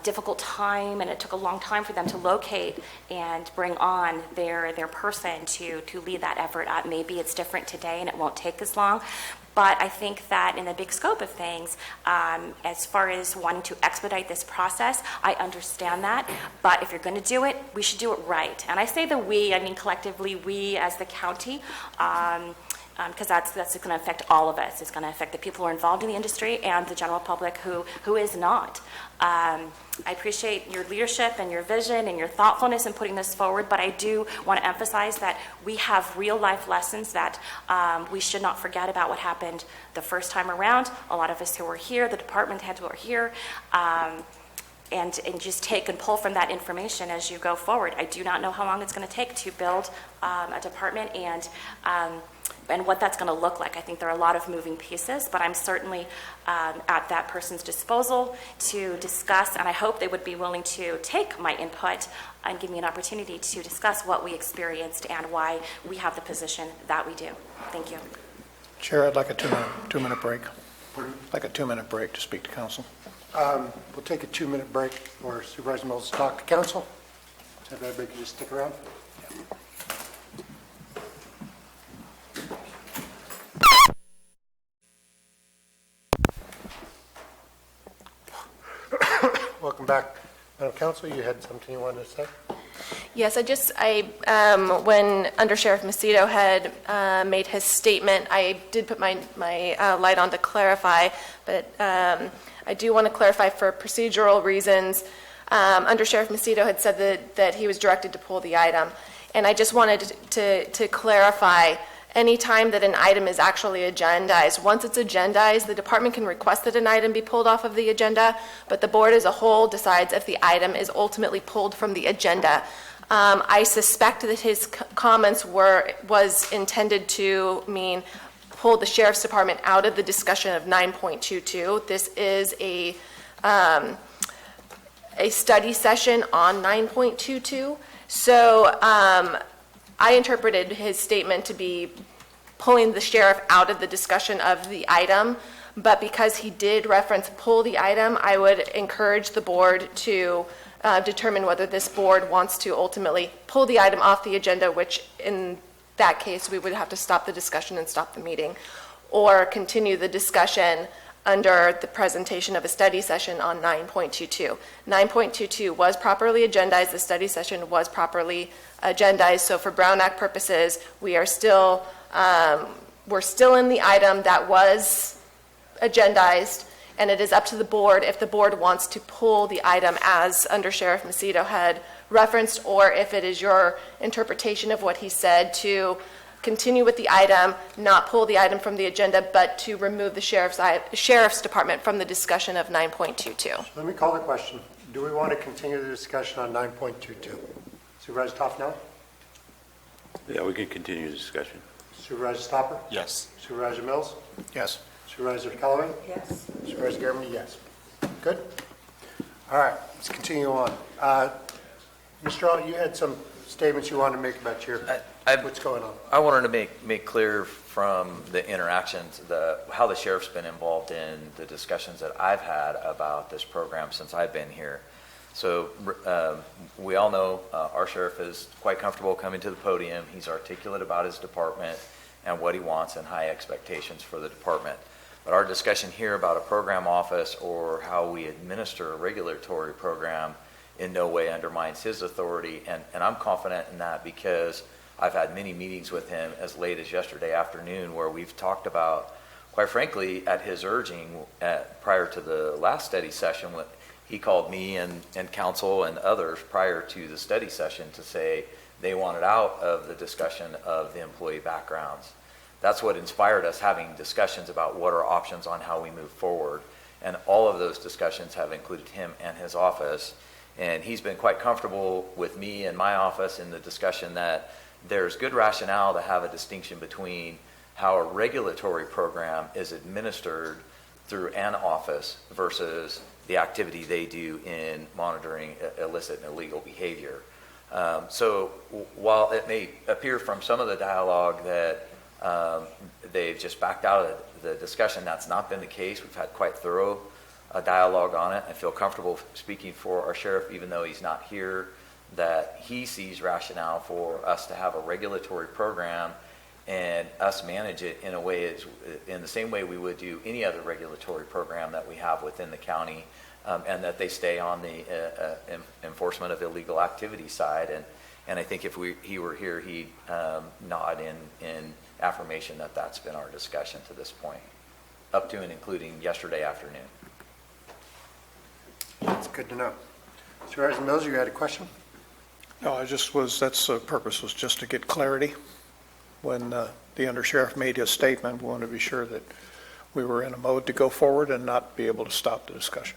Speaker 21: difficult time, and it took a long time for them to locate and bring on their person to lead that effort. Maybe it's different today and it won't take as long. But I think that in the big scope of things, as far as wanting to expedite this process, I understand that. But if you're going to do it, we should do it right. And I say the we, I mean collectively we as the county, because that's going to affect all of us. It's going to affect the people who are involved in the industry and the general public who is not. I appreciate your leadership and your vision and your thoughtfulness in putting this forward, but I do want to emphasize that we have real life lessons that we should not forget about what happened the first time around. A lot of us who were here, the department heads who are here, and just take and pull from that information as you go forward. I do not know how long it's going to take to build a department and what that's going to look like. I think there are a lot of moving pieces, but I'm certainly at that person's disposal to discuss, and I hope they would be willing to take my input and give me an opportunity to discuss what we experienced and why we have the position that we do. Thank you.
Speaker 3: Chair, I'd like a two-minute break. I'd like a 2-minute break to speak to council.
Speaker 1: We'll take a 2-minute break for Supervisor Mills to talk to council. So if everybody can just stick around. Yeah. Welcome back. Madam Counsel, you had something you wanted to say?
Speaker 20: Yes, when Under Sheriff Macedo had made his statement, I did put my light on to clarify, but I do want to clarify for procedural reasons. Under Sheriff Macedo had said that he was directed to pull the item, and I just wanted to clarify. Any time that an item is actually agendized, once it's agendized, the department can request that an item be pulled off of the agenda, but the board as a whole decides if the item is ultimately pulled from the agenda. I suspect that his comments was intended to mean pull the sheriff's department out of the discussion of 9.22. This is a study session on 9.22. So I interpreted his statement to be pulling the sheriff out of the discussion of the item, but because he did reference pull the item, I would encourage the board to determine whether this board wants to ultimately pull the item off the agenda, which in that case we would have to stop the discussion and stop the meeting, or continue the discussion under the presentation of a study session on 9.22. 9.22 was properly agendized, the study session was properly agendized, so for Brown Act purposes, we're still in the item that was agendized, and it is up to the board if the board wants to pull the item as Under Sheriff Macedo had referenced, or if it is your interpretation of what he said to continue with the item, not pull the item from the agenda, but to remove the sheriff's department from the discussion of 9.22.
Speaker 1: Let me call the question. Do we want to continue the discussion on 9.22? Supervisor Toffenell?
Speaker 16: Yeah, we can continue the discussion.
Speaker 1: Supervisor Stopper?
Speaker 17: Yes.
Speaker 1: Supervisor Mills?
Speaker 3: Yes.
Speaker 1: Supervisor Callaway?
Speaker 15: Yes.
Speaker 1: Supervisor Garman, yes. Good? All right, let's continue on. Mr. All, you had some statements you wanted to make about what's going on.
Speaker 13: I wanted to make clear from the interactions, how the sheriff's been involved in the discussions that I've had about this program since I've been here. So we all know our sheriff is quite comfortable coming to the podium. He's articulate about his department and what he wants and high expectations for the department. But our discussion here about a program office or how we administer a regulatory program in no way undermines his authority, and I'm confident in that because I've had many meetings with him as late as yesterday afternoon where we've talked about, quite frankly, at his urging prior to the last study session, when he called me and council and others prior to the study session to say they wanted out of the discussion of the employee backgrounds. That's what inspired us having discussions about what are options on how we move forward. And all of those discussions have included him and his office. And he's been quite comfortable with me and my office in the discussion that there's good rationale to have a distinction between how a regulatory program is administered through an office versus the activity they do in monitoring illicit and illegal behavior. So while it may appear from some of the dialogue that they've just backed out of the discussion, that's not been the case. We've had quite thorough dialogue on it. I feel comfortable speaking for our sheriff, even though he's not here, that he sees rationale for us to have a regulatory program and us manage it in a way, in the same way we would do any other regulatory program that we have within the county, and that they stay on the enforcement of illegal activity side. And I think if he were here, he'd nod in affirmation that that's been our discussion to this point, up to and including yesterday afternoon.
Speaker 1: That's good to know. Supervisor Mills, you had a question?
Speaker 3: No, that's the purpose was just to get clarity. When the undersheriff made his statement, we wanted to be sure that we were in a mode to go forward and not be able to stop the discussion.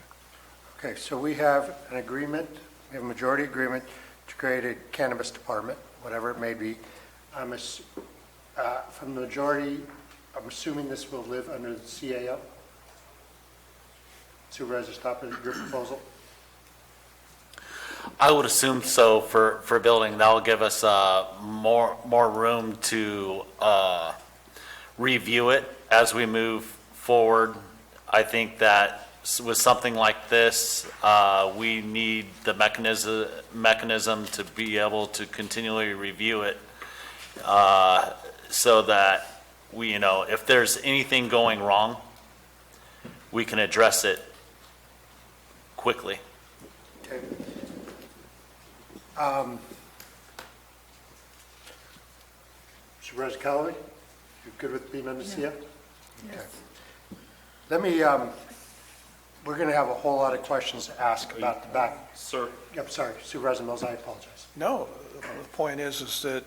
Speaker 1: Okay, so we have an agreement, we have a majority agreement to create a cannabis department, whatever it may be. From the majority, I'm assuming this will live under the CAO? Supervisor Stopper, your proposal?
Speaker 17: I would assume so for building. That'll give us more room to review it as we move forward. I think that with something like this, we need the mechanism to be able to continually review it, so that we, if there's anything going wrong, we can address it quickly.
Speaker 1: Okay. Supervisor Callaway, you good with being on the CO? Okay. Let me, we're going to have a whole lot of questions to ask about the back.
Speaker 3: Sir.
Speaker 1: I'm sorry, Supervisor Mills, I apologize.
Speaker 3: No, the point is that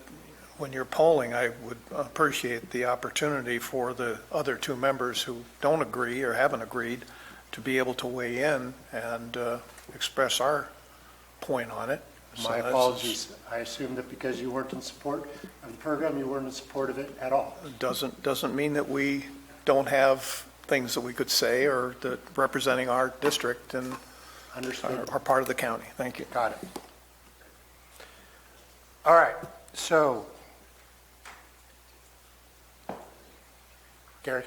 Speaker 3: when you're polling, I would appreciate the opportunity for the other two members who don't agree or haven't agreed to be able to weigh in and express our point on it. So
Speaker 1: My
Speaker 3: that's-
Speaker 1: apologies. I assumed that because you weren't in support of the program, you weren't in support of it at all.
Speaker 3: Doesn't mean that we don't have things that we could say or that representing our district and
Speaker 1: Understood.
Speaker 3: are part of the county. Thank you.
Speaker 1: Got it. All right, so, Gary?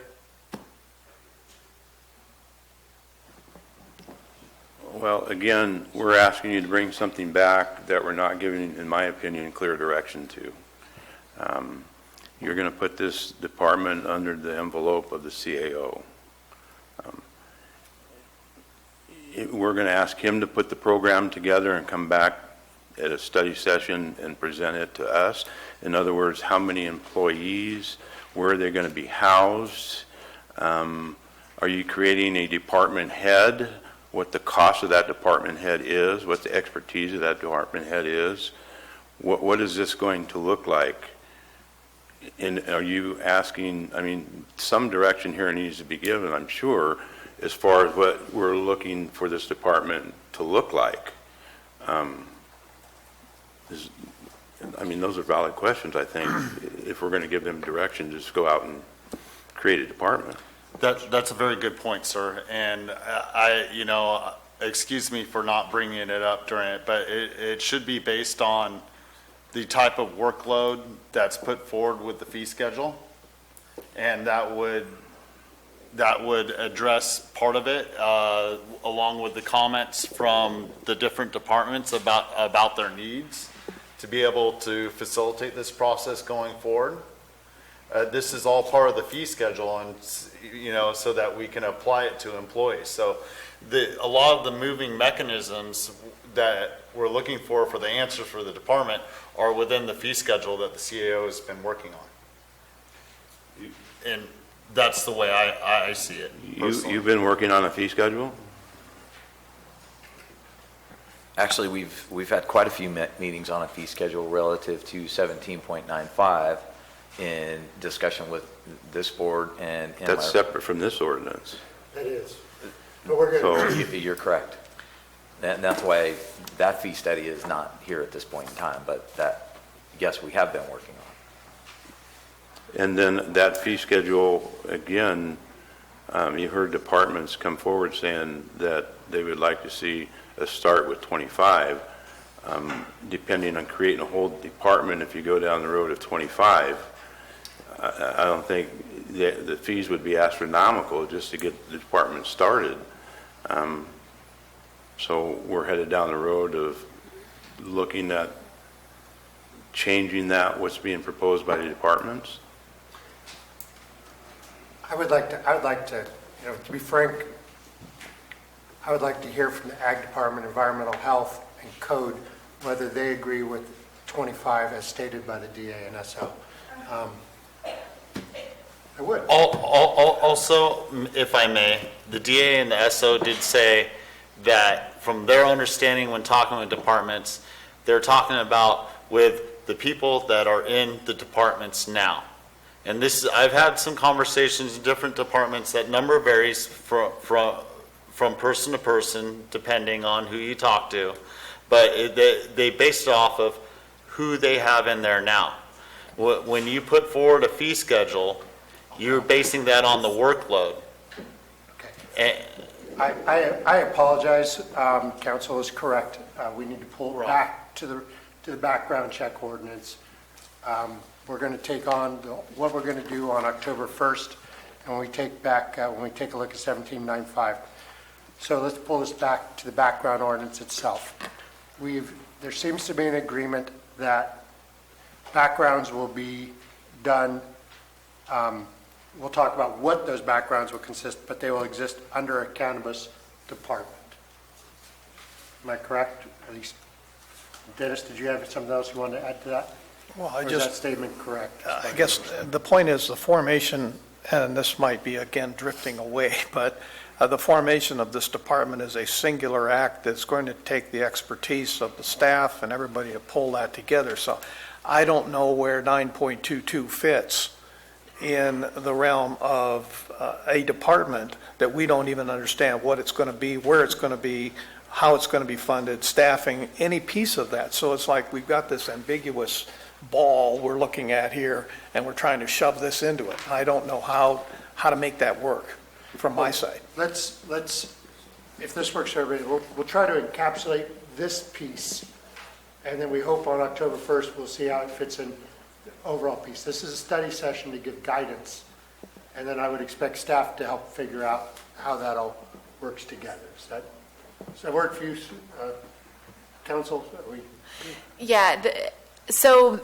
Speaker 16: Well, again, we're asking you to bring something back that we're not giving, in my opinion, clear direction to. You're going to put this department under the envelope of the CAO. We're going to ask him to put the program together and come back at a study session and present it to us. In other words, how many employees, where are they going to be housed? Are you creating a department head? What the cost of that department head is, what the expertise of that department head is? What is this going to look like? And are you asking, I mean, some direction here needs to be given, I'm sure, as far as what we're looking for this department to look like. I mean, those are valid questions, I think. If we're going to give them direction, just go out and create a department.
Speaker 17: That's a very good point, sir. And excuse me for not bringing it up during it, but it should be based on the type of workload that's put forward with the fee schedule. And that would address part of it, along with the comments from the different departments about their needs to be able to facilitate this process going forward. This is all part of the fee schedule, and so that we can apply it to employees. So a lot of the moving mechanisms that we're looking for the answers for the department are within the fee schedule that the CAO has been working on. And that's the way I see it.
Speaker 16: You've been working on a fee schedule?
Speaker 13: Actually, we've had quite a few meetings on a fee schedule relative to 17.95 in discussion with this board and
Speaker 16: That's separate from this ordinance.
Speaker 1: That is. But we're going to.
Speaker 13: You're correct. And that's why that fee study is not here at this point in time, but that, yes, we have been working on.
Speaker 16: And then that fee schedule, again, you heard departments come forward saying that they would like to see a start with 25. Depending on creating a whole department, if you go down the road of 25, I don't think the fees would be astronomical just to get the department started. So we're headed down the road of looking at changing what's being proposed by the departments.
Speaker 1: I would like to, to be frank, I would like to hear from the Ag Department, Environmental Health, and Code, whether they agree with 25 as stated by the DA and SO. I would.
Speaker 17: Also, if I may, the DA and the SO did say that from their understanding when talking with departments, they're talking about with the people that are in the departments now. And I've had some conversations in different departments. That number varies from person to person, depending on who you talk to. But they base it off of who they have in there now. When you put forward a fee schedule, you're basing that on the workload.
Speaker 1: Okay. I apologize. Council is correct. We need to pull it back to the background check ordinance. We're going to take on what we're going to do on October 1st, and when we take a look at 1795. So let's pull this back to the background ordinance itself. There seems to be an agreement that backgrounds will be done. We'll talk about what those backgrounds will consist, but they will exist under a cannabis department. Am I correct? At least, Dennis, did you have something else you wanted to add to that?
Speaker 3: Well,
Speaker 1: Or is that statement correct?
Speaker 3: I guess the point is the formation, and this might be again drifting away, but the formation of this department is a singular act that's going to take the expertise of the staff and everybody to pull that together. So I don't know where 9.22 fits in the realm of a department that we don't even understand what it's going to be, where it's going to be, how it's going to be funded, staffing, any piece of that. So it's like we've got this ambiguous ball we're looking at here, and we're trying to shove this into it. I don't know how to make that work from my side.
Speaker 1: Let's, if this works for everybody, we'll try to encapsulate this piece, and then we hope on October 1st, we'll see how it fits in the overall piece. This is a study session to give guidance, and then I would expect staff to help figure out how that all works together. Does that work for you, council?
Speaker 20: Yeah, so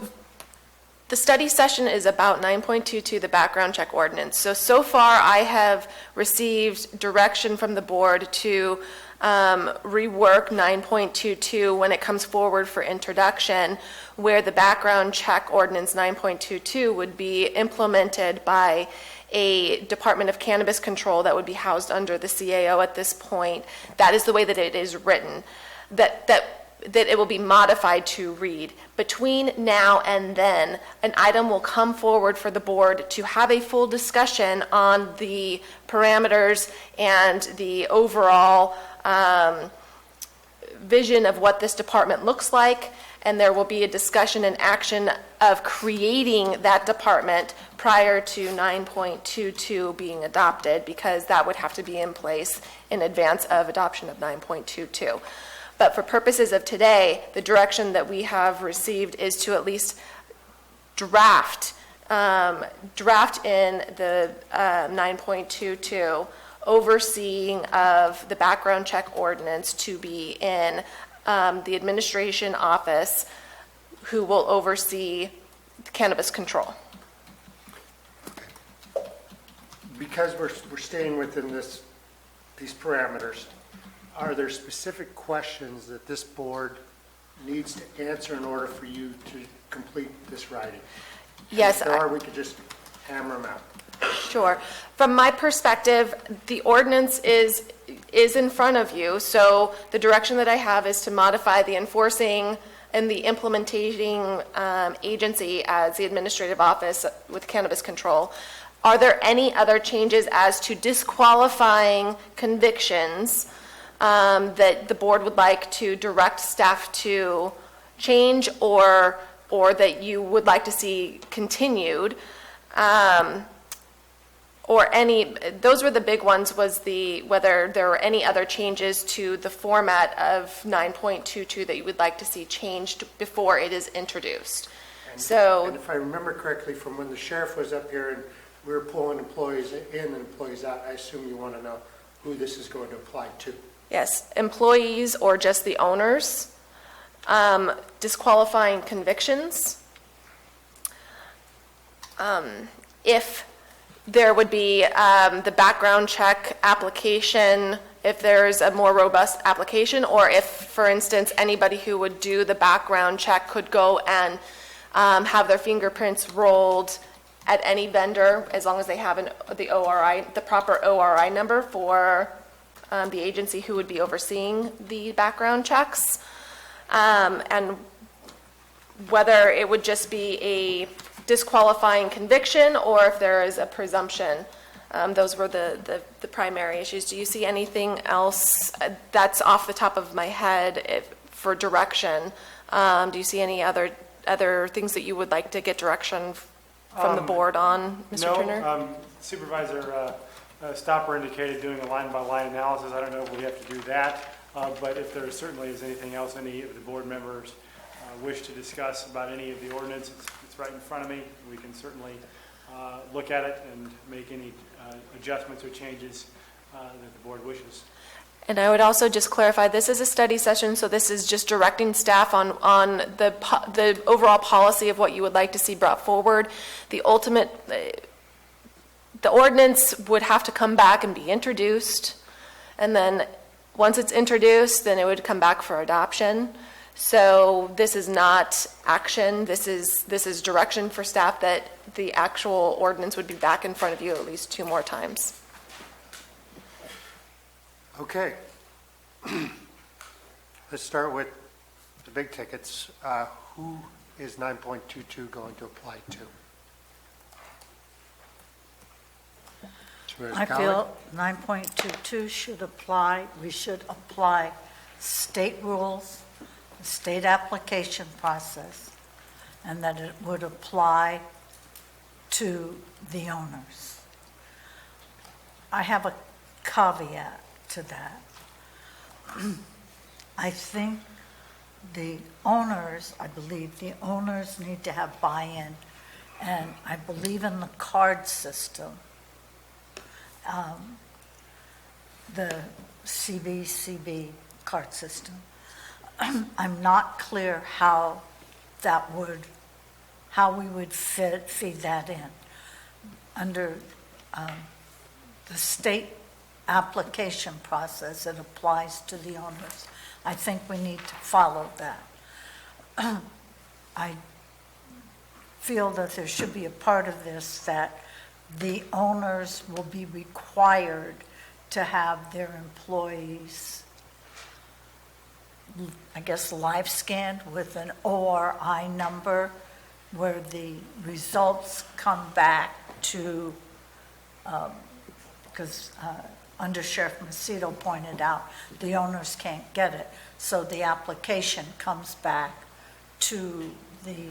Speaker 20: the study session is about 9.22, the background check ordinance. So far I have received direction from the board to rework 9.22 when it comes forward for introduction, where the background check ordinance 9.22 would be implemented by a Department of Cannabis Control that would be housed under the CAO at this point. That is the way that it is written. That it will be modified to read. Between now and then, an item will come forward for the board to have a full discussion on the parameters and the overall vision of what this department looks like, and there will be a discussion and action of creating that department prior to 9.22 being adopted, because that would have to be in place in advance of adoption of 9.22. But for purposes of today, the direction that we have received is to at least draft in the 9.22 overseeing of the background check ordinance to be in the administration office, who will oversee cannabis control.
Speaker 1: Because we're staying within these parameters, are there specific questions that this board needs to answer in order for you to complete this writing?
Speaker 20: Yes.
Speaker 1: If there are, we could just hammer them out.
Speaker 20: Sure. From my perspective, the ordinance is in front of you, so the direction that I have is to modify the enforcing and the implementing agency as the administrative office with cannabis control. Are there any other changes as to disqualifying convictions that the board would like to direct staff to change, or that you would like to see continued? Or any, those were the big ones, was whether there were any other changes to the format of 9.22 that you would like to see changed before it is introduced.
Speaker 1: And if I remember correctly, from when the sheriff was up here and we were pulling employees in and employees out, I assume you want to know who this is going to apply to.
Speaker 20: Yes, employees or just the owners, disqualifying convictions. If there would be the background check application, if there's a more robust application, or if, for instance, anybody who would do the background check could go and have their fingerprints rolled at any vendor, as long as they have the ORI, the proper ORI number for the agency who would be overseeing the background checks, and whether it would just be a disqualifying conviction or if there is a presumption. Those were the primary issues. Do you see anything else that's off the top of my head for direction? Do you see any other things that you would like to get direction from the board on, Mr. Turner?
Speaker 19: No, Supervisor Stopper indicated doing a line-by-line analysis. I don't know if we have to do that, but if there certainly is anything else any of the board members wish to discuss about any of the ordinances, it's right in front of me. We can certainly look at it and make any adjustments or changes that the board wishes.
Speaker 20: And I would also just clarify, this is a study session, so this is just directing staff on the overall policy of what you would like to see brought forward. The ordinance would have to come back and be introduced, and then Once it's introduced, then it would come back for adoption. So this is not action, this is direction for staff that the actual ordinance would be back in front of you at least 2 more times.
Speaker 1: Okay. Let's start with the big tickets. Who is 9.22 going to apply to?
Speaker 15: I feel 9.22 should apply, we should apply state rules, the state application process, and that it would apply to the owners. I have a caveat to that. I think the owners, I believe the owners need to have buy-in, and I believe in the card system. The CBCB card system. I'm not clear how we would feed that in. Under the state application process, it applies to the owners. I think we need to follow that. I feel that there should be a part of this that the owners will be required to have their employees, I guess, live scanned with an ORI number where the results come back to, because Under Sheriff Macedo pointed out, the owners can't get it. So the application comes back to the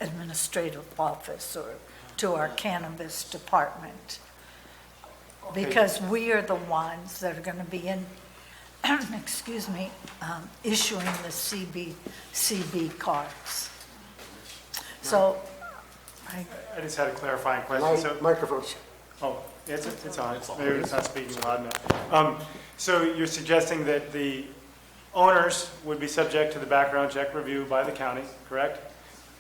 Speaker 15: administrative office or to our cannabis department. Because we are the ones that are going to be in, issuing the CBCB cards. So
Speaker 19: I just had a clarifying question.
Speaker 1: Microphone.
Speaker 19: Oh, it's on. Maybe it's not speaking loud enough. So you're suggesting that the owners would be subject to the background check review by the county, correct?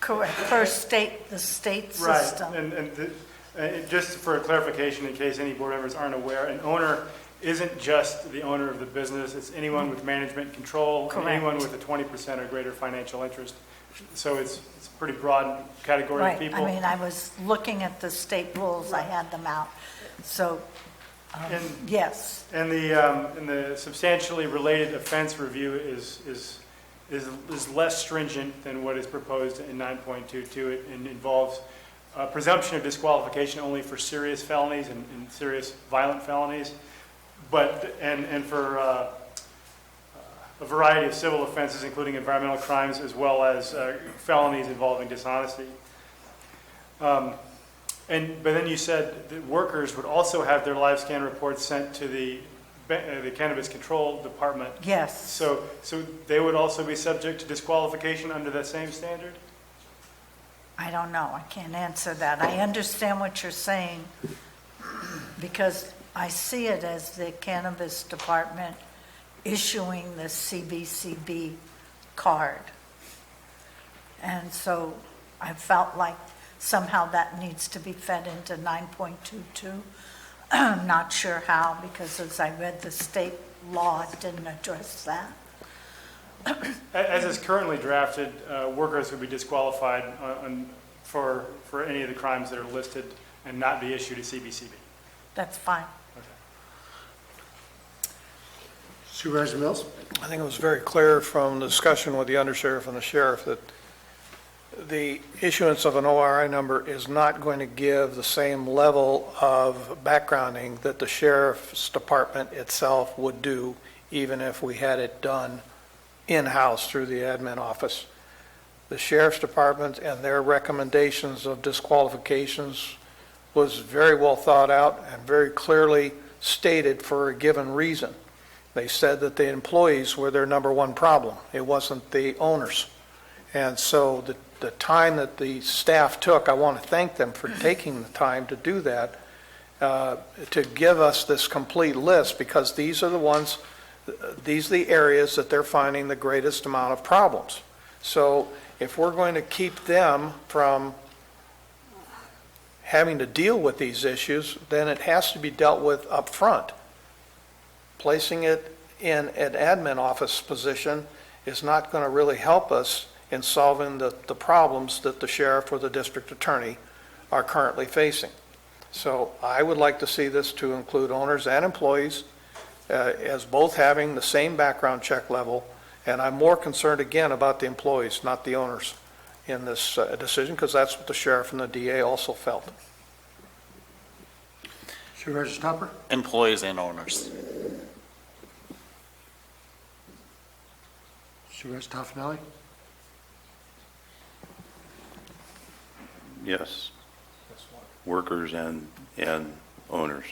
Speaker 15: Correct, for the state system.
Speaker 19: Right, and just for a clarification, in case any board members aren't aware, an owner isn't just the owner of the business, it's anyone with management control, and anyone with a 20% or greater financial interest. So it's a pretty broad category of people.
Speaker 15: Right, I mean, I was looking at the state rules, I had them out, so, yes.
Speaker 19: And the substantially related offense review is less stringent than what is proposed in 9.22. It involves presumption of disqualification only for serious felonies and serious violent felonies, and for a variety of civil offenses, including environmental crimes, as well as felonies involving dishonesty. But then you said that workers would also have their live scan reports sent to the Cannabis Control Department.
Speaker 15: Yes.
Speaker 19: So they would also be subject to disqualification under that same standard?
Speaker 15: I don't know, I can't answer that. I understand what you're saying, because I see it as the Cannabis Department issuing the CBCB card. And so I felt like somehow that needs to be fed into 9.22. I'm not sure how, because as I read the state law, it didn't address that.
Speaker 19: As is currently drafted, workers would be disqualified for any of the crimes that are listed and not be issued a CBCB.
Speaker 15: That's fine.
Speaker 1: Supervisor Mills?
Speaker 3: I think it was very clear from the discussion with the undersheriff and the sheriff that the issuance of an ORI number is not going to give the same level of backgrounding that the sheriff's department itself would do, even if we had it done in-house through the admin office. The sheriff's department and their recommendations of disqualifications was very well thought out and very clearly stated for a given reason. They said that the employees were their number one problem. It wasn't the owners. And so the time that the staff took, I want to thank them for taking the time to do that, to give us this complete list, because these are the areas that they're finding the greatest amount of problems. So if we're going to keep them from having to deal with these issues, then it has to be dealt with up front. Placing it in an admin office position is not going to really help us in solving the problems that the sheriff or the district attorney are currently facing. So I would like to see this to include owners and employees as both having the same background check level, and I'm more concerned again about the employees, not the owners, in this decision, because that's what the sheriff and the DA also felt.
Speaker 1: Supervisor Topper?
Speaker 17: Employees and owners.
Speaker 1: Supervisor Toffenelli?
Speaker 16: Yes. Workers and owners.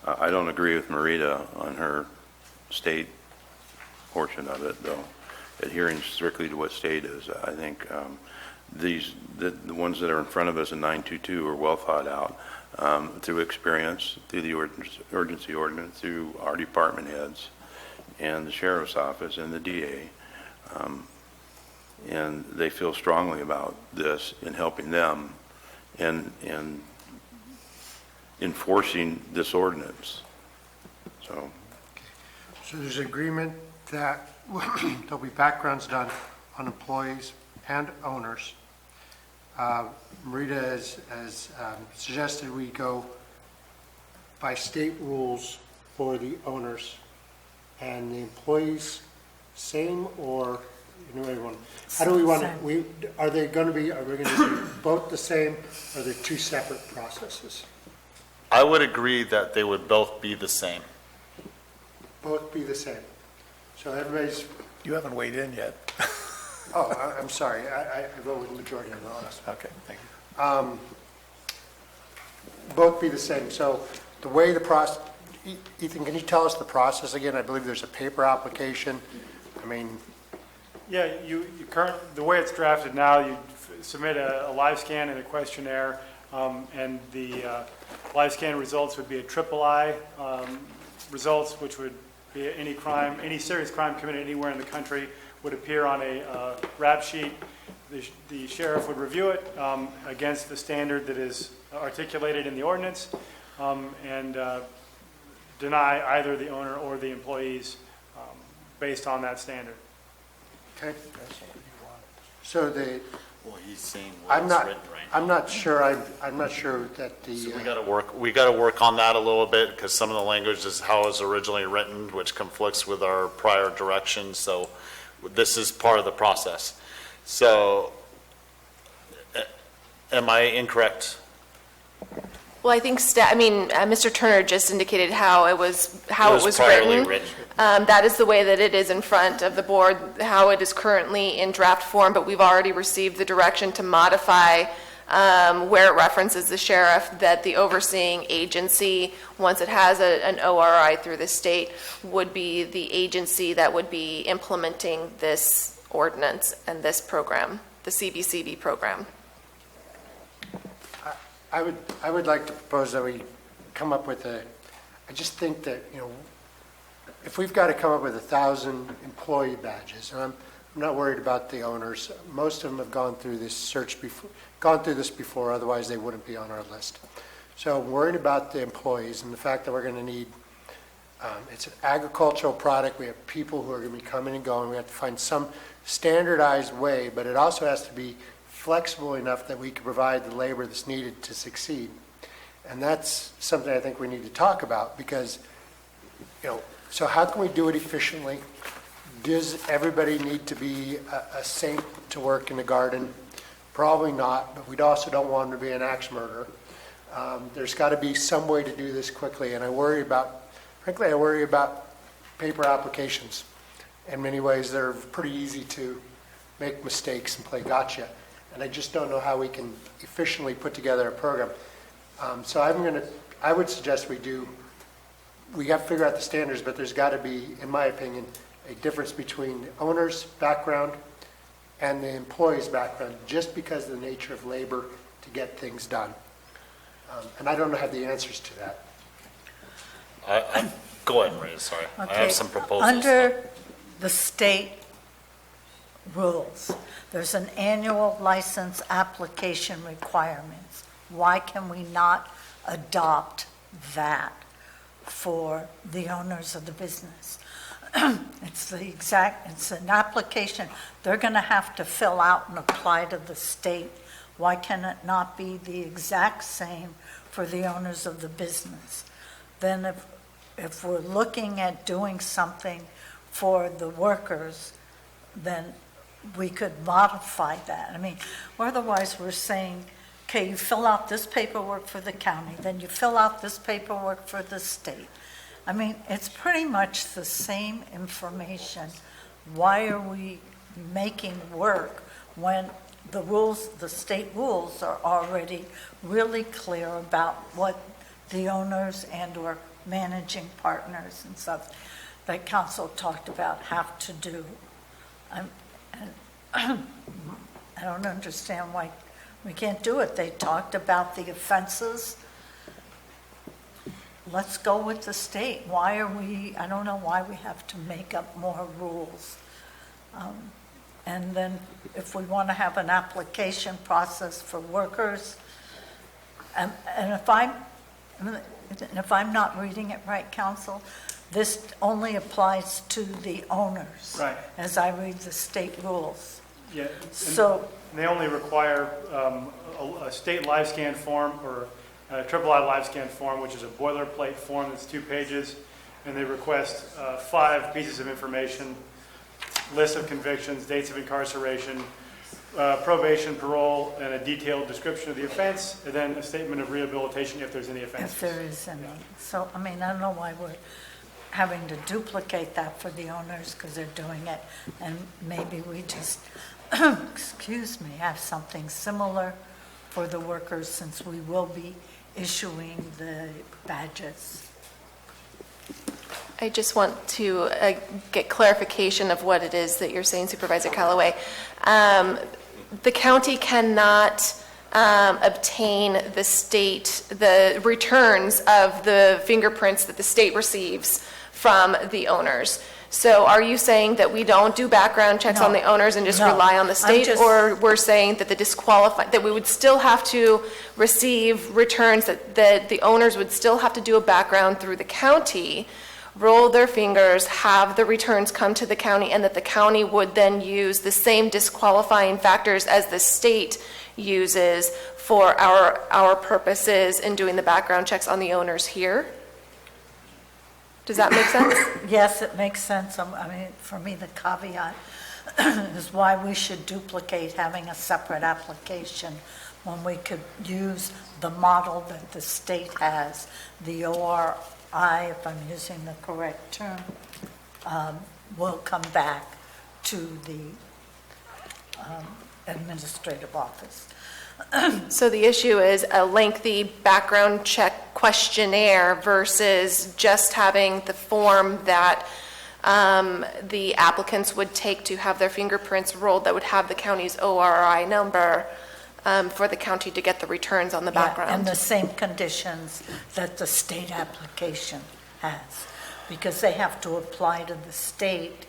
Speaker 16: I don't agree with Marita on her state portion of it, though. Adhering strictly to what state is, I think the ones that are in front of us in 922 are well thought out through experience, through the urgency ordinance, through our department heads, and the sheriff's office and the DA. And they feel strongly about this in helping them in enforcing this ordinance. So
Speaker 1: there's agreement that there'll be backgrounds done on employees and owners. Marita has suggested we go by state rules for the owners, and the employees same, or how do we want to, are we going to be both the same, or are they two separate processes?
Speaker 17: I would agree that they would both be the same.
Speaker 1: Both be the same. So everybody's...
Speaker 3: You haven't weighed in yet.
Speaker 1: Oh, I'm sorry. I vote with the majority on the honest.
Speaker 3: Okay, thank you.
Speaker 1: Both be the same. So the way the process... Ethan, can you tell us the process again? I believe there's a paper application. I mean...
Speaker 19: Yeah, the way it's drafted now, you submit a live scan and a questionnaire, and the live scan results would be a III results, which would be any serious crime committed anywhere in the country would appear on a rap sheet. The sheriff would review it against the standard that is articulated in the ordinance, and deny either the owner or the employees based on that standard.
Speaker 1: Okay. So
Speaker 17: Well, he's saying what's written right now.
Speaker 1: I'm not sure that the...
Speaker 17: So we got to work on that a little bit, because some of the language is how it was originally written, which conflicts with our prior direction. So this is part of the process. So am I incorrect?
Speaker 20: Well, I think, Mr. Turner just indicated how it was
Speaker 17: priorly
Speaker 20: written. That is the way that it is in front of the board, how it is currently in draft form, but we've already received the direction to modify where it references the sheriff, that the overseeing agency, once it has an ORI through the state, would be the agency that would be implementing this ordinance and this program, the CBCB program.
Speaker 1: I would like to propose that we come up with I just think that, if we've got to come up with 1,000 employee badges, and I'm not worried about the owners. Most of them have gone through this before, otherwise they wouldn't be on our list. So I'm worried about the employees and the fact that we're going to need, it's an agricultural product. We have people who are going to be coming and going. We have to find some standardized way, but it also has to be flexible enough that we can provide the labor that's needed to succeed. And that's something I think we need to talk about, because, so how can we do it efficiently? Does everybody need to be a saint to work in the garden? Probably not, but we also don't want them to be an axe murderer. There's got to be some way to do this quickly, and I worry about paper applications. In many ways, they're pretty easy to make mistakes and play gotcha. And I just don't know how we can efficiently put together a program. So I would suggest we have to figure out the standards, but there's got to be, in my opinion, a difference between the owner's background and the employee's background, just because of the nature of labor to get things done. And I don't have the answers to that.
Speaker 17: Go ahead, Maria, sorry.
Speaker 15: Okay.
Speaker 17: I have some proposals.
Speaker 15: Under the state rules, there's an annual license application requirements. Why can we not adopt that for the owners of the business? it's an application they're going to have to fill out and apply to the state. Why can it not be the exact same for the owners of the business? Then if we're looking at doing something for the workers, then we could modify that. I mean, otherwise we're saying, okay, you fill out this paperwork for the county, then you fill out this paperwork for the state. I mean, it's pretty much the same information. Why are we making work when the rules, the state rules are already really clear about what the owners and/or managing partners and stuff that council talked about have to do? I don't understand why we can't do it. They talked about the offenses. Let's go with the state. Why are we, I don't know why we have to make up more rules. And then if we want to have an application process for workers, and if I'm not reading it right, council, this only applies to the owners.
Speaker 19: Right.
Speaker 15: As I read the state rules.
Speaker 19: Yeah.
Speaker 15: So
Speaker 19: they only require a state live scan form or a III live scan form, which is a boilerplate form that's 2 pages, and they request 5 pieces of information: list of convictions, dates of incarceration, probation, parole, and a detailed description of the offense, and then a statement of rehabilitation if there's any offenses.
Speaker 15: if there is any. So, I mean, I don't know why we're having to duplicate that for the owners because they're doing it. And maybe we just, excuse me, have something similar for the workers since we will be issuing the badges.
Speaker 20: I just want to get clarification of what it is that you're saying, Supervisor Callaway. The county cannot obtain the returns of the fingerprints that the state receives from the owners. So are you saying that we don't do background checks on the owners and just rely on the state? Or we're saying that that we would still have to receive returns, that the owners would still have to do a background through the county, roll their fingers, have the returns come to the county, and that the county would then use the same disqualifying factors as the state uses for our purposes in doing the background checks on the owners here? Does that make sense?
Speaker 15: Yes, it makes sense. I mean, for me, the caveat is why we should duplicate having a separate application when we could use the model that the state has, the ORI, if I'm using the correct term, will come back to the administrative office.
Speaker 20: So the issue is a lengthy background check questionnaire versus just having the form that the applicants would take to have their fingerprints rolled that would have the county's ORI number for the county to get the returns on the background.
Speaker 15: And the same conditions that the state application has, because they have to apply to the state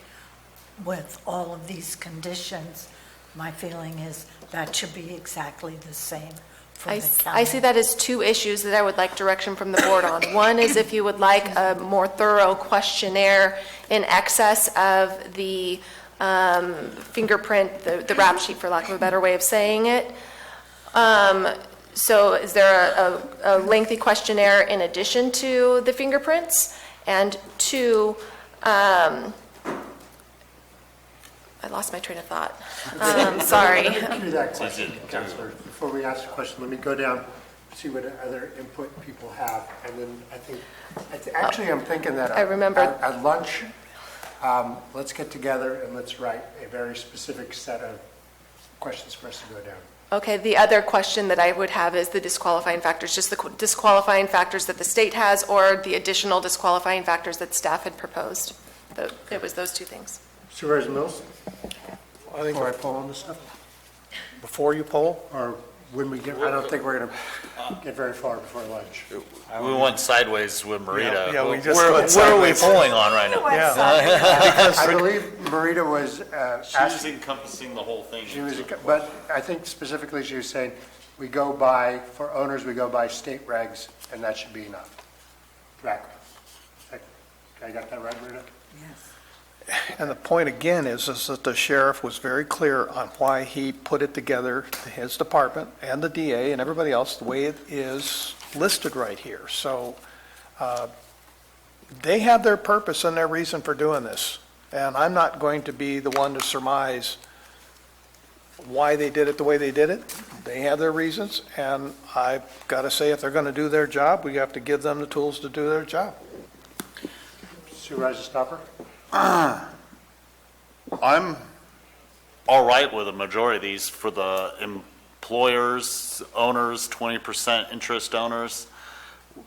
Speaker 15: with all of these conditions. My feeling is that should be exactly the same for the county.
Speaker 20: I see that as 2 issues that I would like direction from the board on. One is if you would like a more thorough questionnaire in excess of the fingerprint, the rap sheet, for lack of a better way of saying it. So is there a lengthy questionnaire in addition to the fingerprints? And 2, I lost my train of thought. Sorry.
Speaker 1: Let me do that question, Councilor. Before we ask the question, let me go down, see what other input people have, and then actually I'm thinking that
Speaker 20: I remember.
Speaker 1: At lunch, let's get together and let's write a very specific set of questions for us to go down.
Speaker 20: Okay, the other question that I would have is the disqualifying factors, just the disqualifying factors that the state has or the additional disqualifying factors that staff had proposed. It was those 2 things.
Speaker 1: Supervisor Mills?
Speaker 3: I think
Speaker 1: Before I poll on this stuff?
Speaker 3: before you poll,
Speaker 1: Or when we get, I don't think we're going to get very far before lunch.
Speaker 17: We went sideways with Marita.
Speaker 3: Yeah, we just
Speaker 17: Where
Speaker 3: went
Speaker 17: are we
Speaker 3: sideways.
Speaker 17: polling on right now?
Speaker 1: I believe Marita was
Speaker 17: She was
Speaker 1: asking,
Speaker 17: encompassing the whole thing.
Speaker 1: but I think specifically she was saying, for owners, we go by state regs, and that should be enough. Background. I got that right, Marita?
Speaker 15: Yes.
Speaker 3: And the point again is that the sheriff was very clear on why he put it together, his department and the DA and everybody else, the way it is listed right here. So they have their purpose and their reason for doing this. And I'm not going to be the one to surmise why they did it the way they did it. They have their reasons, and I've got to say, if they're going to do their job, we have to give them the tools to do their job.
Speaker 1: Supervisor Stopper?
Speaker 17: I'm all right with a majority of these for the employers, owners, 20% interest owners.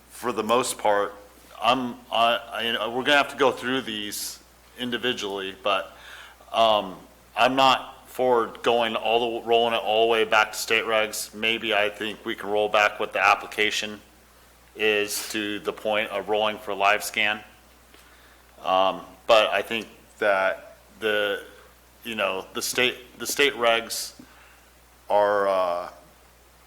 Speaker 17: For the most part, we're going to have to go through these individually, but I'm not for rolling it all the way back to state regs. Maybe I think we can roll back what the application is to the point of rolling for live scan. But I think that the state regs are,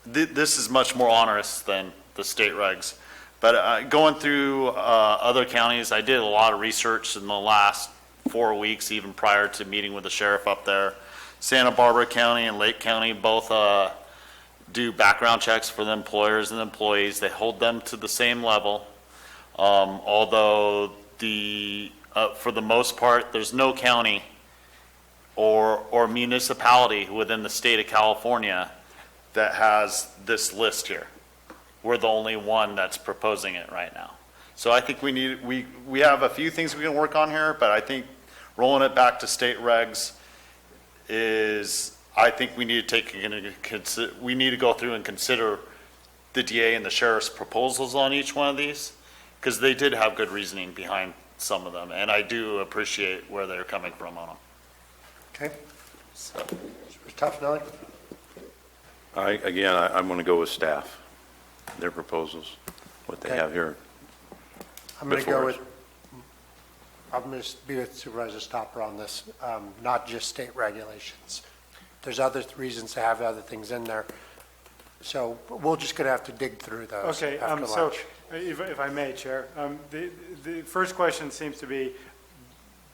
Speaker 17: this is much more onerous than the state regs. But going through other counties, I did a lot of research in the last 4 weeks, even prior to meeting with the sheriff up there. Santa Barbara County and Lake County both do background checks for the employers and employees. They hold them to the same level. Although for the most part, there's no county or municipality within the state of California that has this list here. We're the only one that's proposing it right now. So I think we have a few things we can work on here, but I think rolling it back to state regs I think we need to we need to go through and consider the DA and the sheriff's proposals on each one of these, because they did have good reasoning behind some of them, and I do appreciate where they're coming from on them.
Speaker 1: Okay. So, tough, Nelly?
Speaker 16: I'm going to go with staff, their proposals, what they have here.
Speaker 1: I'm going to be with Supervisor Stopper on this, not just state regulations. There's other reasons to have other things in there. So we're just going to have to dig through those
Speaker 19: Okay,
Speaker 1: after
Speaker 19: so
Speaker 1: lunch.
Speaker 19: if I may, Chair, the first question seems to be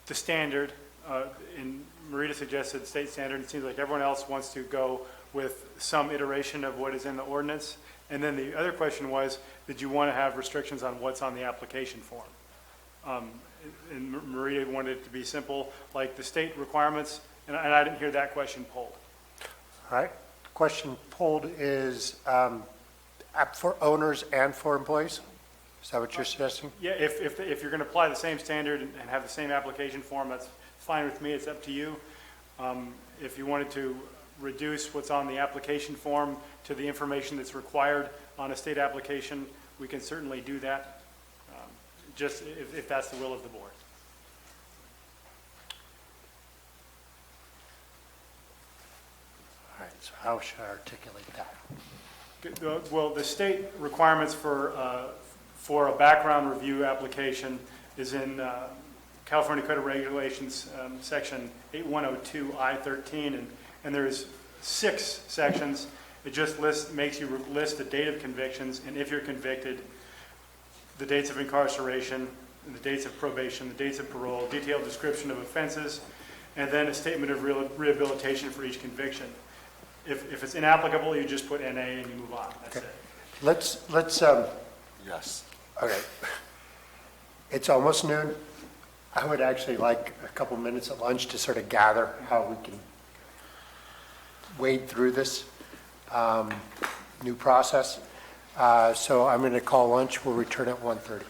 Speaker 19: the standard. And Marita suggested state standard. It seems like everyone else wants to go with some iteration of what is in the ordinance. And then the other question was, did you want to have restrictions on what's on the application form? And Marita wanted it to be simple, like the state requirements, and I didn't hear that question polled.
Speaker 1: All right. The question polled is for owners and for employees? Is that what you're suggesting?
Speaker 19: Yeah, if you're going to apply the same standard and have the same application form, that's fine with me. It's up to you. If you wanted to reduce what's on the application form to the information that's required on a state application, we can certainly do that. Just if that's the will of the board.
Speaker 1: All right, so how should I articulate that?
Speaker 19: Well, the state requirements for a background review application is in California Code of Regulations, section 8102 I-13, and there's 6 sections. It just makes you list the date of convictions, and if you're convicted, the dates of incarceration, the dates of probation, the dates of parole, detailed description of offenses, and then a statement of rehabilitation for each conviction. If it's inapplicable, you just put NA and you move on. That's it.
Speaker 1: Let's
Speaker 17: Yes.
Speaker 1: okay. It's almost noon. I would actually like a couple minutes at lunch to sort of gather how we can wade through this new process. So I'm going to call lunch. We'll return at 1:30.